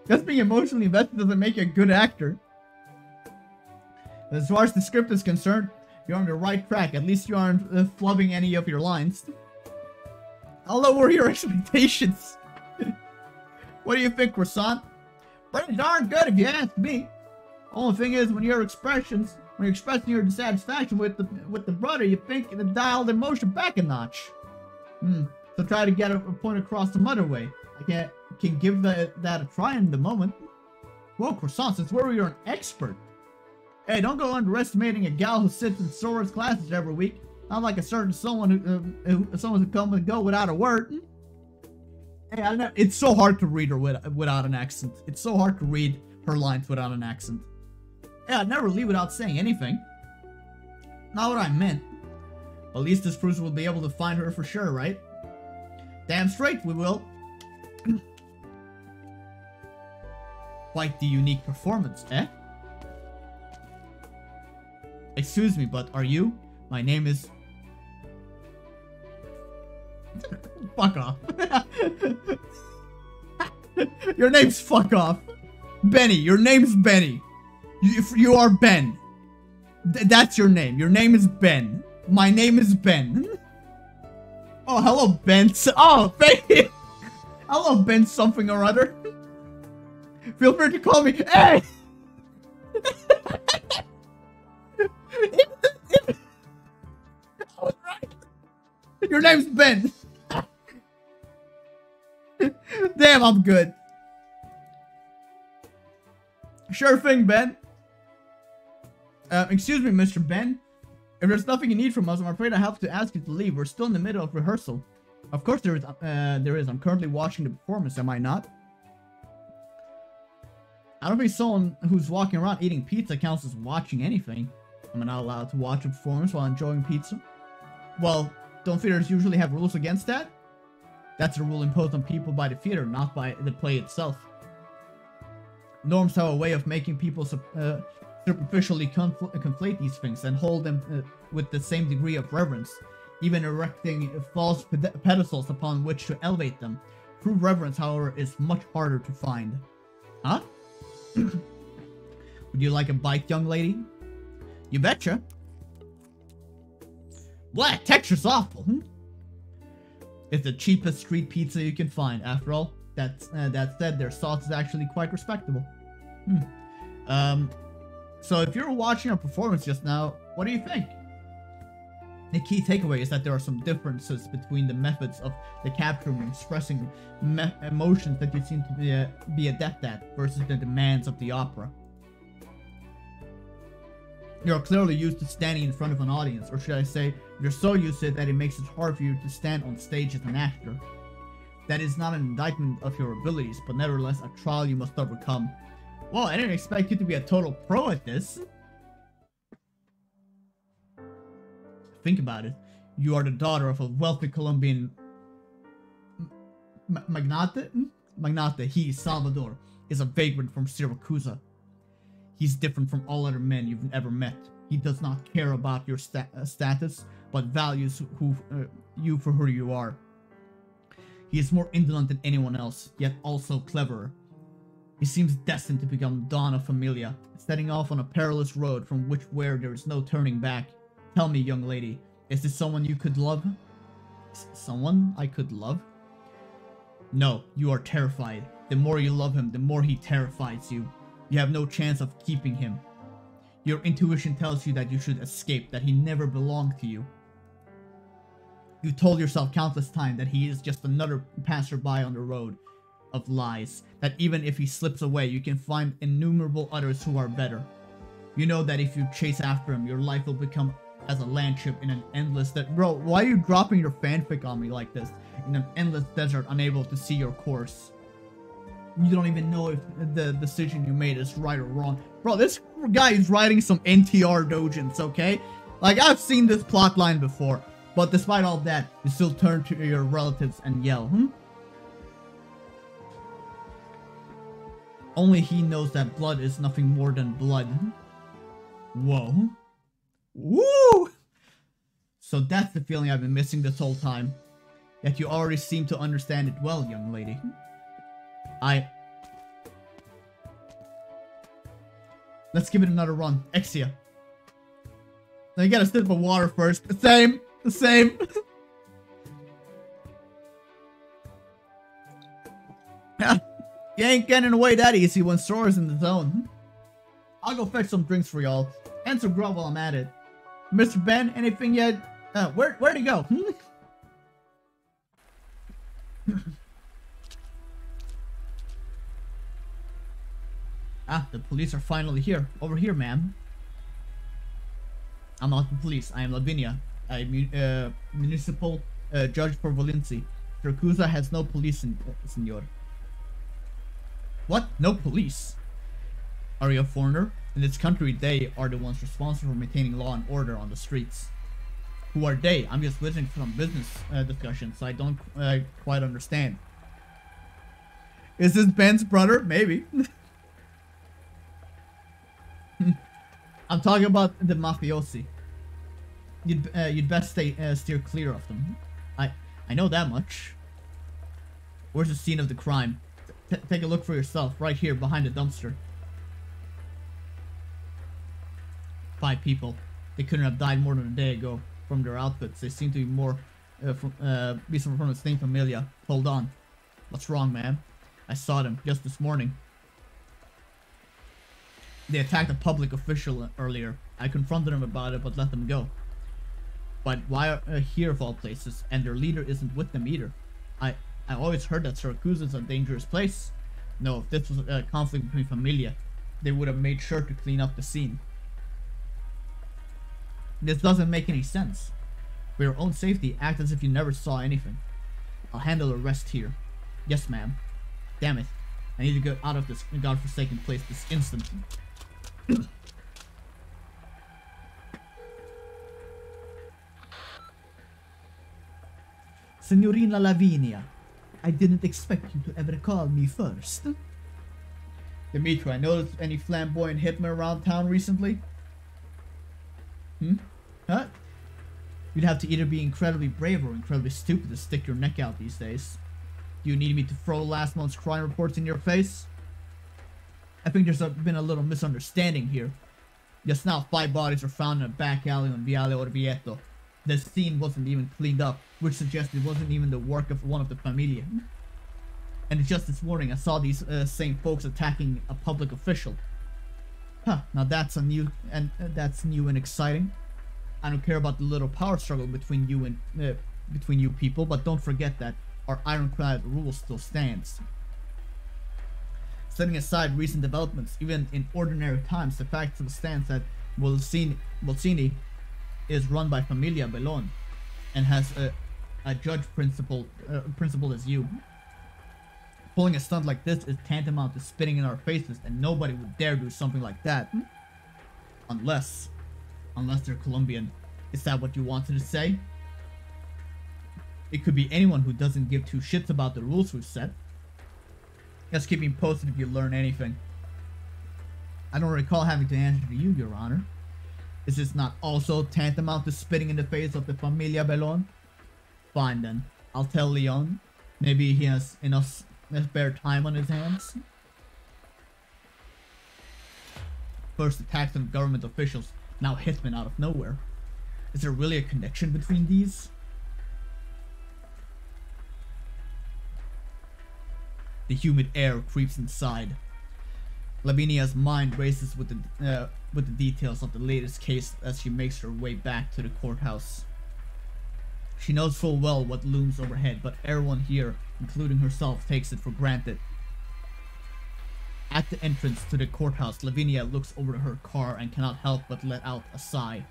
Just being emotionally invested doesn't make you a good actor. As far as the script is concerned, you're on the right track. At least you aren't flubbing any of your lines. I'll lower your expectations. What do you think, Croissant? Pretty darn good if you ask me. Only thing is, when you're expressing your dissatisfaction with the brother, you think to dial the emotion back a notch. So try to get a point across some other way. I can give that a try in the moment. Whoa, Croissant, since where you're an expert. Hey, don't go underestimating a gal who sits in Sora's classes every week. Not like a certain someone who come and go without a word. Hey, I know it's so hard to read her without an accent. It's so hard to read her lines without an accent. Yeah, I'd never leave without saying anything. Not what I meant. At least this proves we'll be able to find her for sure, right? Damn straight we will. Quite the unique performance, eh? Excuse me, but are you? My name is... Fuck off. Your name's fuck off. Benny, your name's Benny. You are Ben. That's your name. Your name is Ben. My name is Ben. Oh, hello, Ben. Oh, Ben. Hello, Ben something or other. Feel free to call me. Hey! Your name's Ben. Damn, I'm good. Sure thing, Ben. Excuse me, Mr. Ben. If there's nothing you need from us, I'm afraid I have to ask you to leave. We're still in the middle of rehearsal. Of course there is. I'm currently watching the performance, am I not? I don't think someone who's walking around eating pizza counts as watching anything. Am I not allowed to watch a performance while enjoying pizza? Well, don't theaters usually have rules against that? That's a rule imposed on people by the theater, not by the play itself. Norms have a way of making people superficially conflate these things and hold them with the same degree of reverence, even erecting false pedestals upon which to elevate them. True reverence, however, is much harder to find. Huh? Would you like a bite, young lady? You betcha. What? Texture's awful. It's the cheapest street pizza you can find. After all, that said, their sauce is actually quite respectable. So if you're watching a performance just now, what do you think? The key takeaway is that there are some differences between the methods of the capturing and expressing emotions that you seem to be adept at versus the demands of the opera. You're clearly used to standing in front of an audience, or should I say, you're so used to it that it makes it hard for you to stand on stage as an actor. That is not an indictment of your abilities, but nevertheless a trial you must overcome. Well, I didn't expect you to be a total pro at this. Think about it. You are the daughter of a wealthy Colombian magnate. He, Salvador, is a vagrant from Syracuse. He's different from all other men you've ever met. He does not care about your status, but values you for who you are. He is more indolent than anyone else, yet also cleverer. He seems destined to become Don of Familia, setting off on a perilous road from where there is no turning back. Tell me, young lady, is this someone you could love? Someone I could love? No, you are terrified. The more you love him, the more he terrifies you. You have no chance of keeping him. Your intuition tells you that you should escape, that he never belonged to you. You told yourself countless times that he is just another passerby on the road of lies, that even if he slips away, you can find innumerable others who are better. You know that if you chase after him, your life will become as a land ship in an endless Bro, why are you dropping your fanfic on me like this? In an endless desert, unable to see your course. You don't even know if the decision you made is right or wrong. Bro, this guy is writing some NTR dojins, okay? Like, I've seen this plotline before. But despite all that, you still turn to your relatives and yell, Only he knows that blood is nothing more than blood. Whoa. Woo! So that's the feeling I've been missing this whole time. Yet you already seem to understand it well, young lady. Let's give it another run. Exia. Then you gotta sip of water first. The same. You ain't getting away that easy when Sora's in the zone. I'll go fetch some drinks for y'all. And some grub while I'm at it. Mr. Ben, anything yet? Where'd he go? The police are finally here. Over here, ma'am. I'm not the police. I am Lavinia, a municipal judge for Valenci. Siracusa has no police, senor. What? No police? Are you a foreigner? In this country, they are the ones responsible for maintaining law and order on the streets. Who are they? I'm just listening to some business discussions, so I don't quite understand. Is this Ben's brother? Maybe. I'm talking about the mafiosi. You'd best steer clear of them. I know that much. Where's the scene of the crime? Take a look for yourself, right here behind the dumpster. 5 people. They couldn't have died more than a day ago. From their outfits, they seem to be more from the same familia. Hold on. What's wrong, man? I saw them just this morning. They attacked a public official earlier. I confronted them about it, but let them go. But why here of all places? And their leader isn't with them either. I always heard that Siracusa is a dangerous place. No, if this was a conflict between familia, they would have made sure to clean up the scene. This doesn't make any sense. For your own safety, act as if you never saw anything. I'll handle the rest here. Yes, ma'am. Damn it. I need to get out of this godforsaken place this instant. Signorina Lavinia, I didn't expect you to ever call me first. Dimitri, I noticed any flamboyant hitmen around town recently? Huh? You'd have to either be incredibly brave or incredibly stupid to stick your neck out these days. Do you need me to throw last month's crime reports in your face? I think there's been a little misunderstanding here. Just now, 5 bodies were found in a back alley on Viale Orvieto. The scene wasn't even cleaned up, which suggests it wasn't even the work of one of the familia. And just this morning, I saw these same folks attacking a public official. Huh, now that's new and exciting. I don't care about the little power struggle between you people, but don't forget that our ironclad rule still stands. Setting aside recent developments, even in ordinary times, the fact still stands that Volsini is run by Familia Bellon and has a judge principled as you. Pulling a stunt like this is tantamount to spitting in our faces, and nobody would dare do something like that. Unless they're Colombian. Is that what you wanted to say? It could be anyone who doesn't give 2 shits about the rules we've set. Just keep me posted if you learn anything. I don't recall having to answer to you, Your Honor. Is this not also tantamount to spitting in the face of the Familia Bellon? Fine then. I'll tell Leon. Maybe he has enough spare time on his hands. First attacks on government officials, now hitmen out of nowhere. Is there really a connection between these? The humid air creeps inside. Lavinia's mind races with the details of the latest case as she makes her way back to the courthouse. She knows full well what looms overhead, but everyone here, including herself, takes it for granted. At the entrance to the courthouse, Lavinia looks over to her car and cannot help but let out a sigh.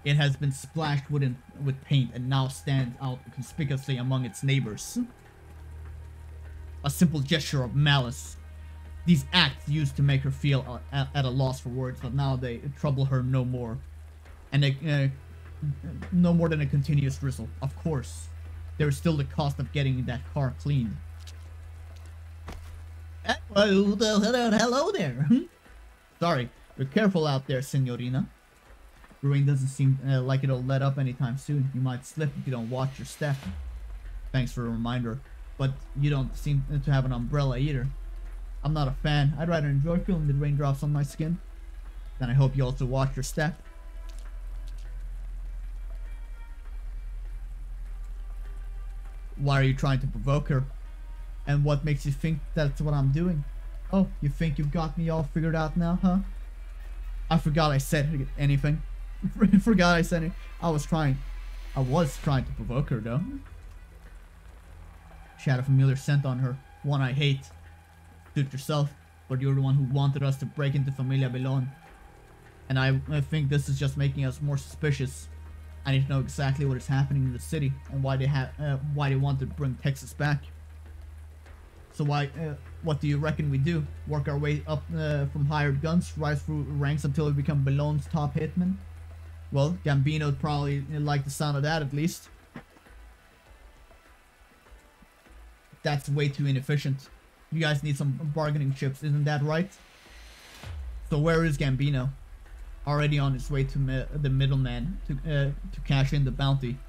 It has been splashed with paint and now stands out conspicuously among its neighbors. A simple gesture of malice. These acts used to make her feel at a loss for words, but now they trouble her no more. And they, no more than a continuous drizzle. Of course, there is still the cost of getting that car cleaned. Hello there. Sorry, be careful out there, Signorina. The rain doesn't seem like it'll let up anytime soon. You might slip if you don't watch your step. Thanks for a reminder. But you don't seem to have an umbrella either. I'm not a fan. I'd rather enjoy feeling the raindrops on my skin. Then I hope you also watch your step. Why are you trying to provoke her? And what makes you think that's what I'm doing? Oh, you think you've got me all figured out now, huh? I forgot I said anything. Forgot I said it. I was trying to provoke her, though. She had a familiar scent on her. One I hate. Suit yourself, but you're the one who wanted us to break into Familia Belon. And I think this is just making us more suspicious. I need to know exactly what is happening in the city and why they want to bring Texas back. So what do you reckon we do? Work our way up from hired guns, rise through ranks until we become Belon's top hitman? Well, Gambino would probably like the sound of that at least. That's way too inefficient. You guys need some bargaining chips, isn't that right? So where is Gambino? Already on his way to the middleman to cash in the bounty.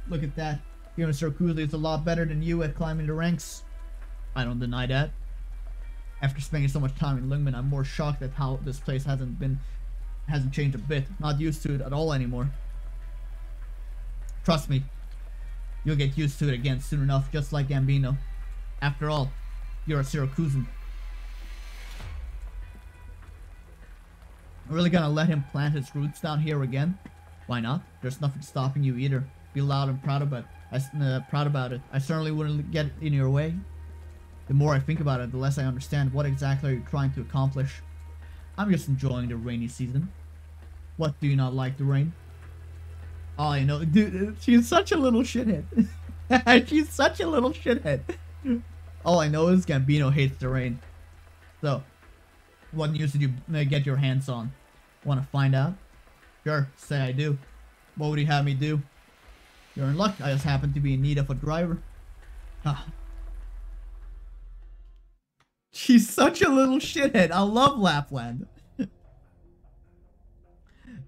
Look at that. Here Mr. Kuzli is a lot better than you at climbing the ranks. I don't deny that. After spending so much time in Lungmen, I'm more shocked at how this place hasn't changed a bit. Not used to it at all anymore. Trust me, you'll get used to it again soon enough, just like Gambino. After all, you're a Syracusan. Really gonna let him plant his roots down here again? Why not? There's nothing stopping you either. Be loud and proud about it. I certainly wouldn't get in your way. The more I think about it, the less I understand what exactly are you trying to accomplish. I'm just enjoying the rainy season. What, do you not like the rain? Oh, you know, dude, she's such a little shithead. She's such a little shithead. All I know is Gambino hates the rain. So, what news did you get your hands on? Want to find out? Sure, say I do. What would you have me do? You're in luck, I just happen to be in need of a driver. She's such a little shithead. I love Lapland.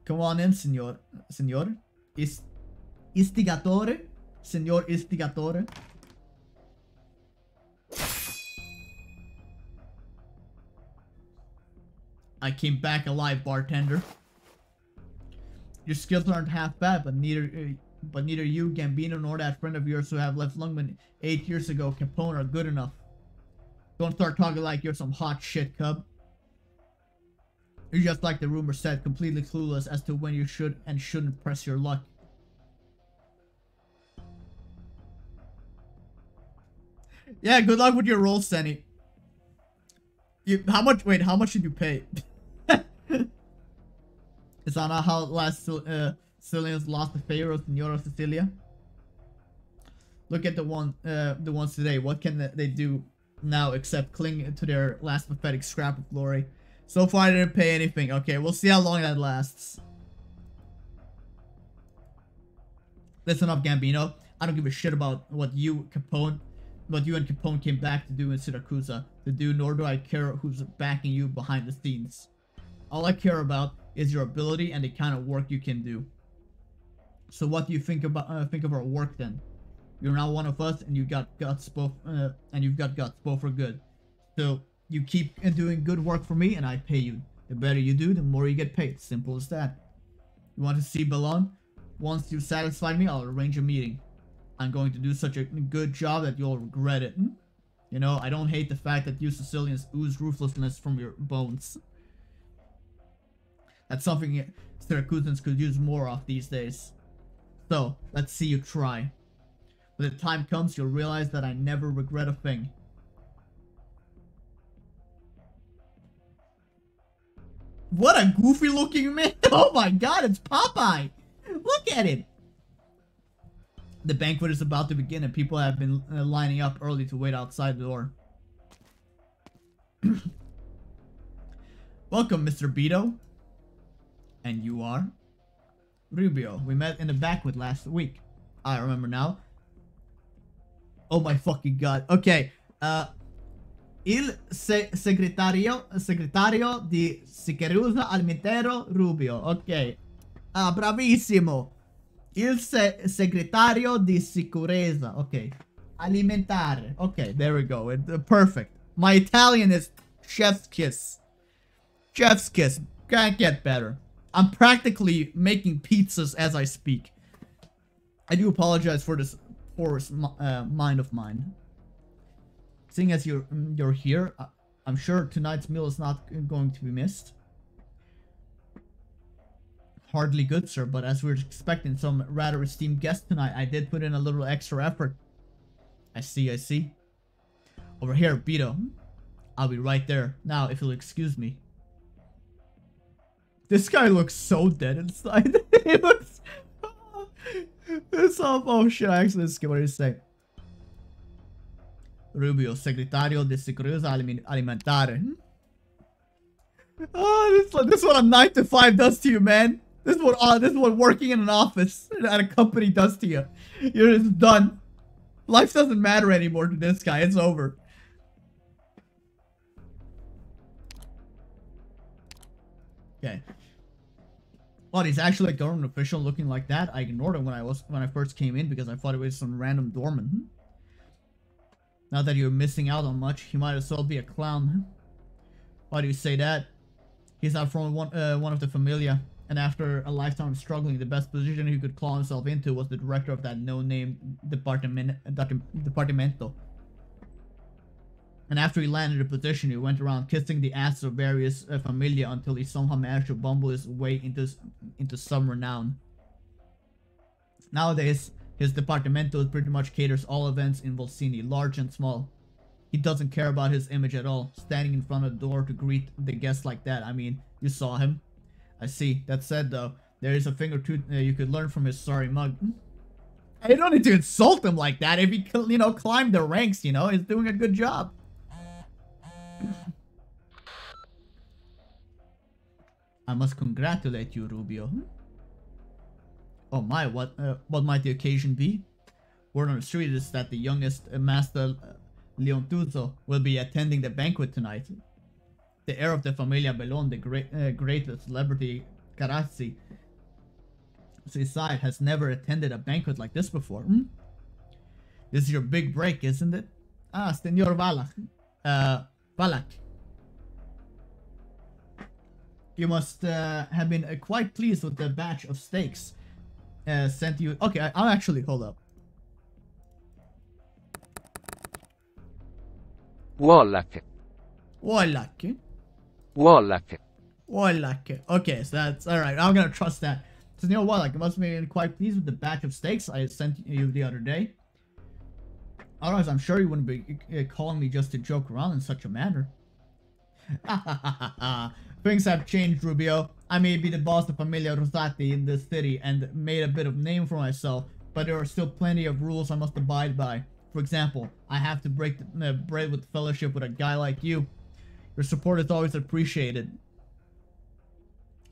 Come on in, senor. Senor? Istigatore? Senor Istigatore? I came back alive, bartender. Your skills aren't half bad, but neither you, Gambino, nor that friend of yours who have left Lungmen 8 years ago, Capone, are good enough. Don't start talking like you're some hot shit, cub. You're just like the rumor said, completely clueless as to when you should and shouldn't press your luck. Yeah, good luck with your roll, Senny. How much did you pay? Is that not how last Sicilians lost the favor of Signora Sicilia? Look at the ones today. What can they do now except cling to their last pathetic scrap of glory? So far, I didn't pay anything. Okay, we'll see how long that lasts. Listen up, Gambino. I don't give a shit about what you and Capone came back to do in Siracusa to do, nor do I care who's backing you behind the scenes. All I care about is your ability and the kind of work you can do. So what do you think of our work then? You're now one of us, and you've got guts both for good. So you keep doing good work for me, and I pay you. The better you do, the more you get paid. Simple as that. You want to see Belon? Once you've satisfied me, I'll arrange a meeting. I'm going to do such a good job that you'll regret it. You know, I don't hate the fact that you Sicilians ooze ruthlessness from your bones. That's something Syracusans could use more of these days. So, let's see you try. When the time comes, you'll realize that I never regret a thing. What a goofy looking man! Oh my god, it's Popeye! Look at it! The banquet is about to begin and people have been lining up early to wait outside the door. Welcome, Mr. Beto. And you are? Rubio. We met in the banquet last week. I remember now. Oh my fucking god. Okay. Il segretario di Sicurezza Alimentare Rubio. Ok. Ah, bravissimo. Il segretario di Sicurezza. Ok. Alimentare. Okay, there we go. Perfect. My Italian is chef's kiss. Chef's kiss. Can't get better. I'm practically making pizzas as I speak. I do apologize for this porous mind of mine. Seeing as you're here, I'm sure tonight's meal is not going to be missed. Hardly good, sir, but as we're expecting some rather esteemed guests tonight, I did put in a little extra effort. I see. Over here, Beto. I'll be right there. Now, if you'll excuse me. This guy looks so dead inside. He looks... It's all... Oh shit, I actually skipped what he's saying. Rubio, Secretario de Seguridad Alimentare. Oh, this is what a 9 to 5 does to you, man. This is what working in an office at a company does to you. You're just done. Life doesn't matter anymore to this guy. It's over. Okay. Well, he's actually a government official looking like that. I ignored him when I first came in because I thought it was some random doorman. Now that you're missing out on much, he might as well be a clown. Why do you say that? He's not from one of the familia, and after a lifetime of struggling, the best position he could claw himself into was the director of that no-name departamento. And after he landed the position, he went around kissing the asses of various familia until he somehow managed to bumble his way into some renown. Nowadays, his departamento pretty much caters all events in Volsini, large and small. He doesn't care about his image at all, standing in front of the door to greet the guests like that. I mean, you saw him. I see. That said, though, there is a thing or two you could learn from his sorry mug. You don't need to insult him like that. If he, climbed the ranks, he's doing a good job. I must congratulate you, Rubio. Oh my, what might the occasion be? Word on the street is that the youngest Master Leontuzo will be attending the banquet tonight. The heir of the Familia Bellon, the great celebrity Carazzi, has never attended a banquet like this before. This is your big break, isn't it? Ah, Senor Valak. Valak. You must have been quite pleased with the batch of steaks sent to you. Okay, I'll actually hold up. Wallach. Wallach. Wallach. Wallach. Okay, so that's alright. I'm gonna trust that. Senor Wallach, you must have been quite pleased with the batch of steaks I sent you the other day. Otherwise, I'm sure you wouldn't be calling me just to joke around in such a manner. Things have changed, Rubio. I may be the boss of Familia Rosati in this city and made a bit of name for myself, but there are still plenty of rules I must abide by. For example, I have to break the bread with fellowship with a guy like you. Your support is always appreciated.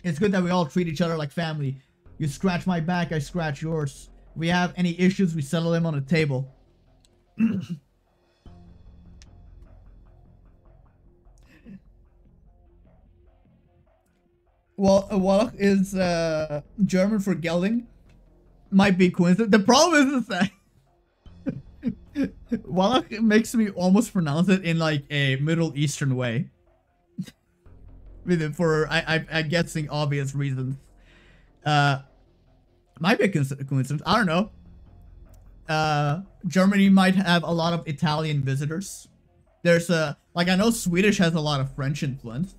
It's good that we all treat each other like family. You scratch my back, I scratch yours. If we have any issues, we settle them on the table. Well, Wallach is German for gelding. Might be coincidence. The problem is that Wallach makes me almost pronounce it in like a Middle Eastern way. For I'm guessing obvious reasons. Might be a coincidence. I don't know. Germany might have a lot of Italian visitors. There's like I know Swedish has a lot of French influence.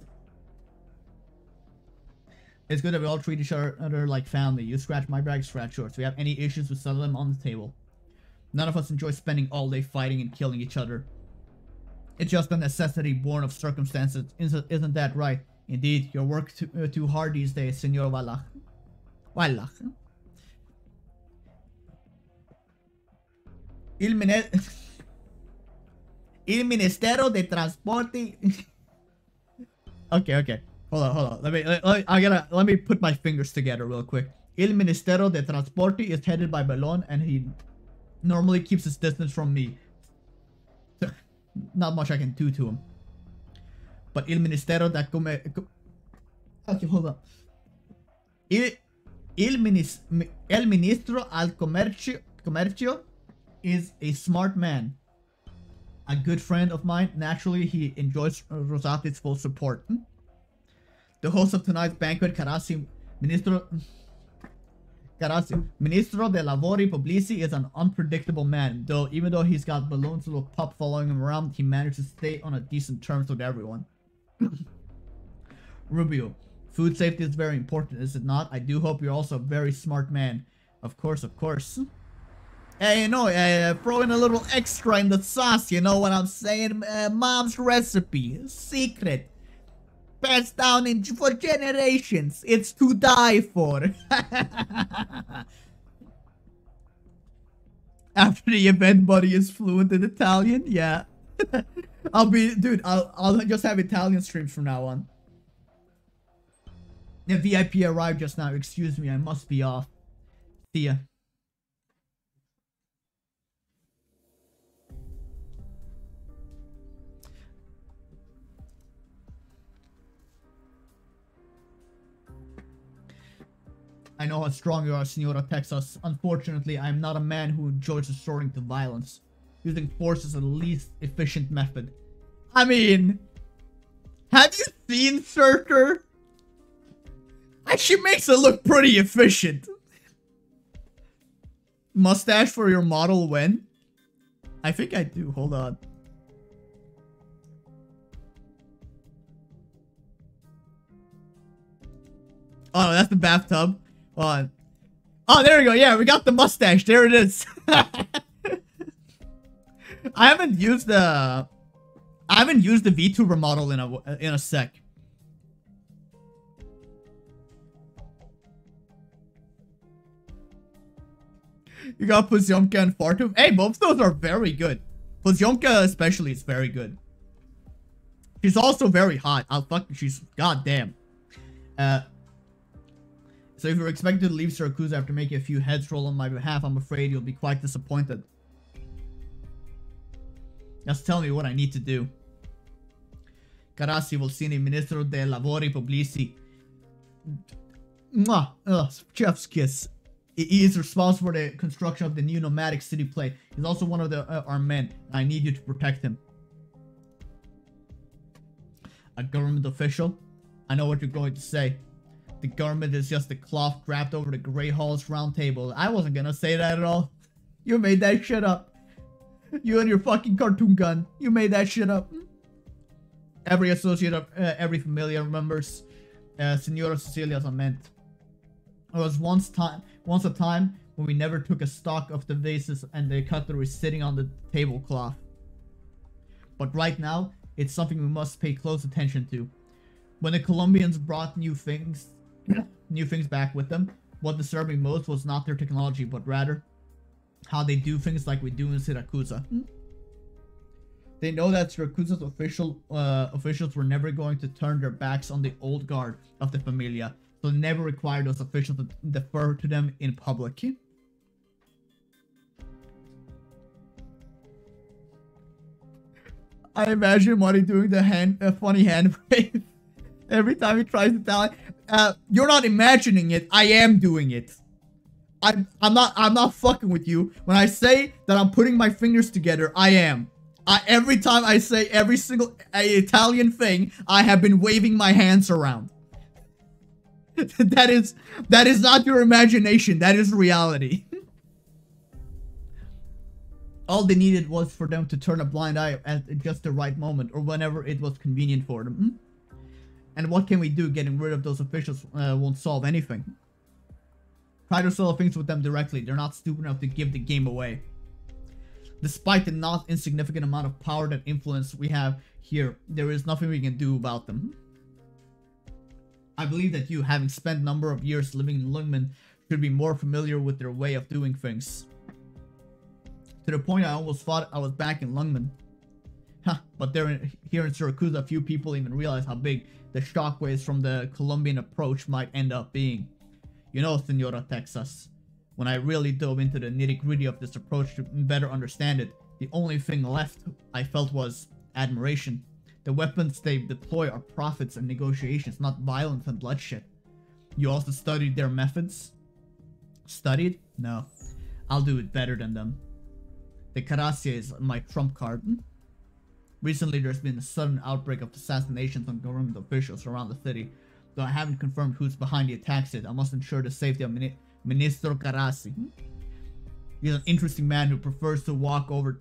It's good that we all treat each other like family. You scratch my back, scratch yours. If we have any issues, we settle them on the table. None of us enjoy spending all day fighting and killing each other. It's just a necessity born of circumstances. Isn't that right? Indeed, you work too hard these days, Senor Wallach. Wallach. Il Ministero de Transporte. Okay. Hold on. Let me put my fingers together real quick. Il Ministero de Transporte is headed by Bellon, and he normally keeps his distance from me. Not much I can do to him. But Il Ministero de Okay, hold on. El Ministro al Comercio is a smart man. A good friend of mine. Naturally, he enjoys Rosati's full support. The host of tonight's banquet, Carazzi, Ministro Grazie. Ministro de Lavori Pubblici is an unpredictable man, though even though he's got Balloon's little pup following him around, he managed to stay on a decent terms with everyone. Rubio, food safety is very important, is it not? I do hope you're also a very smart man. Of course, of course. Hey, you know, throw in a little extra in the sauce, you know what I'm saying? Mom's recipe, secret. Passed down for generations. It's to die for. After the event, Buddy is fluent in Italian. Yeah. I'll just have Italian streams from now on. The VIP arrived just now. Excuse me, I must be off. See ya. I know how strong you are, Senora Texas. Unfortunately, I am not a man who enjoys resorting to violence. Using force is the least efficient method. I mean, have you seen Surtur? She makes it look pretty efficient. Mustache for your model when? I think I do. Hold on. Oh, that's the bathtub. Oh, there we go. Yeah, we got the mustache. There it is. I haven't used the VTuber model in a sec. You got Poziomka and Fartum. Hey, both those are very good. Poziomka especially is very good. She's also very hot. She's goddamn. So if you're expected to leave Syracuse after making a few heads roll on my behalf, I'm afraid you'll be quite disappointed. Just tell me what I need to do. Carassi Volsini, Ministro dei Lavori Pubblici. Chef's kiss. He is responsible for the construction of the new nomadic city plate. He's also one of our men. I need you to protect him. A government official? I know what you're going to say. The government is just a cloth draped over the Grey Hall's round table. I wasn't gonna say that at all. You made that shit up. You and your fucking cartoon gun. You made that shit up. Every associate of every familiar remembers Senora Cecilia's lament. There was once a time when we never took a stock of the vases and the cutlery sitting on the tablecloth. But right now, it's something we must pay close attention to. When the Colombians brought new things back with them, what disturbed me most was not their technology, but rather how they do things like we do in Syracuse. They know that Syracuse's officials were never going to turn their backs on the old guard of the Familia, so they never required those officials to defer to them in public. I imagine Marty doing the funny hand wave every time he tries to tell it. You're not imagining it. I am doing it. I'm not fucking with you. When I say that I'm putting my fingers together, I am. Every time I say every single Italian thing, I have been waving my hands around. That is not your imagination. That is reality. All they needed was for them to turn a blind eye at just the right moment, or whenever it was convenient for them. And what can we do? Getting rid of those officials won't solve anything. Try to solve things with them directly. They're not stupid enough to give the game away. Despite the not insignificant amount of power and influence we have here, there is nothing we can do about them. I believe that you, having spent a number of years living in Lungmen, should be more familiar with their way of doing things. To the point I almost thought I was back in Lungmen. But here in Syracuse, a few people even realize how big the shockwaves from the Colombian approach might end up being. You know, Senora Texas, when I really dove into the nitty-gritty of this approach to better understand it, the only thing left I felt was admiration. The weapons they deploy are profits and negotiations, not violence and bloodshed. You also studied their methods? Studied? No. I'll do it better than them. The Caracia is my trump card. Recently, there's been a sudden outbreak of assassinations on government officials around the city. Though I haven't confirmed who's behind the attacks yet, I must ensure the safety of Ministro Carassi. He's an interesting man who prefers to walk over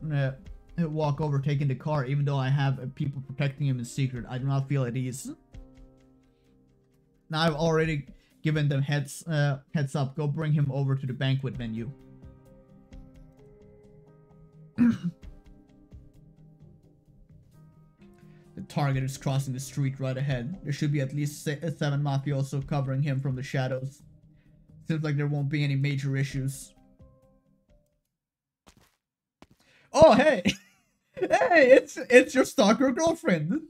taking the car, even though I have people protecting him in secret. I do not feel at ease. Now I've already given them heads up. Go bring him over to the banquet venue. The target is crossing the street right ahead. There should be at least 7 mafioso covering him from the shadows. Seems like there won't be any major issues. Oh, hey! Hey, it's your stalker girlfriend.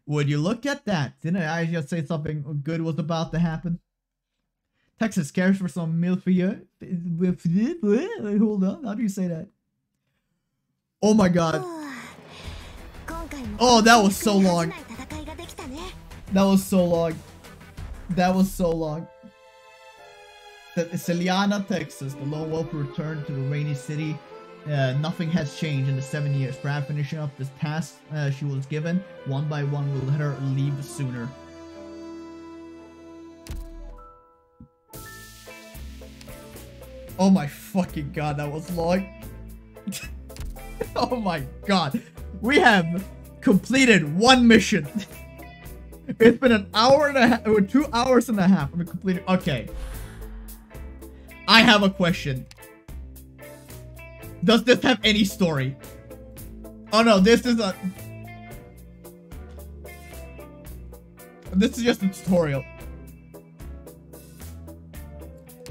Would you look at that? Didn't I just say something good was about to happen? Texas cares for some milfia. Hold on, how do you say that? Oh my god. Oh, that was so long. That was so long. That was so long. Celiana, Texas. The lone wolf returned to the rainy city. Nothing has changed in the 7 years. Perhaps finishing up this task she was given, one by one will let her leave sooner. Oh my fucking god, that was long. Oh my god. We have completed one mission. It's been an hour and a half, or 2 hours and a half. We completed. Okay. I have a question. Does this have any story? Oh no, this is a... This is just a tutorial.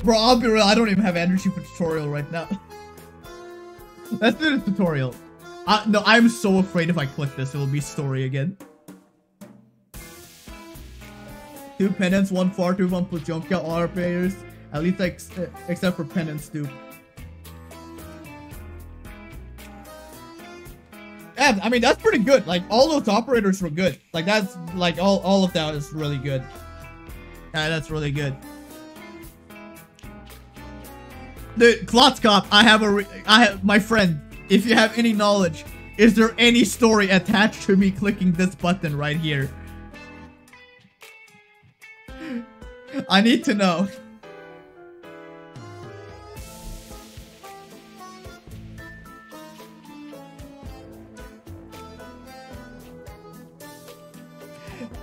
Bro, I'll be real, I don't even have energy for tutorial right now. Let's do the tutorial. No, I'm so afraid if I click this, it will be story again. 2 penance, 1 fart, 1 Pujonka, all our players. At least except for penance, dude. Yeah, I mean, that's pretty good. Like, all those operators were good. Like, that's, like, all of that is really good. Yeah, that's really good. The Klotzkopf, I have my friend, if you have any knowledge, is there any story attached to me clicking this button right here? I need to know.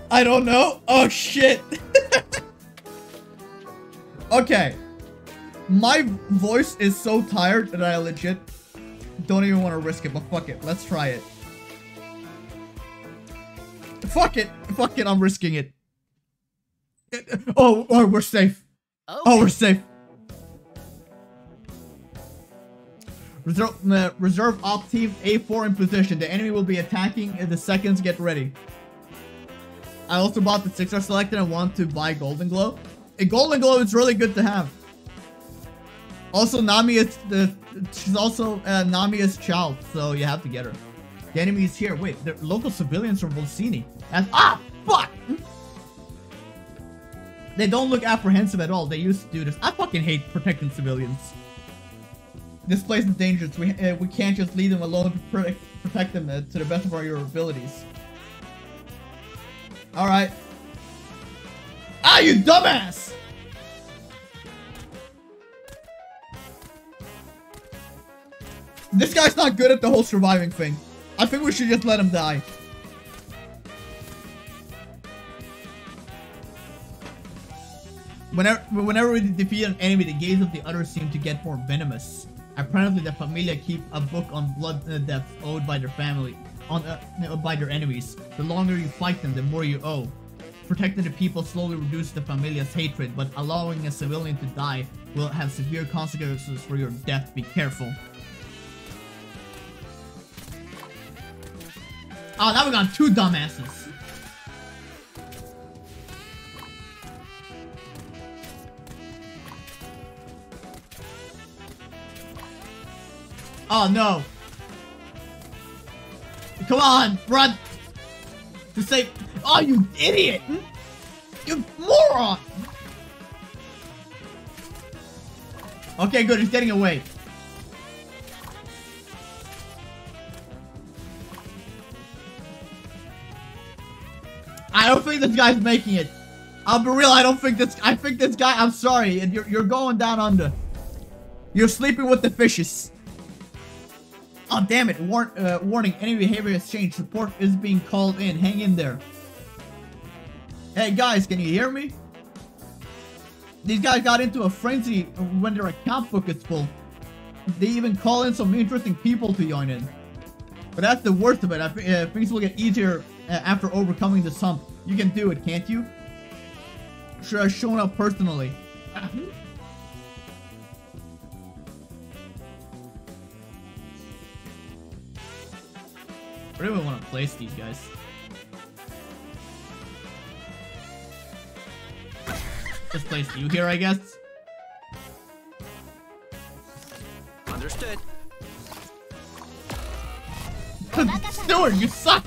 I don't know. Oh shit. Okay. My voice is so tired that I legit don't even want to risk it, but fuck it. Let's try it. Fuck it. Fuck it. I'm risking it. Oh, we're safe. Okay. Oh, we're safe. Reserve op team A4 in position. The enemy will be attacking in the seconds. Get ready. I also bought the 6-star selected and want to buy Golden Glow. A Golden Glow is really good to have. Also, Nami is she's also Nami's child, so you have to get her. The enemy is here. Wait, they're local civilians from Volsini. Fuck! They don't look apprehensive at all. They used to do this. I fucking hate protecting civilians. This place is dangerous. We can't just leave them alone to protect them to the best of our abilities. Alright. Ah, you dumbass! This guy's not good at the whole surviving thing. I think we should just let him die. Whenever we defeat an enemy, the gaze of the others seem to get more venomous. Apparently, the Familia keep a book on blood debts owed by their family. By their enemies. The longer you fight them, the more you owe. Protecting the people slowly reduces the Familia's hatred, but allowing a civilian to die will have severe consequences for your death. Be careful. Oh, now we got 2 dumbasses. Oh no. Come on, run! To save. Oh, you idiot! You moron! Okay, good. He's getting away. I don't think this guy's making it. I'll be real, I think this guy, I'm sorry, and you're going down under. You're sleeping with the fishes. Oh, damn it. Warning, any behavior has changed. Support is being called in. Hang in there. Hey, guys, can you hear me? These guys got into a frenzy when their account book is full. They even call in some interesting people to join in. But that's the worst of it. Things will get easier after overcoming this hump. You can do it, can't you? Should have shown up personally. Where do we want to place these guys? Just place you here, I guess. Understood. Stewart, you suck!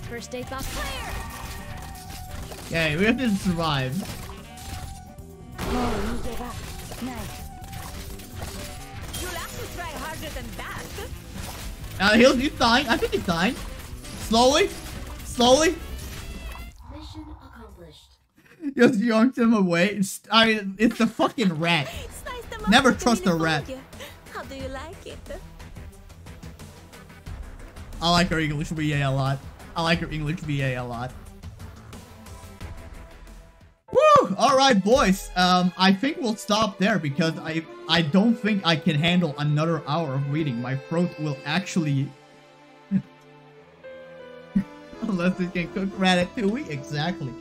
First aid box clear. Okay, we have to survive. You'll have to try harder than that. He's dying. I think he's dying. Slowly. Slowly. Mission accomplished. Just yanked him away. It's the fucking rat. It's nice to Never meet trust a rat. you. How do you like it? I like her English VA a lot. I like her English VA a lot. Woo! Alright, boys. I think we'll stop there because I don't think I can handle another hour of reading. My throat will actually... Unless it can cook ratatouille. Exactly.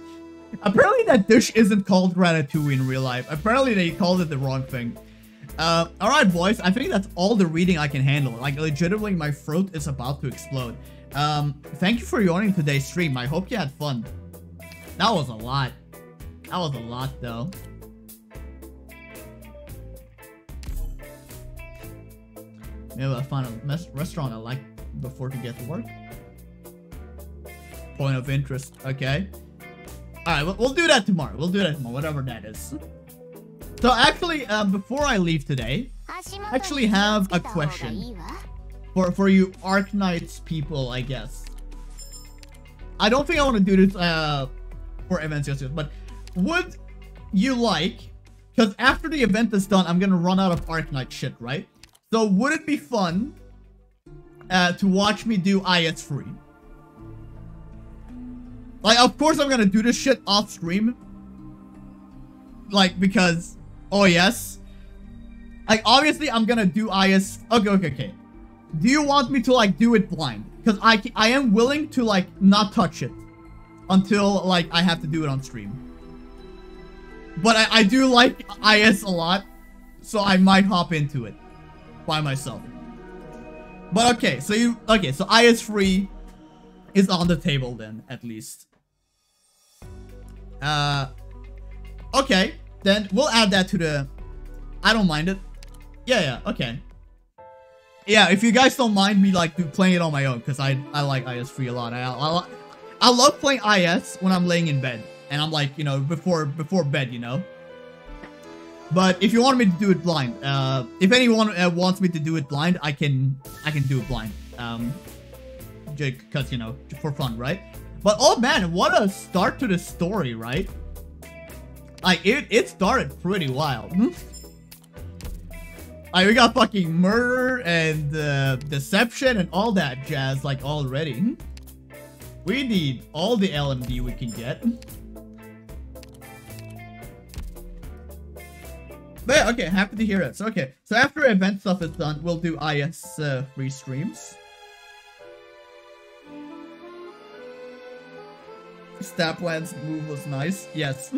Apparently that dish isn't called ratatouille in real life. Apparently they called it the wrong thing. Alright, boys. I think that's all the reading I can handle. Like, legitimately, my throat is about to explode. Thank you for joining today's stream. I hope you had fun. That was a lot. That was a lot, though. Maybe I'll find a restaurant I like before to get to work. Point of interest. Okay. Alright, we'll do that tomorrow. We'll do that tomorrow, whatever that is. So, actually, before I leave today, I actually have a question. For you Arknights people, I guess. I don't think I want to do this, for events just yet, but would you like, because after the event is done, I'm gonna run out of Arknight shit, right? So would it be fun to watch me do IS3? Like, of course I'm gonna do this shit off stream. Like, because, oh yes. Like, obviously I'm gonna do IS, okay. Do you want me to, like, do it blind? Because I am willing to, like, not touch it until, like, I have to do it on stream. But I do like IS a lot, so I might hop into it by myself. But okay, so so IS3 is on the table then, at least. Okay, then we'll add that to the... I don't mind it. Yeah, okay. Yeah, if you guys don't mind me, like, playing it on my own, because I like IS3 a lot. I love playing IS when I'm laying in bed. And I'm like, you know, before bed, you know. But if you want me to do it blind, if anyone wants me to do it blind, I can do it blind. Because, you know, for fun, right? But, oh man, what a start to the story, right? Like, it started pretty wild. Like, we got fucking murder and deception and all that jazz, like, already. We need all the LMD we can get. But yeah, okay, happy to hear it. So, okay, so after event stuff is done, we'll do IS free streams. Stapland's move was nice. Yes.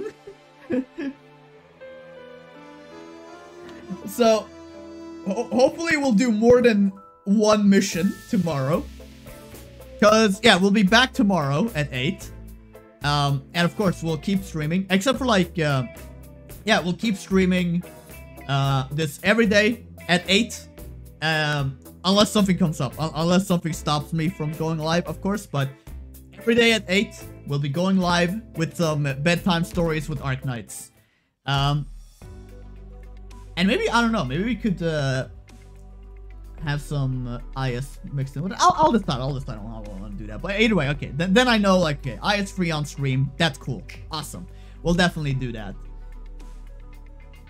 So, hopefully we'll do more than one mission tomorrow. Because, yeah, we'll be back tomorrow at 8. And of course, we'll keep streaming. Except for, like, yeah, we'll keep streaming this every day at 8. Unless something comes up. Unless something stops me from going live, of course. But every day at 8, we'll be going live with some bedtime stories with Arknights. And maybe, I don't know, maybe we could have some IS mixed in with it. I'll decide on how I want to do that. But either way, okay. Then I know, like, okay, IS free on stream. That's cool. Awesome. We'll definitely do that.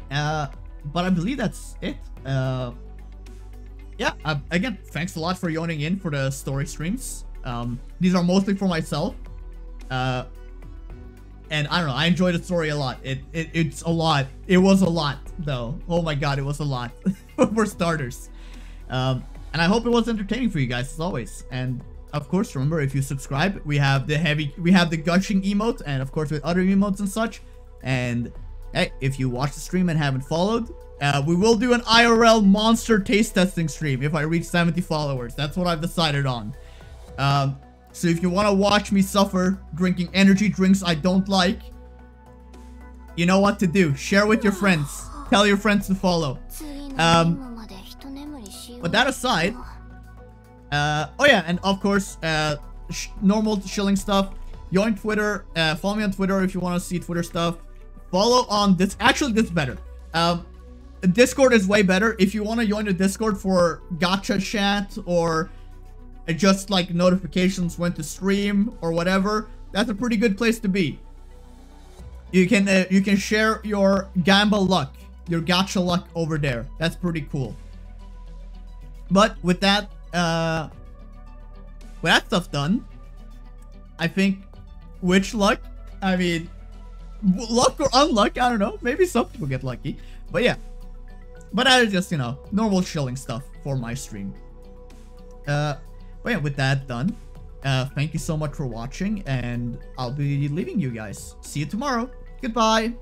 But I believe that's it. Yeah, again, thanks a lot for joining in for the story streams. These are mostly for myself. And I don't know, I enjoyed the story a lot. It's a lot. It was a lot, though. Oh my god, it was a lot. For starters. And I hope it was entertaining for you guys, as always. And of course, remember, if you subscribe, we have the gushing emote, and of course with other emotes and such. And hey, if you watch the stream and haven't followed, we will do an IRL monster taste testing stream if I reach 70 followers. That's what I've decided on. So if you want to watch me suffer drinking energy drinks I don't like, you know what to do. Share with your friends. Tell your friends to follow. But that aside, oh yeah, and of course, normal shilling stuff. Join Twitter. Follow me on Twitter if you want to see Twitter stuff. Follow on this. Actually, this is better. Discord is way better. If you want to join the Discord for gacha chat or just like notifications when to stream or whatever, that's a pretty good place to be. You can share your gamba luck, your gacha luck over there. That's pretty cool. But with that stuff done, I think witch luck, I mean, luck or unluck, I don't know. Maybe some people get lucky. But yeah. But that is just, you know, normal shilling stuff for my stream. But yeah, with that done, thank you so much for watching, and I'll be leaving you guys. See you tomorrow. Goodbye.